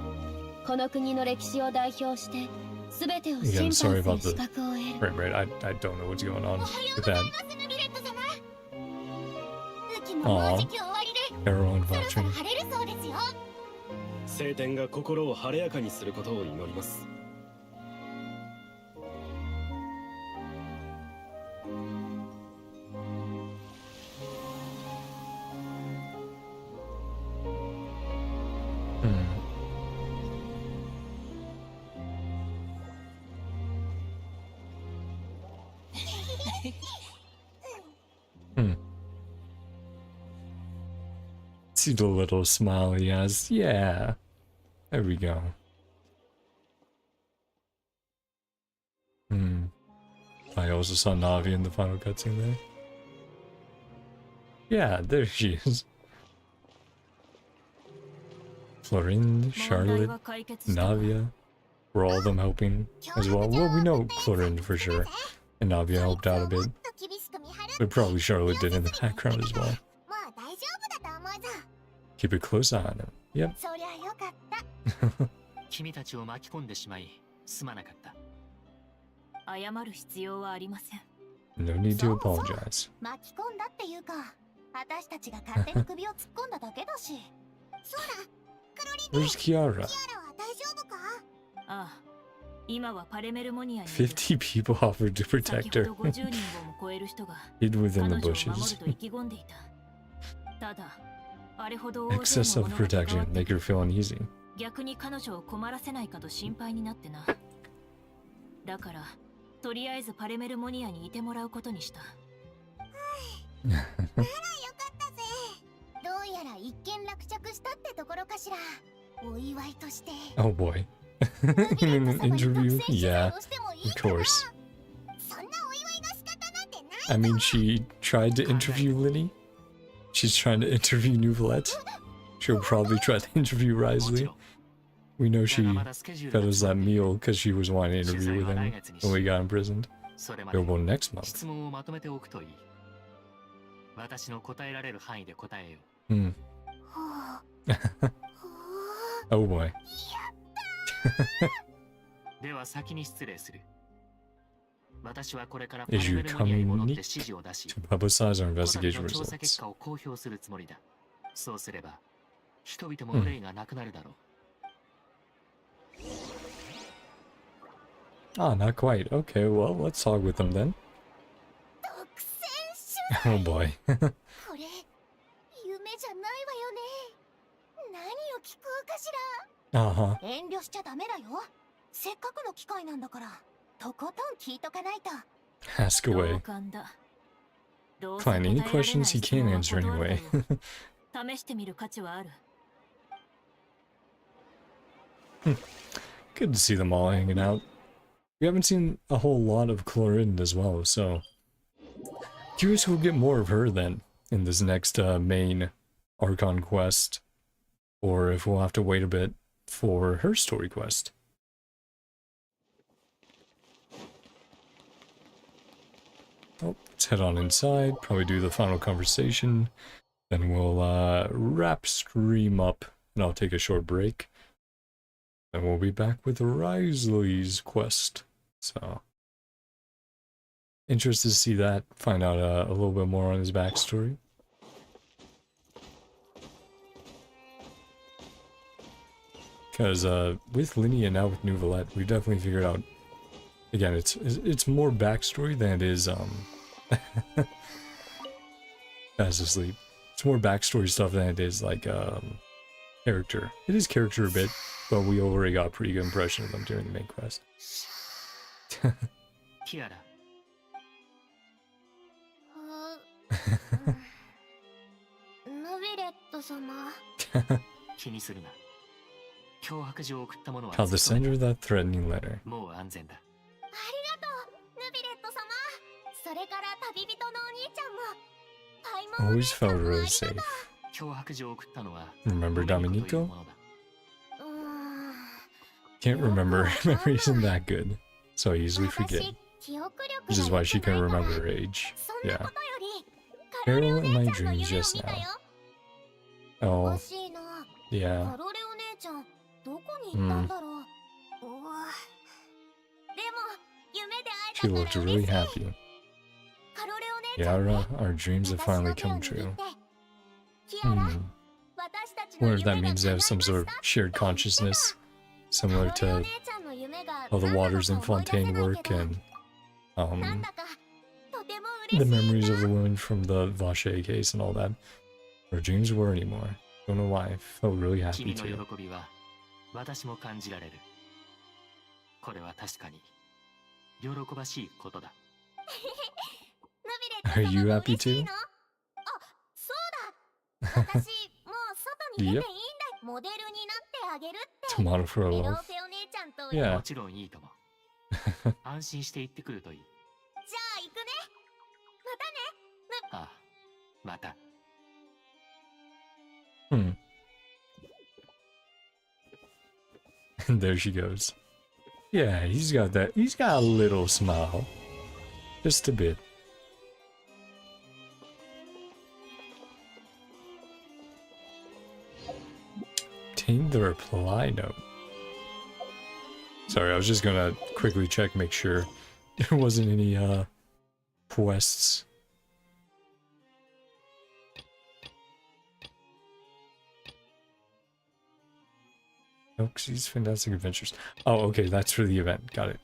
この国の歴史を代表して全てを Again, 審判す sorry る about 資 the... 格を得る。 Right. I don't know what's going on with that. ヌビレット様。雨季もあーもうじき終わりで、 Arrow and そろそろ Valkyrie. 晴れるそうですよ。晴天が心を晴れやかにすることを祈ります。 Hmm. Hmm. See the little smile he has. Yeah. There we go. Hmm. I also saw Navi in the final cutscene there. Yeah, there she is. Florinde, Charlotte, Navia. Were all of them helping as well? Well, we know Florinde for sure. And Navia helped out a bit. But probably Charlotte did in the background as well. もう大丈夫だと思うぞ。 Keep a close eye on him. Yep. そりゃよかった。君たちを巻き込んでしまいすまなかった。謝る必要はありません。 No need to apologize. 巻き込んだっていうか、私たちが勝手に首を突っ込んだだけだし。そうだ、クロリンで Where's Kiara? キアラは大丈夫か？ああ、今はパレメルモニアにいる。 50 people offered to 先 protect ほ her. ど50人をも超える人が Hid within 彼 the 女を守 bushes. ると意気込んでいた。ただ、あれほど大勢 Excess の of 者が関わ protection って make her feel uneasy. 逆に彼女を困らせないかと心配になってな。だから、とりあえずパレメルモニアにいてもらうことにした。ならよかったぜ。どうやら一見落着したってところかしら。お祝いとして。 Oh boy. In an interview? Yeah, of course. そんなお祝いの仕方なんてない。 I mean, she tried to interview Liddy. She's trying to interview Neuvillette. She'll probably try to interview もち Risley. ろん We know だ she がまだスケジュー fed ルが us 詰 that まっている。 meal because she was wanting to interview with him when we got imprisoned. それまで Available next month. 質問をまとめておくといい。私の答えられる範囲で答えよ Hmm. ほう Oh boy. う。では先に失礼する。私はこれからパ Is レ you メルモニアに戻って coming 指示を出し、 to publicize our 小崎 investigation の調査結 results? 果を公表するつもりだ。そうすれば、人々も憂いがなくなるだろう。 Ah, not quite. Okay, well, let's talk with them then. 独占取 Oh boy. これ夢じゃないわよね。何を聞こうかし Uh huh. ら。遠慮しちゃダメだよ。せっかくの機会なんだから。とことん聞いとかないと。 Ask 同 away. 感だ。どうせ Fine, any 答えられない questions he 質問 can't は answer 断る anyway. だろう。試してみる価値はある。 Good to see them all hanging out. We haven't seen a whole lot of Chlorine as well, so curious if we'll get more of her then in this next main Archon quest, or if we'll have to wait a bit for her story quest. Oh, let's head on inside, probably do the final conversation, then we'll wrap stream up, and I'll take a short break. And we'll be back with Risley's quest. So, interested to see that, find out a little bit more on his backstory. Because with Linnea and now with Neuvillette, we've definitely figured out, again, it's more backstory than it is fast asleep. It's more backstory stuff than it is like character. It is character a bit, but we already got a pretty good impression of them during the main quest. ティアラ、ヌビレット様。気にするな。脅迫状を送ったものは How the sender of that threatening letter. もう安全だ。ありがとう、ヌビレット様。それから旅人のお兄ちゃんも。パイモンお兄 Always ちゃ felt んもあ really りが safe. とう。脅迫状を送ったのは Remember ドミニコという Dominico? ものだ。Can't remember. Memory isn't that good, so I usually forget. 私、記憶力 Which is が why 良 she くない can から remember her age. そんな Yeah. ことより、カロレ Carol お in my 姉ちゃんの dreams 夢を just 見た now. よ。お Oh, かしいな。 yeah. カロレお姉ちゃん、どこに行ったんだろう。でも、夢で会 She えた looked から really 嬉しい。 happy. カロレお姉ちゃんね、 Yara, our dreams have 私の finally 手を come 握 true. って。キアラ、 Hmm. 私たちの Wonder if 夢 that が means they have some 叶い sort ま of した。 shared consciousness, similar カロレお to 姉ちゃんの夢が how the 何なの waters か in 思い出せ Fontaine ない work けど、 and なんだかとても the 嬉しい memories of な。 the women from the Vache case and all that. Our dreams were anymore. Don't know why. I felt really happy 君の too. 喜びは私も感じられる。これは確かに喜ばしいことだ。ヌビレット Are 様 you も happy 嬉しい too? の？あ、そうだ。私、もう外に出ていいんだ。モデルになってあげるって。 To model for a メロ love. ーペお姉ちゃんと。Yeah. もちろんいいとも。安心して行ってくるといい。じゃあ行くね。またね。ああ、また。Hmm. And there she goes. Yeah, he's got that. He's got a little smile. Just a bit. Obtained the reply note. Sorry, I was just gonna quickly check, make sure there wasn't any, quests. Oxy's Fantastic Adventures. Oh, okay, that's for the event. Got it.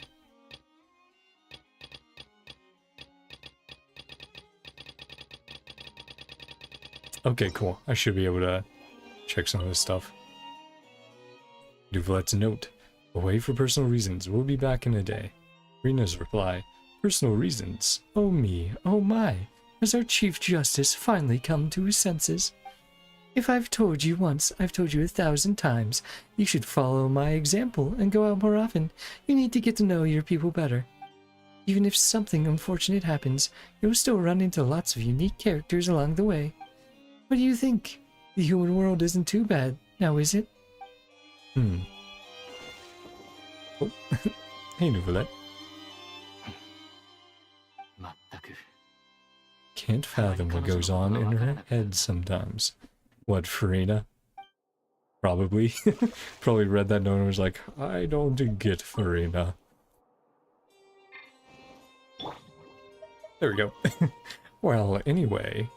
Okay, cool. I should be able to check some of this stuff. Neuvillette's note. Away for personal reasons. We'll be back in a day. Rina's reply. Personal reasons? Oh me, oh my. Has our Chief Justice finally come to his senses? If I've told you once, I've told you 1,000 times. You should follow my example and go out more often. You need to get to know your people better. Even if something unfortunate happens, you'll still run into lots of unique characters along the way. What do you think? The human world isn't too bad, now is it? Oh. Hey, Neuvillette. 全く。 Can't fathom what goes on in her head sometimes. What, Farina? Probably. Probably read that note and was like, I don't get Farina. There we go. Well, anyway.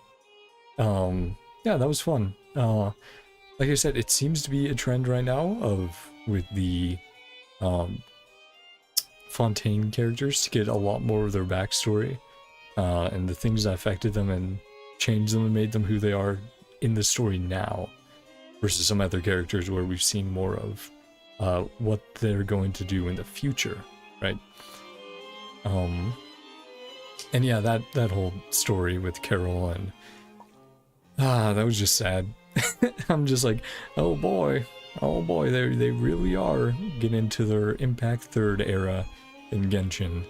Yeah, that was fun. Like I said, it seems to be a trend right now with the Fontaine characters to get a lot more of their backstory and the things that affected them and changed them and made them who they are in the story now, versus some other characters where we've seen more of what they're going to do in the future, right? And yeah, that whole story with Carol and that was just sad. I'm just like, oh boy, they really are getting into their Impact Third era in Genshin,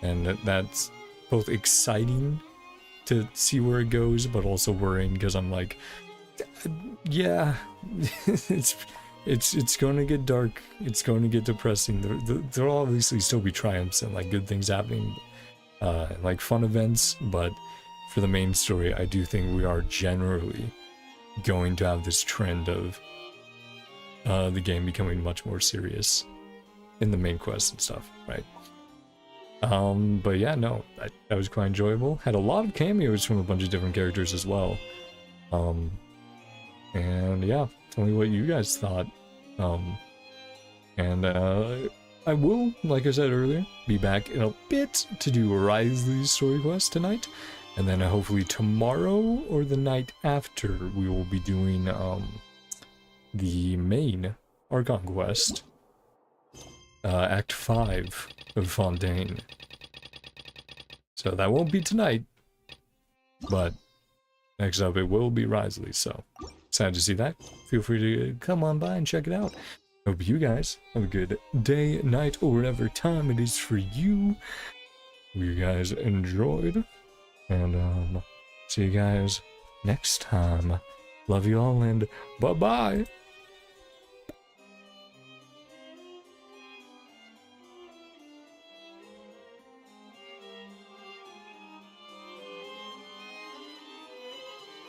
and that's both exciting to see where it goes, but also worrying because I'm like, yeah, it's going to get dark, it's going to get depressing. There'll obviously still be triumphs and like good things happening, like fun events, but for the main story, I do think we are generally going to have this trend of the game becoming much more serious in the main quest and stuff, right? But yeah, no, that was quite enjoyable. Had a lot of cameos from a bunch of different characters as well. And yeah, tell me what you guys thought. And I will, like I said earlier, be back in a bit to do Riley's story quest tonight. And then hopefully tomorrow or the night after, we will be doing the main Archon quest, Act 5 of Fontaine. So that won't be tonight, but next up it will be Risley, so excited to see that. Feel free to come on by and check it out. Hope you guys have a good day, night, or whatever time it is for you. Hope you guys enjoyed. And see you guys next time. Love you all and bye-bye.